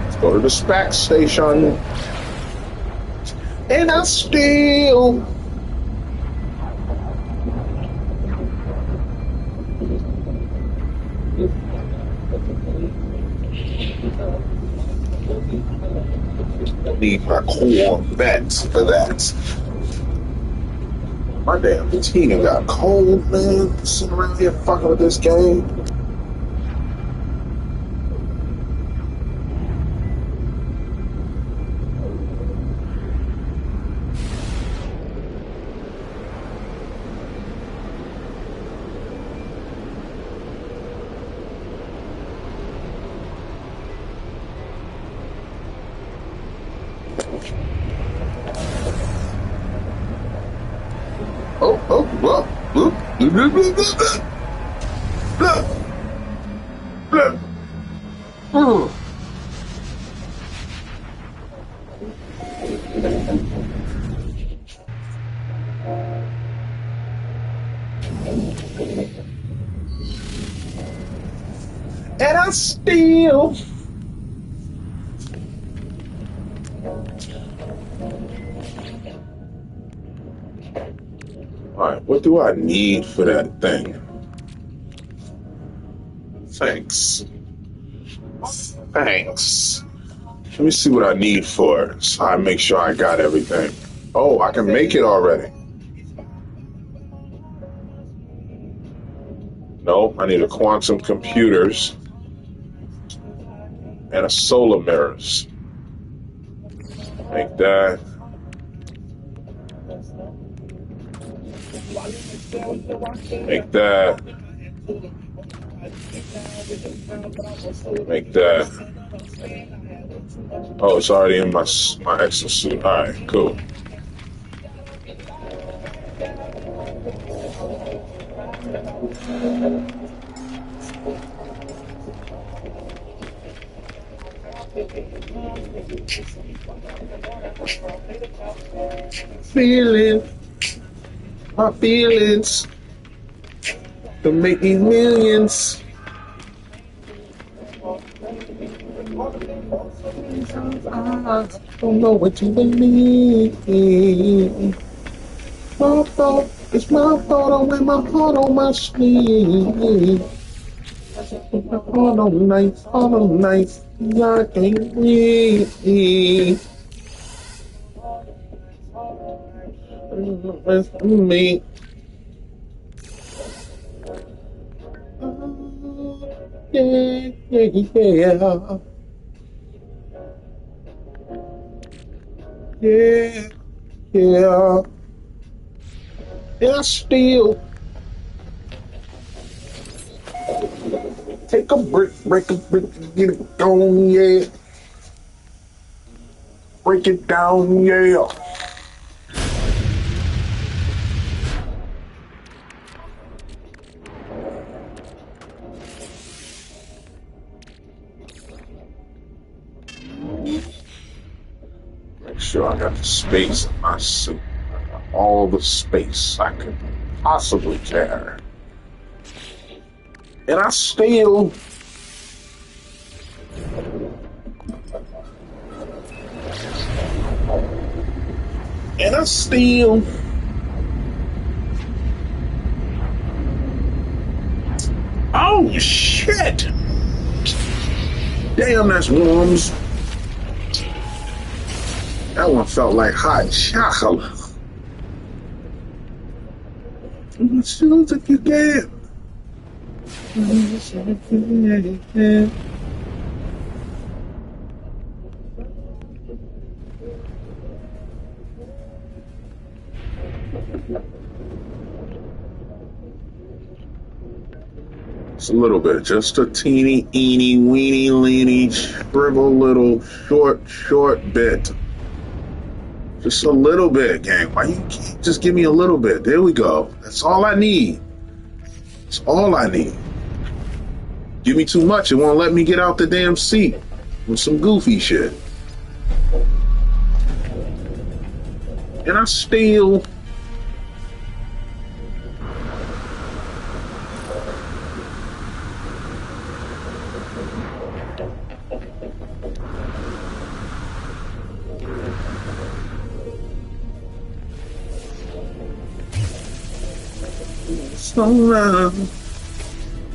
Let's go to the SPAC station. And I still. Need my Corvette for that. My damn Tina got cold, man. Sitting around here fucking with this game. I steal. Alright, what do I need for that thing? Thanks. Thanks. Let me see what I need for it so I make sure I got everything. Oh, I can make it already. No, I need a quantum computers and a solar mirrors. Make that. Make that. Make that. Oh, it's already in my exosuit. All right, cool. Feeling my feelings to make these millions. I don't know what you believe. My fault, it's my fault. I wear my heart on my sleeve. My heart on nice, heart on nice. I can't breathe. It's me. Yeah, yeah, yeah. Yeah, yeah. Yeah, still take a break a brick, get it going, yeah. Break it down, yeah. Make sure I got the space in my suit. I got all the space I could possibly carry. And I still oh shit! Damn, that's worms. That one felt like hot chocolate. As soon as you can. Just a little bit, just a teeny, eeny, weeny, leeny, shrivel little, short bit. Just a little bit, gang. Why you can't just give me a little bit? There we go. That's all I need. That's all I need. Give me too much, it won't let me get out the damn seat with some goofy shit. And I still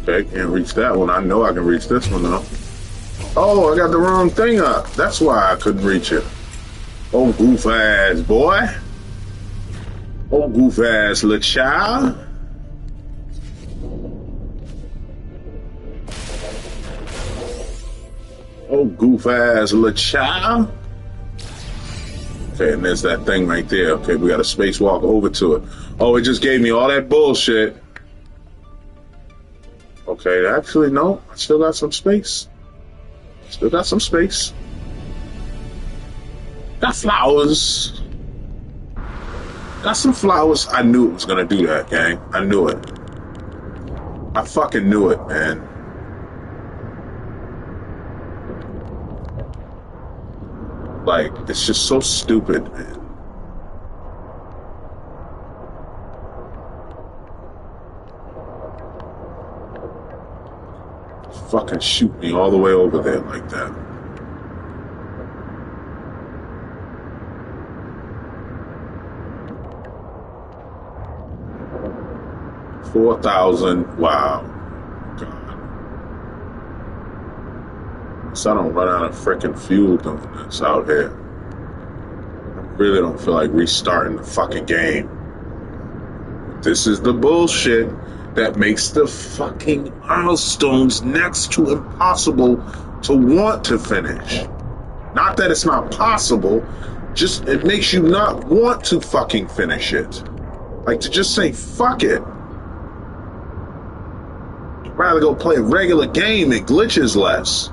okay, can't reach that one. I know I can reach this one though. Oh, I got the wrong thing up. That's why I couldn't reach it. Oh, goof ass boy. Oh, goof ass little child. Oh, goof ass little child. Okay, and there's that thing right there. Okay, we got a spacewalk over to it. Oh, it just gave me all that bullshit. Okay, actually, no. I still got some space. Still got some space. Got flowers. Got some flowers. I knew it was gonna do that, gang. I knew it. I fucking knew it, man. Like, it's just so stupid, man. fucking shoot me all the way over there like that. $4,000. Wow. God. So I don't run out of freaking fuel doing this out here. I really don't feel like restarting the fucking game. This is the bullshit that makes the fucking milestones next to impossible to want to finish. Not that it's not possible, just it makes you not want to fucking finish it. Like to just say, fuck it. I'd rather go play a regular game, it glitches less.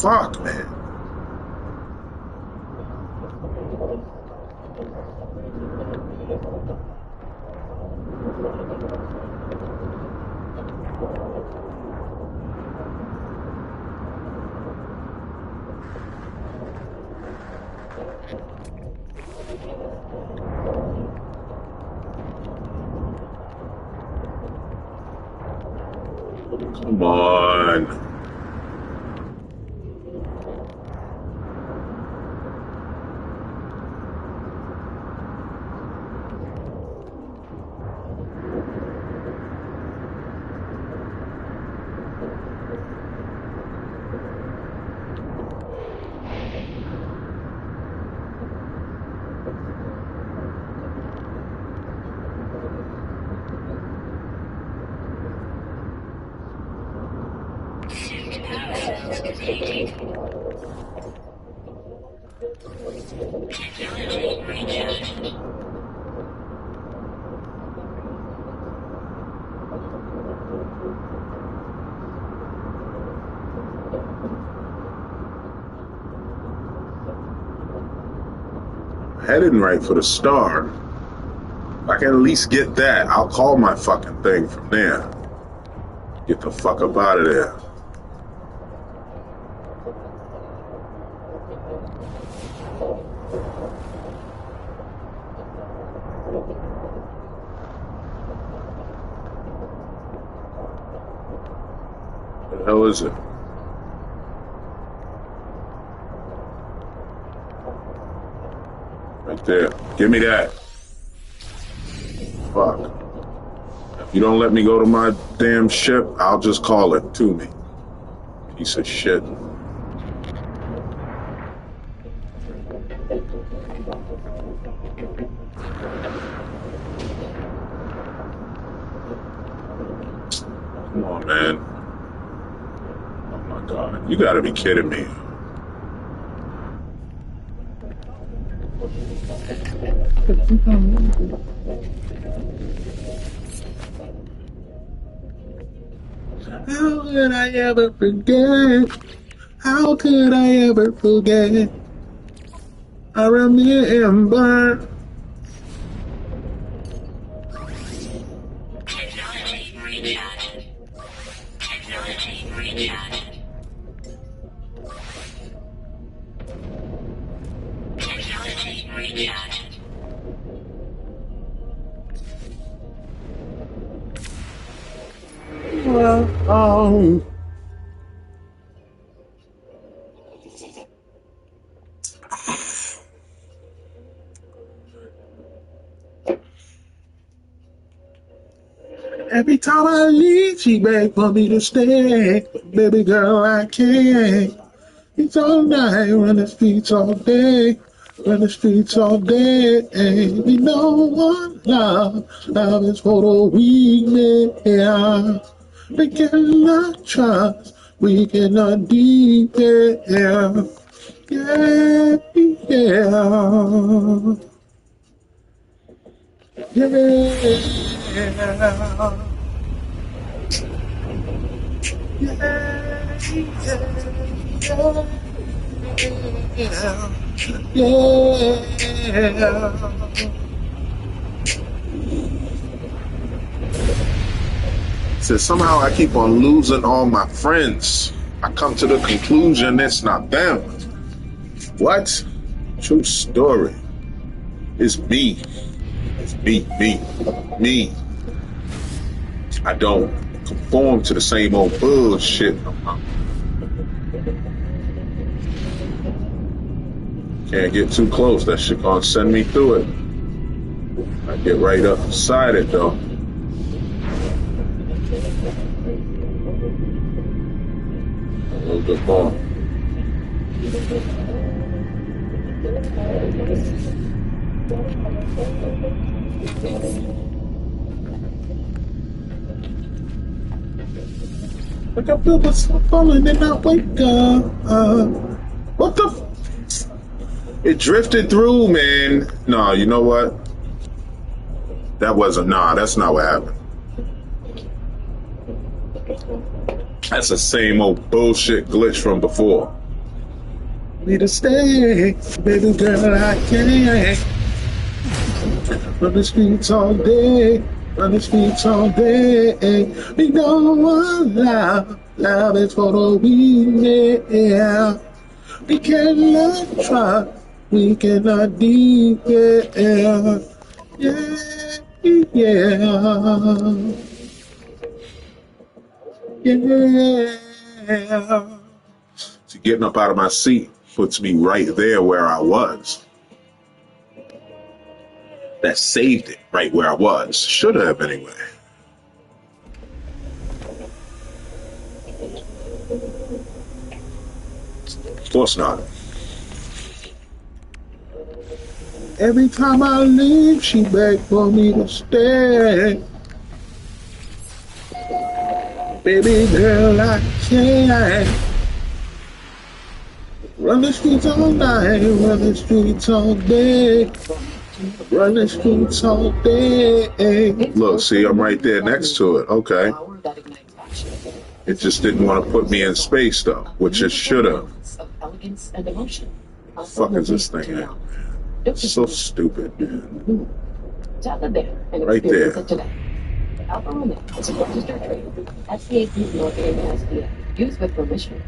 Fuck, man. Come on. Heading right for the star. If I can at least get that, I'll call my fucking thing from there. Get the fuck up out of there. What the hell is it? Right there. Give me that. Fuck. If you don't let me go to my damn ship, I'll just call it to me. Piece of shit. Come on, man. Oh my God. You gotta be kidding me. How could I ever forget? How could I ever forget? I remember. Technology recharged. Technology recharged. Technology recharged. Oh. Every time I leave, she begs for me to stay. But baby girl, I can't. It's all night, run the streets all day. Run the streets all day. We know one love. Love is for the weak, yeah. We cannot trust. We cannot deep, yeah. Yeah, yeah. So somehow I keep on losing all my friends. I come to the conclusion it's not them. What? True story. It's me. It's me. I don't conform to the same old bullshit. Can't get too close. That shit gonna send me through it. I get right up beside it though. A little bit more. Like I feel myself falling and I wake up. What the? It drifted through, man. No, you know what? That wasn't. Nah, that's not what happened. That's the same old bullshit glitch from before. Need to stay, baby girl, I can't. Run the streets all day, run the streets all day. We don't want love, love is for the weak, yeah. We cannot trust, we cannot deep, yeah. Yeah, yeah. Yeah. So getting up out of my seat puts me right there where I was. That saved it right where I was. Should have anyway. Of course not. Every time I leave, she begged for me to stay. Baby girl, I can't. Run the streets all night, run the streets all day. Run the streets all day. Look, see, I'm right there next to it. Okay. It just didn't want to put me in space, though, which it should have. The fuck is this thing at? It's so stupid, man. Right there. Alpha Romeo is a registered trademark. FCA military SDA. Used with permission.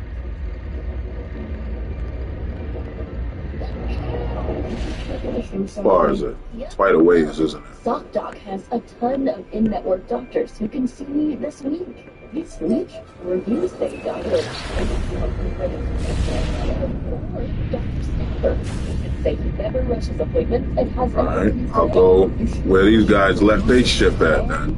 As far as it, quite a ways, isn't it? ZocDoc has a ton of in-network doctors who can see me this week. This week, reviews say Dr. Say he never rushes appointments and has all right, I'll go where these guys left their ship at then.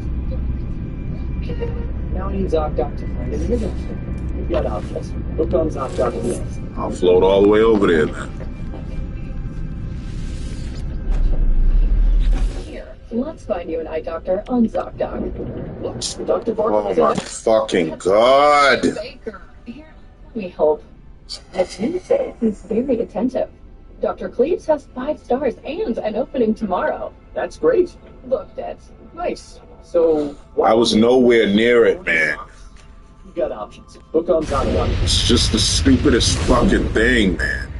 Now we need ZocDoc to find an intervention. We've got options. Look on ZocDoc next. I'll float all the way over there then. Let's find you an eye doctor on ZocDoc. Look, Dr. Oh my fucking god! Baker. Here, we hope. As you say, he's very attentive. Dr. Cleves has 5 stars and an opening tomorrow. That's great. Booked it. Nice. So I was nowhere near it, man. You got options. Book on ZocDoc. It's just the stupidest fucking thing, man.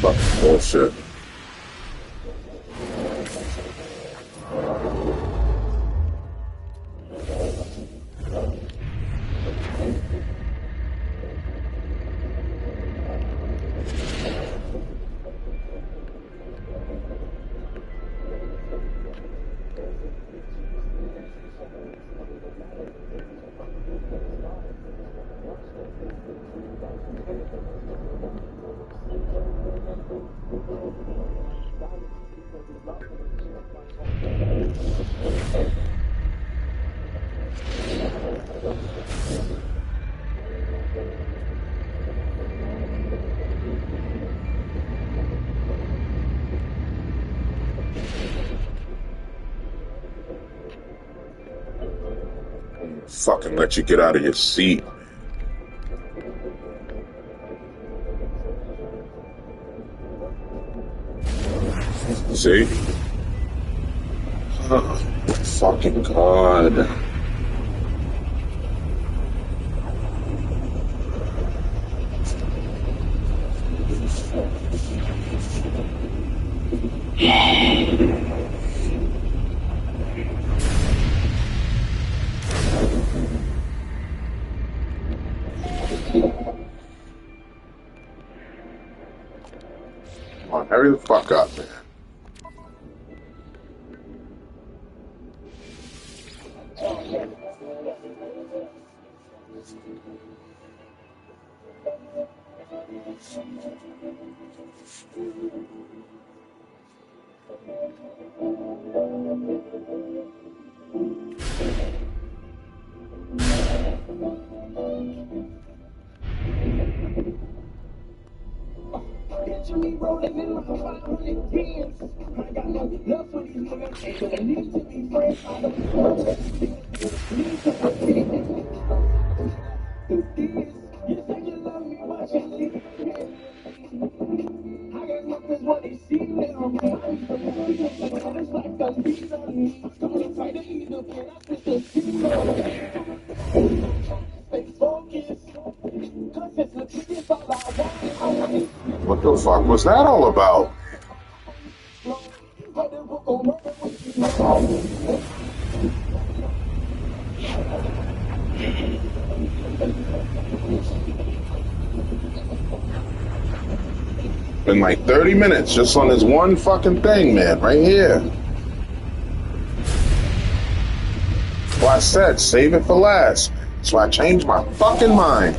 Fucking bullshit. Fucking let you get out of your seat. See? Oh, fucking God. Come on, hurry the fuck up, man. Picture me rolling in my 500 pins. I got no love for these niggas. They don't need to be friends. I don't need to pretend. Do this. You say you love me, but you leave me. I got niggas when they see me. I'm it's like the beat on me. Don't try to eat up when I switch the seat on. Stay focused. Cause it's the truth all I want. What the fuck was that all about? Been like 30 minutes just on this one fucking thing, man, right here. That's why I said save it for last. That's why I changed my fucking mind.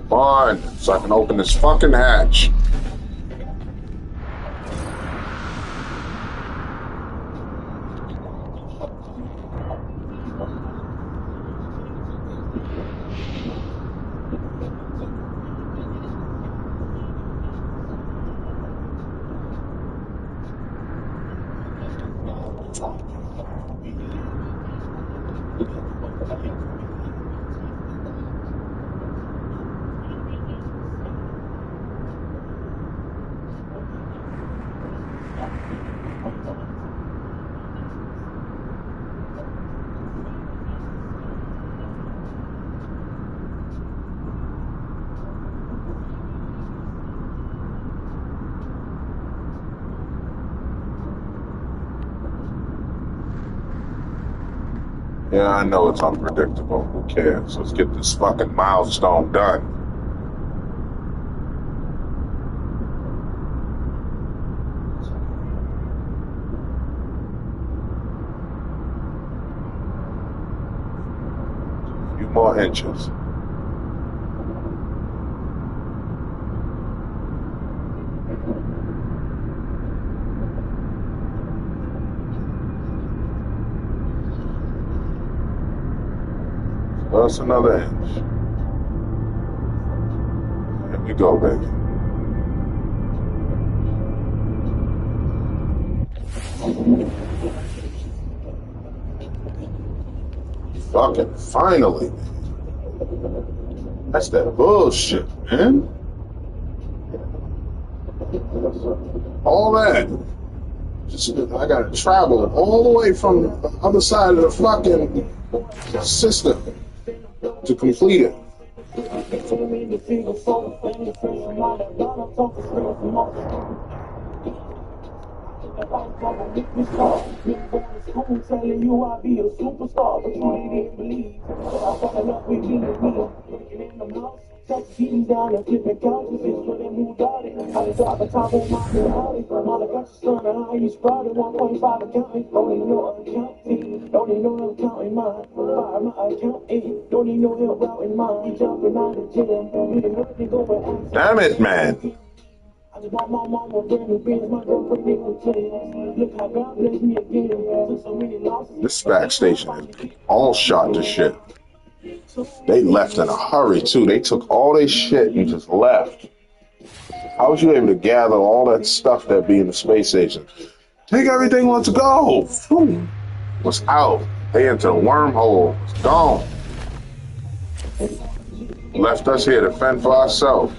Come on, so I can open this fucking hatch. Yeah, I know it's unpredictable. Who cares? Let's get this fucking milestone done. A few more inches. That's another inch. Here we go, baby. Fucking finally. That's that bullshit, man. All that. Just, I gotta travel all the way from the other side of the fucking system to complete it. Telling you I'll be a superstar, but you didn't believe. I fell up with me and me. Working in the house, just beating down and flipping couches. It's for them who got it. I just drop a top on my Ferrari. Mama got your son and how you sprouted 1.5 accounting. Don't need no accounting. Don't need no help counting mine. Fire my accountant. Don't need no help routing mine. You jumping out of jail. You didn't hurt me go and ask. Damn it, man. I just bought my mama brand new Benz, my girlfriend in the chains. Look how God blessed me again. Took so many losses. This SPAC station is all shot to shit. They left in a hurry too. They took all their shit and just left. How was you able to gather all that stuff that be in the space station? Take everything, let's go. Was out. They into the wormhole. It's gone. Left us here to fend for ourselves.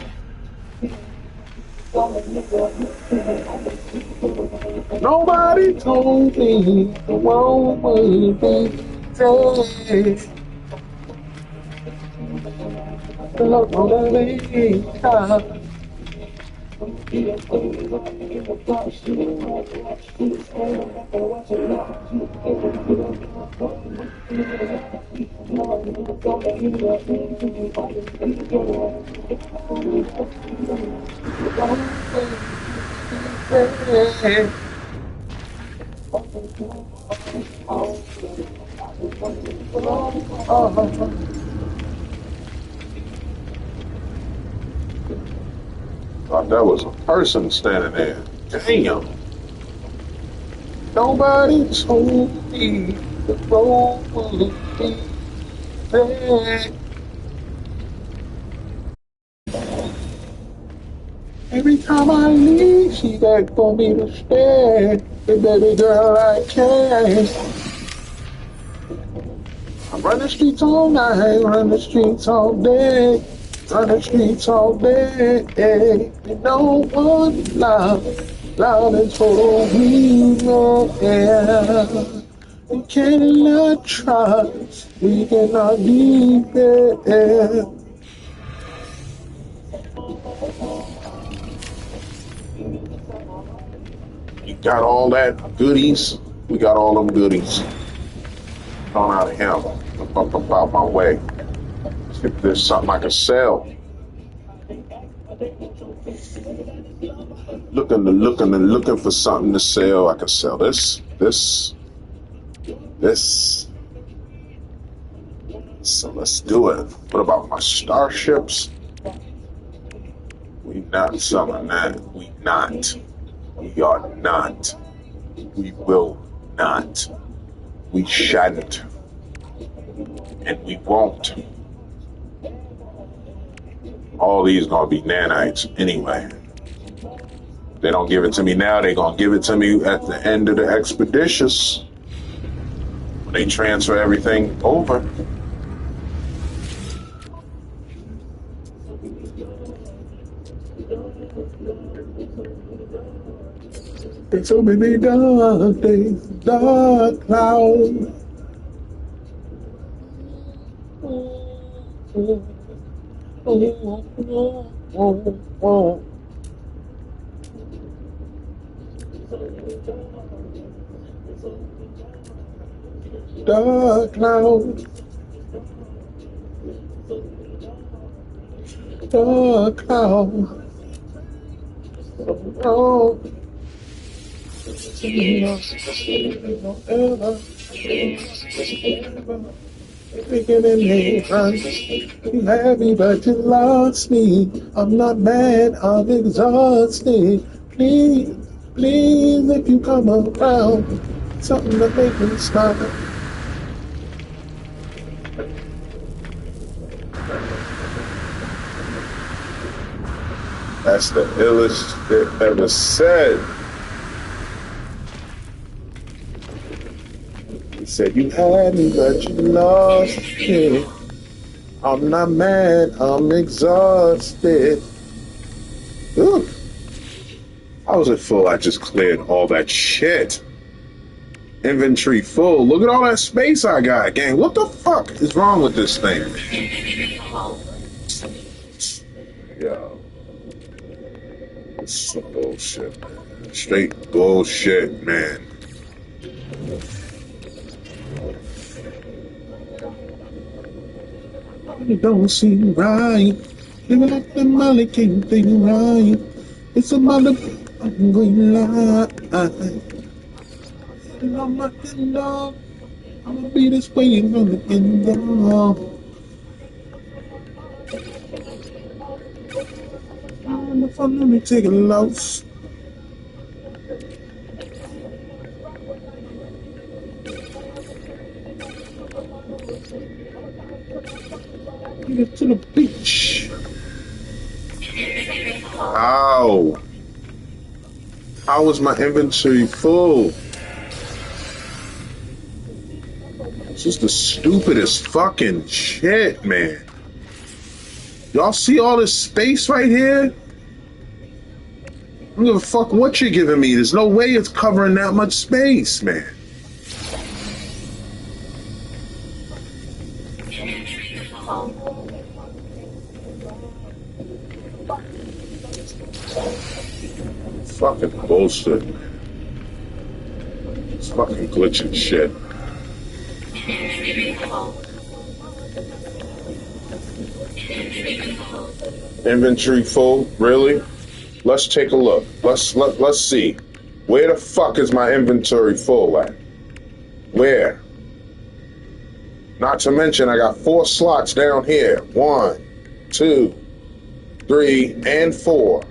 Nobody told me the world would be dead. Look on the way. Thought that was a person standing there. Damn. Nobody told me the road would be there. Every time I leave, she begged for me to stay. Hey, baby girl, I can't. I run the streets all night, run the streets all day. Run the streets all day. And no one loud is for we, man. We cannot trust, we cannot be there. You got all that goodies? We got all them goodies. Gone out of him. Up out my way. See if there's something I can sell. Looking for something to sell. I can sell this. So let's do it. What about my starships? We not selling that. We not. We are not. We will not. We shan't. And we won't. All these gonna be nanites anyway. They don't give it to me now, they gonna give it to me at the end of the expeditious. When they transfer everything over. There's so many dark days, dark clouds. Dark clouds, dark clouds. Oh, you had me, but you lost me. I'm not mad, I'm exhausted. Please, if you come around, something to make me smile. That's the illest shit ever said. He said, you had me, but you lost me. I'm not mad, I'm exhausted. Ooh. How was it full? I just cleared all that shit. Inventory full. Look at all that space I got, gang. What the fuck is wrong with this thing? Yo. It's some bullshit, man. Straight bullshit, man. It don't seem right. Living like the Molly can't think right. It's a motherfucking lie. And I'm not getting dog. I'ma be this way and I'm looking down. Let me take a loss. Get to the beach. Ow. How is my inventory full? This is the stupidest fucking shit, man. Y'all see all this space right here? I don't give a fuck what you're giving me. There's no way it's covering that much space, man. Fucking bullshit, man. It's fucking glitching shit. Inventory full? Really? Let's take a look. Let's see. Where the fuck is my inventory full at? Where? Not to mention I got 4 slots down here. 1, 2, 3, and 4.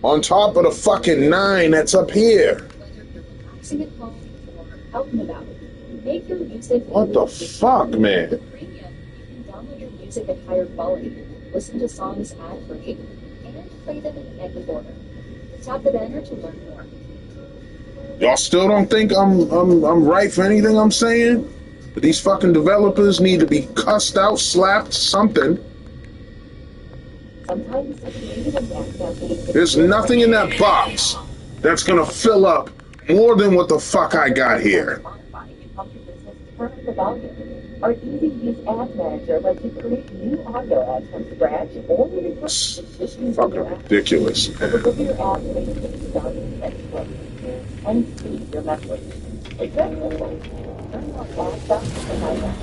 On top of the fucking 9 that's up here. What the fuck, man? Download your music at higher quality, listen to songs ad-free, and play them in any order. Tap the banner to learn more. Y'all still don't think I'm right for anything I'm saying? But these fucking developers need to be cussed out, slapped, something. There's nothing in that box that's gonna fill up more than what the fuck I got here. Our easy-to-use ad manager lets you create new audio ads from scratch or It's fucking ridiculous, man. look your ad and see your message. Exactly. Turn on laptop and iPad.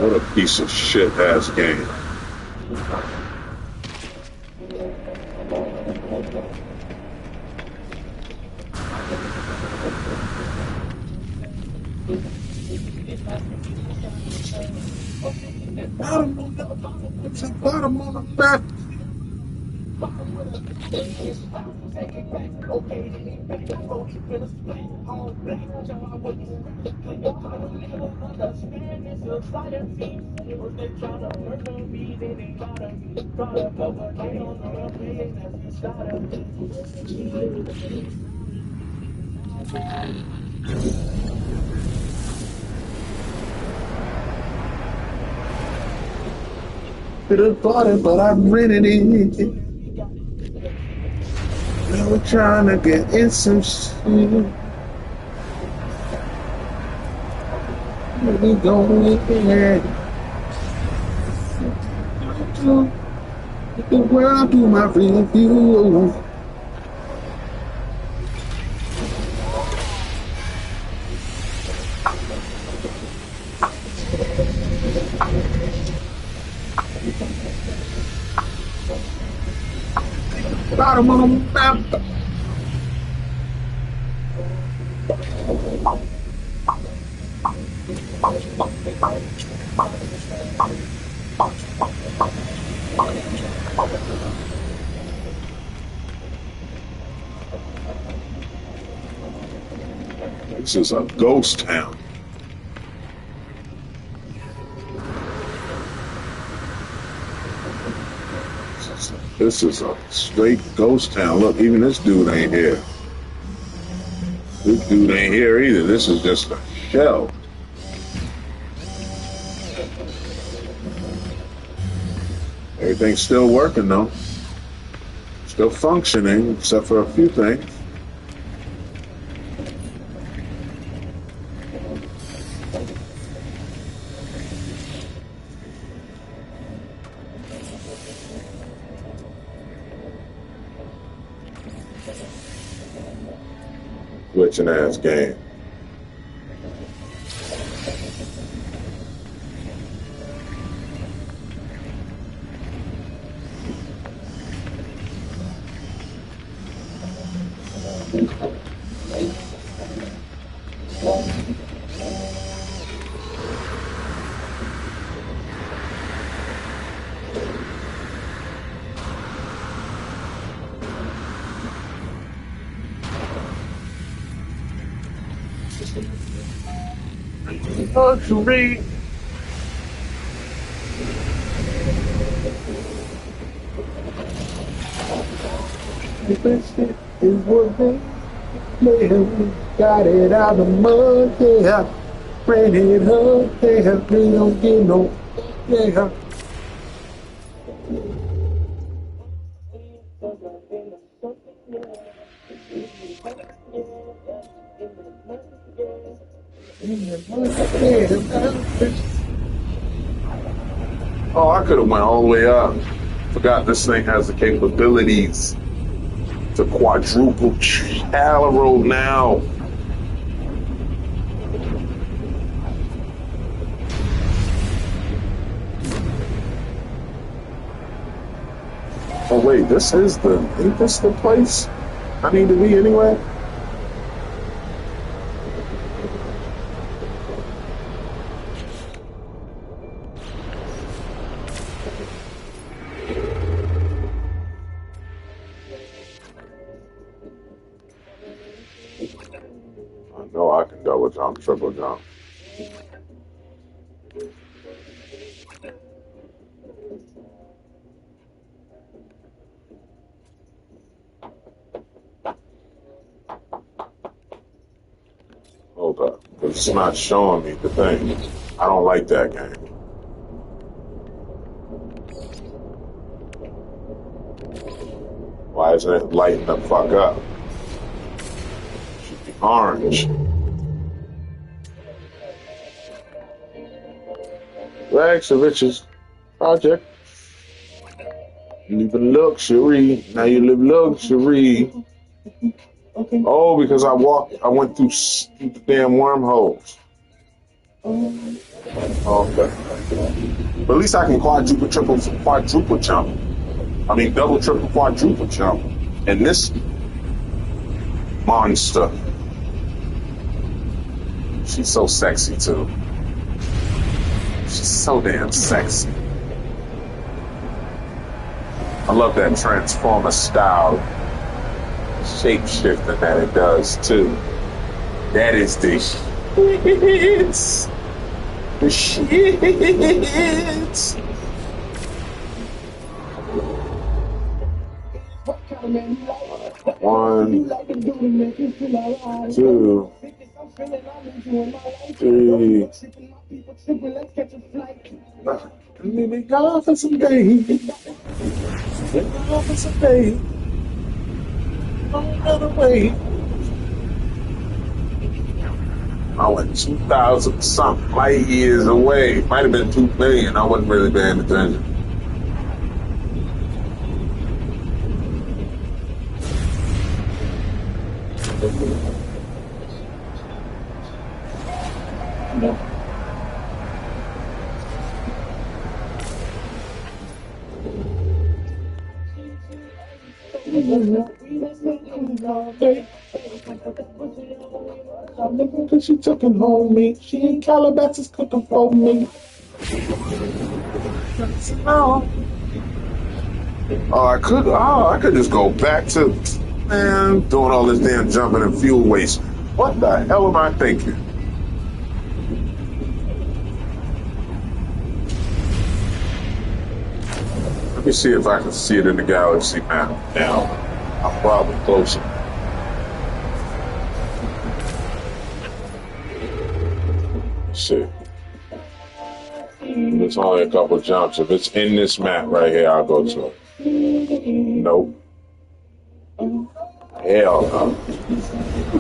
What a piece of shit ass game. It's a bottom on the map. Could have bought it, but I rented it. Now we're trying to get in some shit. We going there. The world do my review. Bottom on the map. This is a ghost town. This is a straight ghost town. Look, even this dude ain't here. This dude ain't here either. This is just a shell. Everything's still working though. Still functioning, except for a few things. Glitching ass game. Luxury. This shit is what they live. Got it out of mud, yeah. Ran it up, yeah. They don't get no, yeah. Oh, I could have went all the way up. Forgot this thing has the capabilities to quadruple channel now. Oh wait, ain't this the place I need to be anyway? I know I can double jump, triple jump. Hold up, because it's not showing me the thing. I don't like that game. Why isn't it lighting the fuck up? It should be orange. Rags to Riches Project. You live in luxury. Now you live luxury. Oh, because I went through the damn wormholes. Okay. But at least I can quadruple jump. I mean, double, triple, quadruple jump. And this monster, she's so sexy too. She's so damn sexy. I love that Transformer style shape-shifting that it does too. That is the shit. The shit. One, 2, 3. Let me be gone for some days. Let me go for some days. Another way. I went 2,000 something light years away. Might have been 2 million. I wasn't really paying attention. She took him home me. She in Calabasas cooking for me. I could just go back to doing all this damn jumping and fuel waste. What the hell am I thinking? Let me see if I can see it in the galaxy map now. I'm probably closer. Shit. It's only a couple jumps. If it's in this map right here, I'll go to it. Nope. Hell no.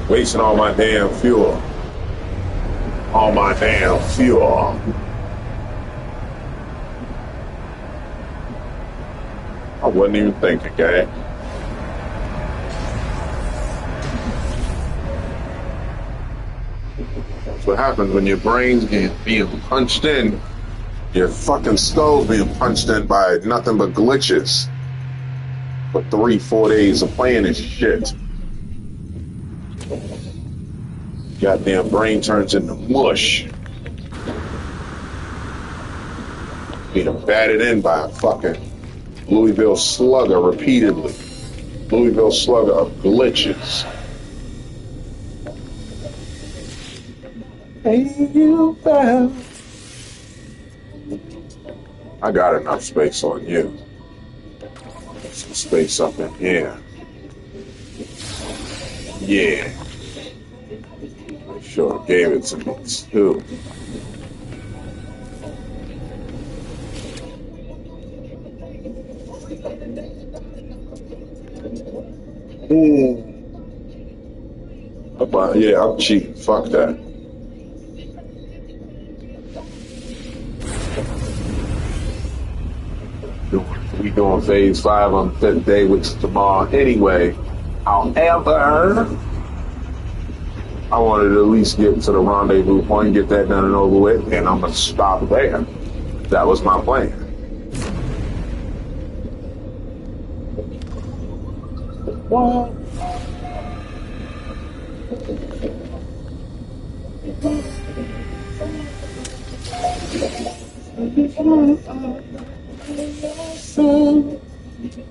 Wasting all my damn fuel. All my damn fuel. I wasn't even thinking, gang. That's what happens when your brain's being punched in. Your fucking skull's being punched in by nothing but glitches. For 3-4 days of playing this shit. Goddamn brain turns into mush. Being batted in by a fucking Louisville Slugger repeatedly. Louisville Slugger of glitches. Hey, you fell. I got enough space on you. Some space up in here. Yeah. Make sure I gave it to me too. Yeah, I'm cheating. Fuck that. We doing phase 5 on the 5th day, which is tomorrow anyway. However, I wanted to at least get to the rendezvous point, get that done and over with, and I'm gonna stop there. That was my plan. What?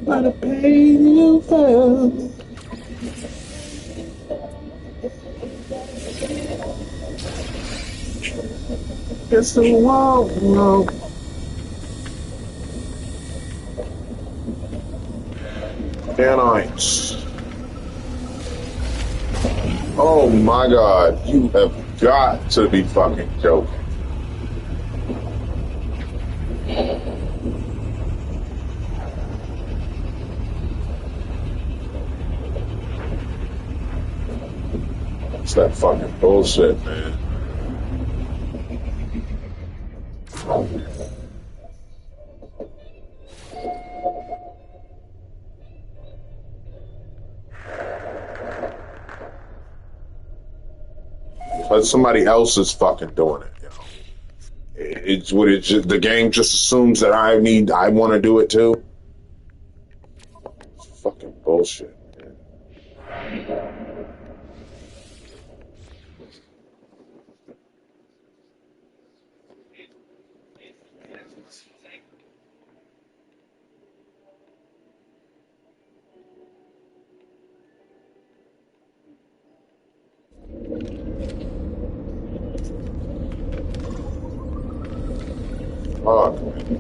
By the pain you felt. It's the wall. Anites. Oh my God, you have got to be fucking joking. It's that fucking bullshit, man. But somebody else is fucking doing it, you know. The game just assumes that I want to do it too. It's fucking bullshit, man. Fuck, man.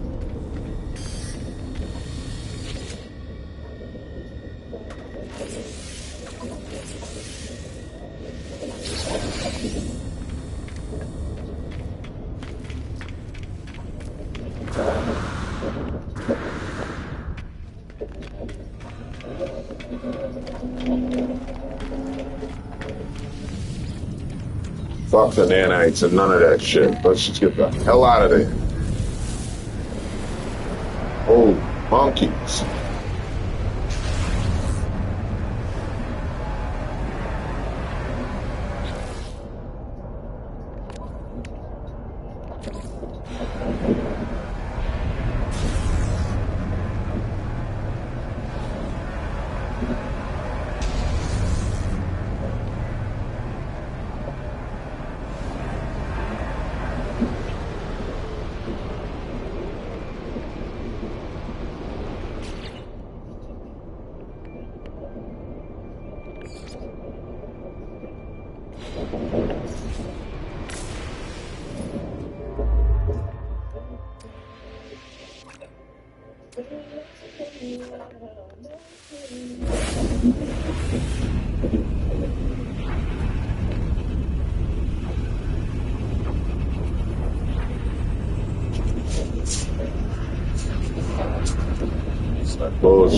Fuck the nanites and none of that shit. Let's just get the hell out of there. Oh, monkeys.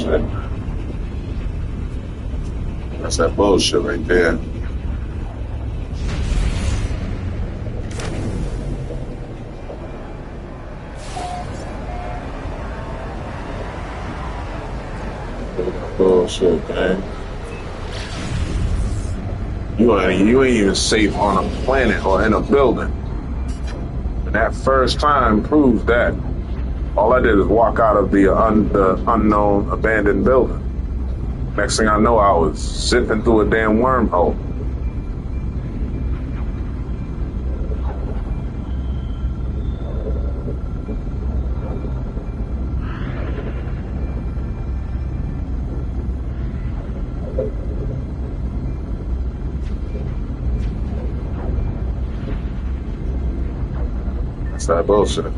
bullshit. That's that bullshit right there. Bullshit, man. You ain't even safe on a planet or in a building. And that first time proves that. All I did is walk out of the unknown abandoned building. Next thing I know, I was zipping through a damn wormhole. That's that bullshit.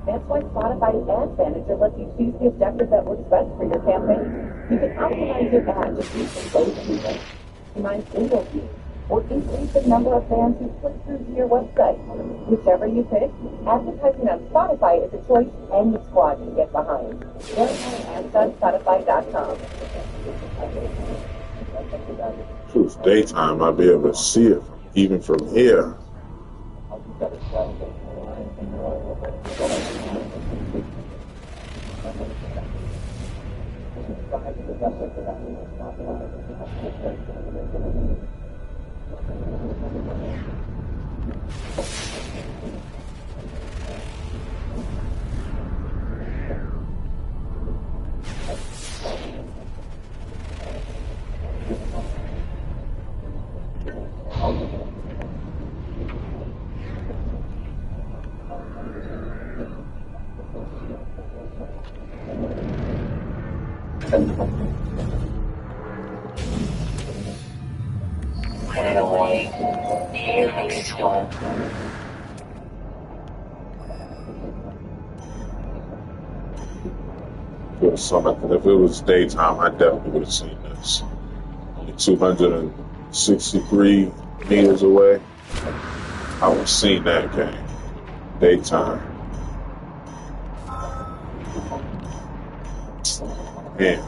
That's why Spotify Ads Manager lets you choose the objective that works best for your campaign. You can optimize your ad to reach the most people, maximize single feed, or increase the number of fans who click through to your website. Whichever you pick, advertising on Spotify is a choice any squad can get behind. Learn more at ads.spotify.com. If it was daytime, I'd be able to see it even from here. If it was daytime, I definitely would have seen this. Only 263 meters away, I would have seen that game. Daytime. Man.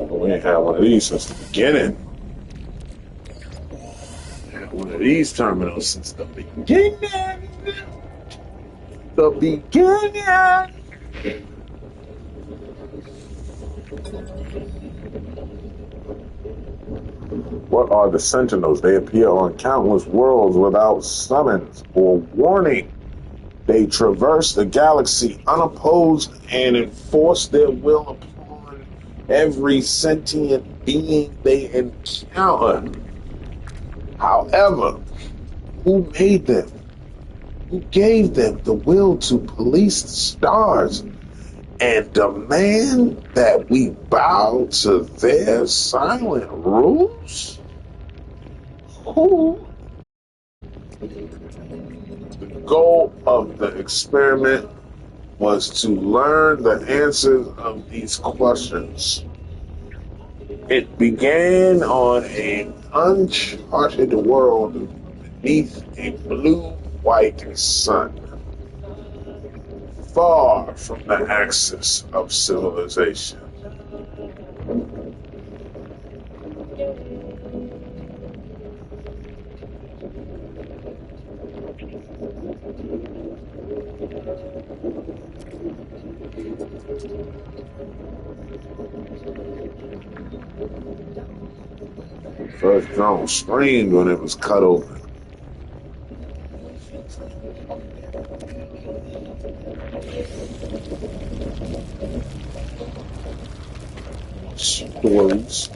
We ain't had one of these since the beginning. Had one of these terminals since the beginning. The beginning. What are the Sentinels? They appear on countless worlds without summons or warning. They traverse the galaxy unopposed and enforce their will upon every sentient being they encounter. However, Who made them? Who gave them the will to police the stars and demand that we bow to their silent rules? Who? The goal of the experiment was to learn the answers of these questions. It began on an uncharted world beneath a blue-white sun, far from the axis of civilization. First drone screamed when it was cut open. Stories.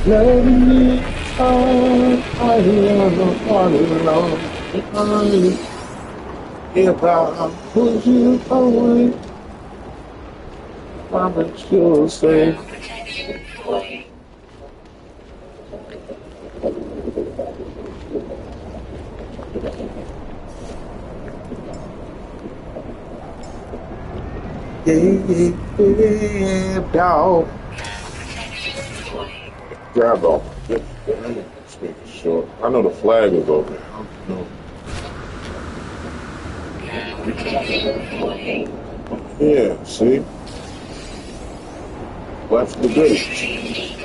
Let me if I push you away, promise you'll stay. Yeah, dog. Grab off. Just making sure. I know the flag is over there. I don't know. Yeah, see? Left the gate.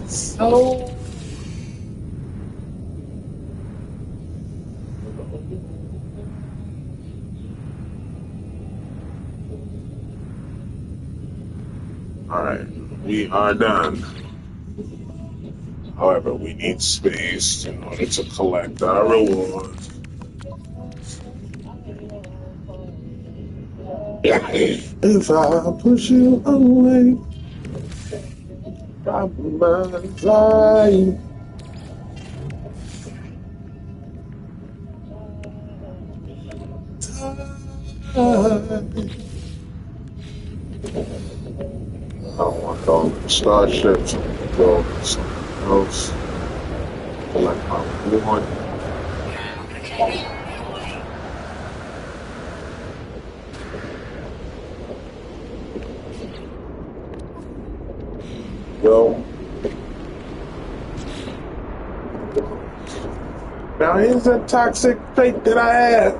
So alright, we are done. However, we need space in order to collect our rewards. If I push you away from my side, I don't want all the starships. Go something else. Collect my reward. Well, now here's a toxic trait that I have.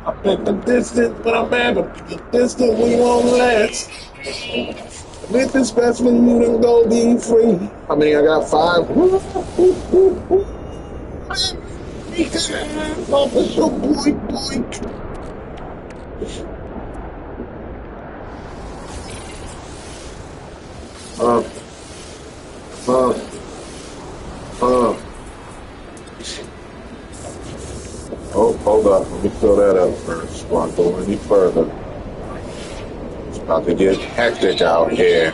I pick the distance when I'm mad, but pick the distance when you won't last. If it's best for you, then go be free. I mean, I got 5. Official boink boink. Oh, hold up. Let me fill that up first before I go any further. It's about to get hectic out here.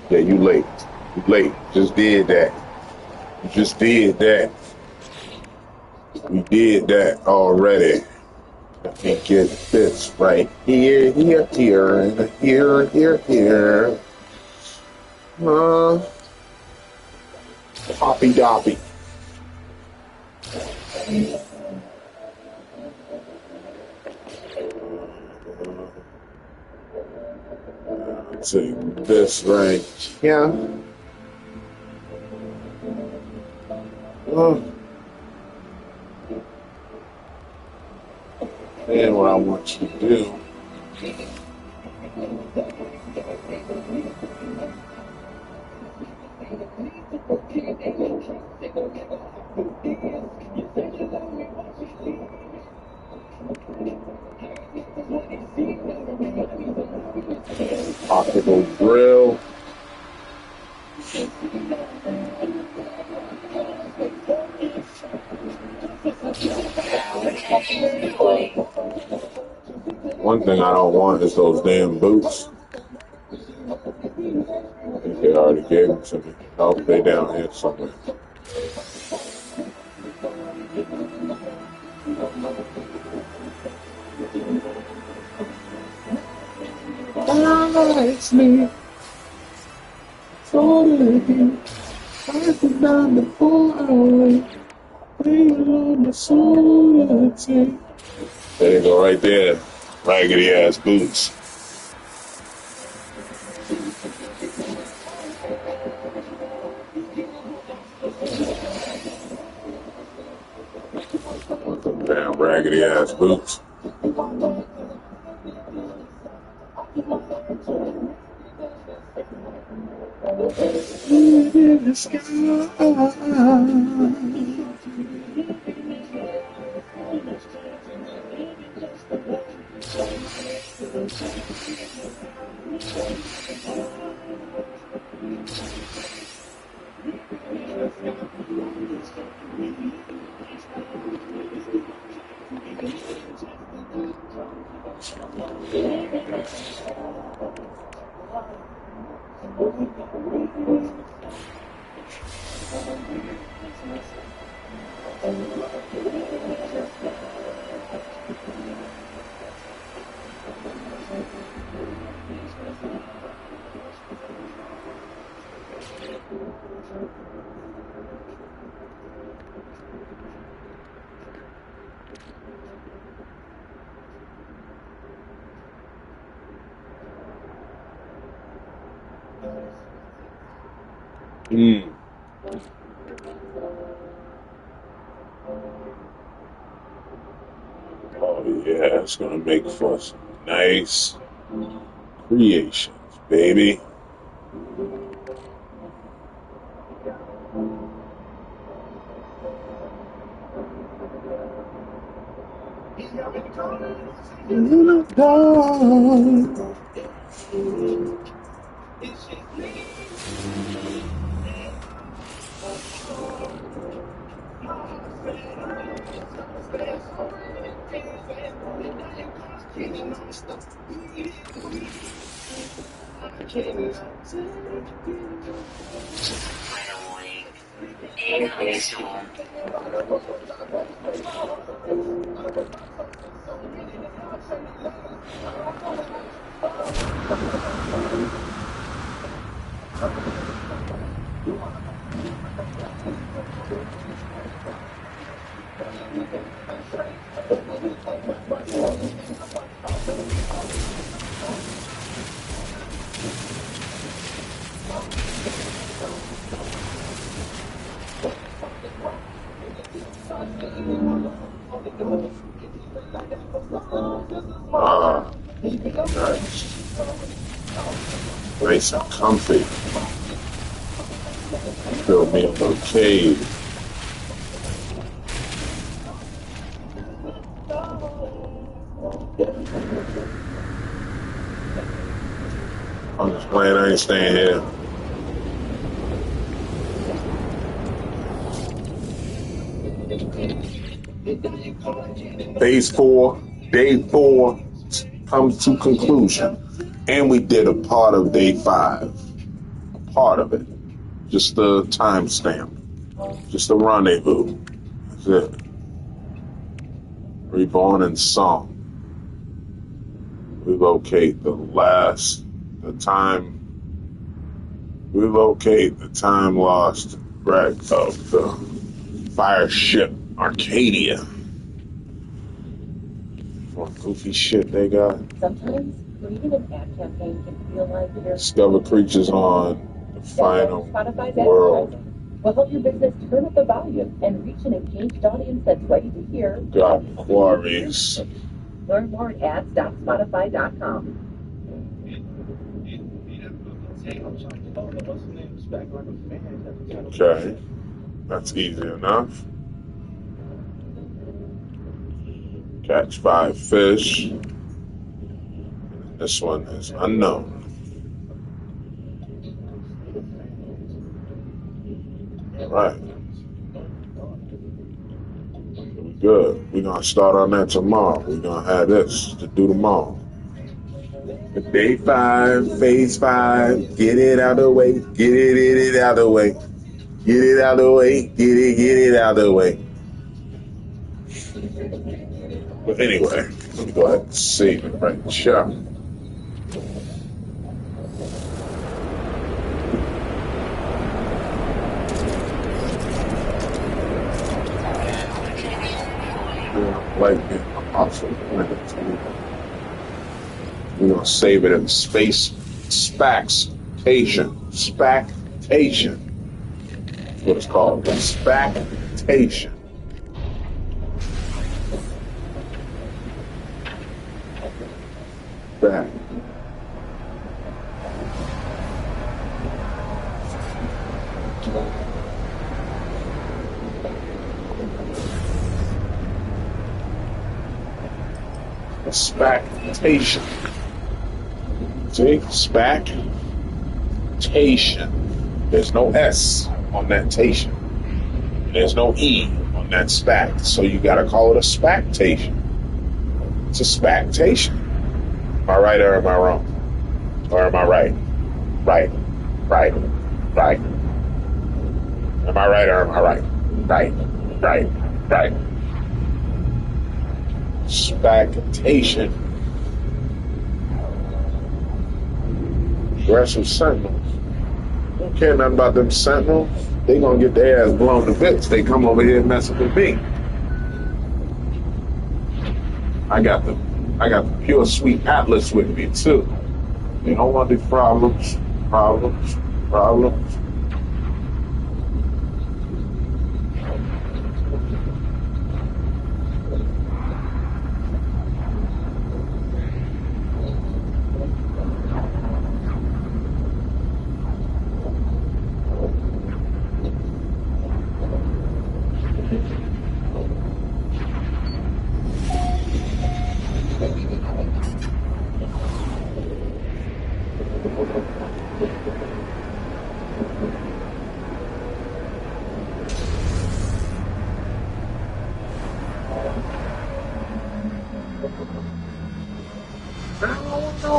Yeah, you late. You late. Just did that. You just did that. We did that already. Let me get this right here, here, here, and here, here, here. Poppy doppy. Take this right here. And what I want you to do. Optical grill. One thing I don't want is those damn boots. I think they already gave them to me. Oh, they down here somewhere. It's me. So again. I could down the 4 hours. Waiting on the soul to take. There you go, right there. Raggedy ass boots. Damn raggedy ass boots. In the sky. Oh yeah, it's gonna make for some nice creations, baby. In the dark. Incoming storm. Nice. Nice and comfy. Feel me a little cave. I'm just playing, I ain't staying here. Phase 4, day 4 comes to conclusion. And we did a part of day 5. A part of it. Just a timestamp. Just a rendezvous. That's it. Reborn in song. We locate the time lost wreck of the fire ship Arcadia. What goofy shit they got. Sometimes reading an ad campaign can feel like you're Discover creatures on the final world. will help your business turn up the volume and reach an engaged audience that's ready to hear. Got quarries. Learn more at ads.spotify.com. Okay. That's easy enough. Catch 5 fish. This one is unknown. All right. We good. We're going to start on that tomorrow. We're going to have this to do tomorrow. Day 5, phase 5. Get it out of the way. Get it out of the way. Get it out of the way. Get it out of the way. But anyway, let me go ahead and save it right here. Like it, awesome. We're gonna save it in space. Spactation. Spactation. That's what it's called. Spactation. Back. Spactation. See? Spactation. There's no S on that tation. There's no E on that spac. So you gotta call it a spactation. It's a spactation. Am I right or am I wrong? Or am I right? Right. Right. Right. Am I right or am I right? Right. Right. Right. Spactation. Aggressive sentinels. Don't care nothing about them sentinels. They gonna get their ass blown to bits. They come over here messing with me. I got the pure sweet Atlas with me too. They don't want these problems.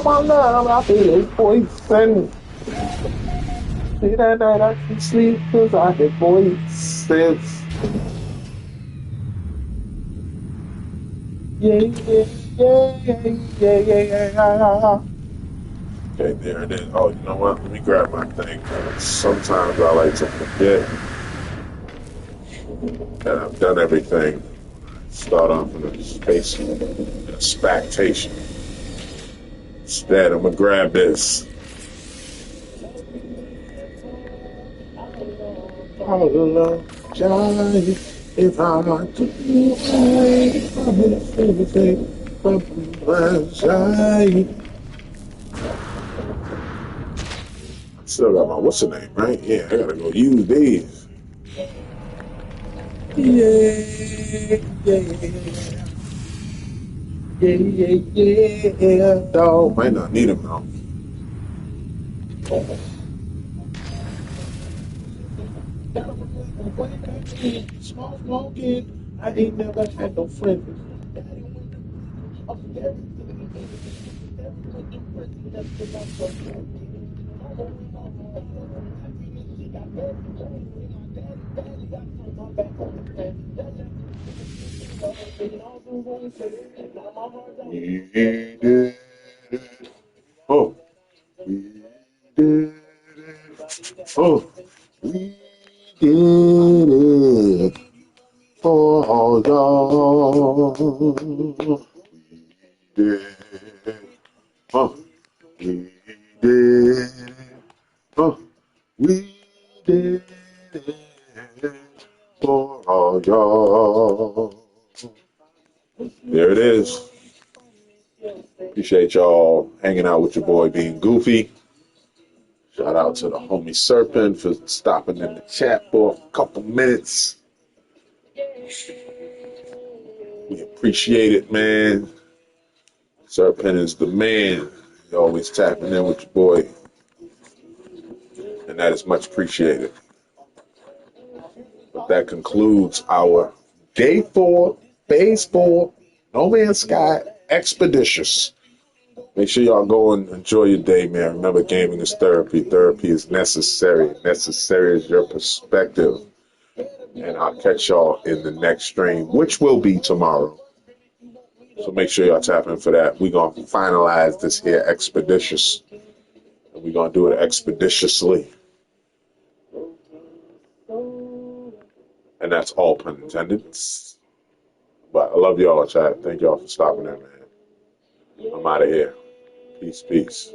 My love, I feel it poison. See that night I can sleep cause I hear voices. Yeah. Okay, there it is. Oh, you know what? Let me grab my thing. Sometimes I like to forget that I've done everything. Start off with a space, spactation. Instead, I'm gonna grab this. If I do still got my what's the name, right? Yeah, I gotta go use these. Yeah. Dog might not need them though. Small smoking. I ain't never had no friends. We did it. Oh, we did it. Oh, we did it for all y'all. We did it. Oh, we did it. Oh, we did it. for all y'all. There it is. Appreciate y'all hanging out with your boy being goofy. Shout out to the homie Serpent for stopping in the chat for a couple minutes. We appreciate it, man. Serpent is the man. You always tapping in with your boy. And that is much appreciated. But that concludes our Day 4, Phase 4, No Man's Sky Expeditious. Make sure y'all go and enjoy your day, man. Remember, gaming is therapy. Therapy is necessary. Necessary is your perspective. And I'll catch y'all in the next stream, which will be tomorrow. So make sure y'all tap in for that. We're going to finalize this here expeditious. And we're going to do it expeditiously. And that's all pun intended. But I love y'all, chat. Thank y'all for stopping in, man. I'm out of here. Peace, peace.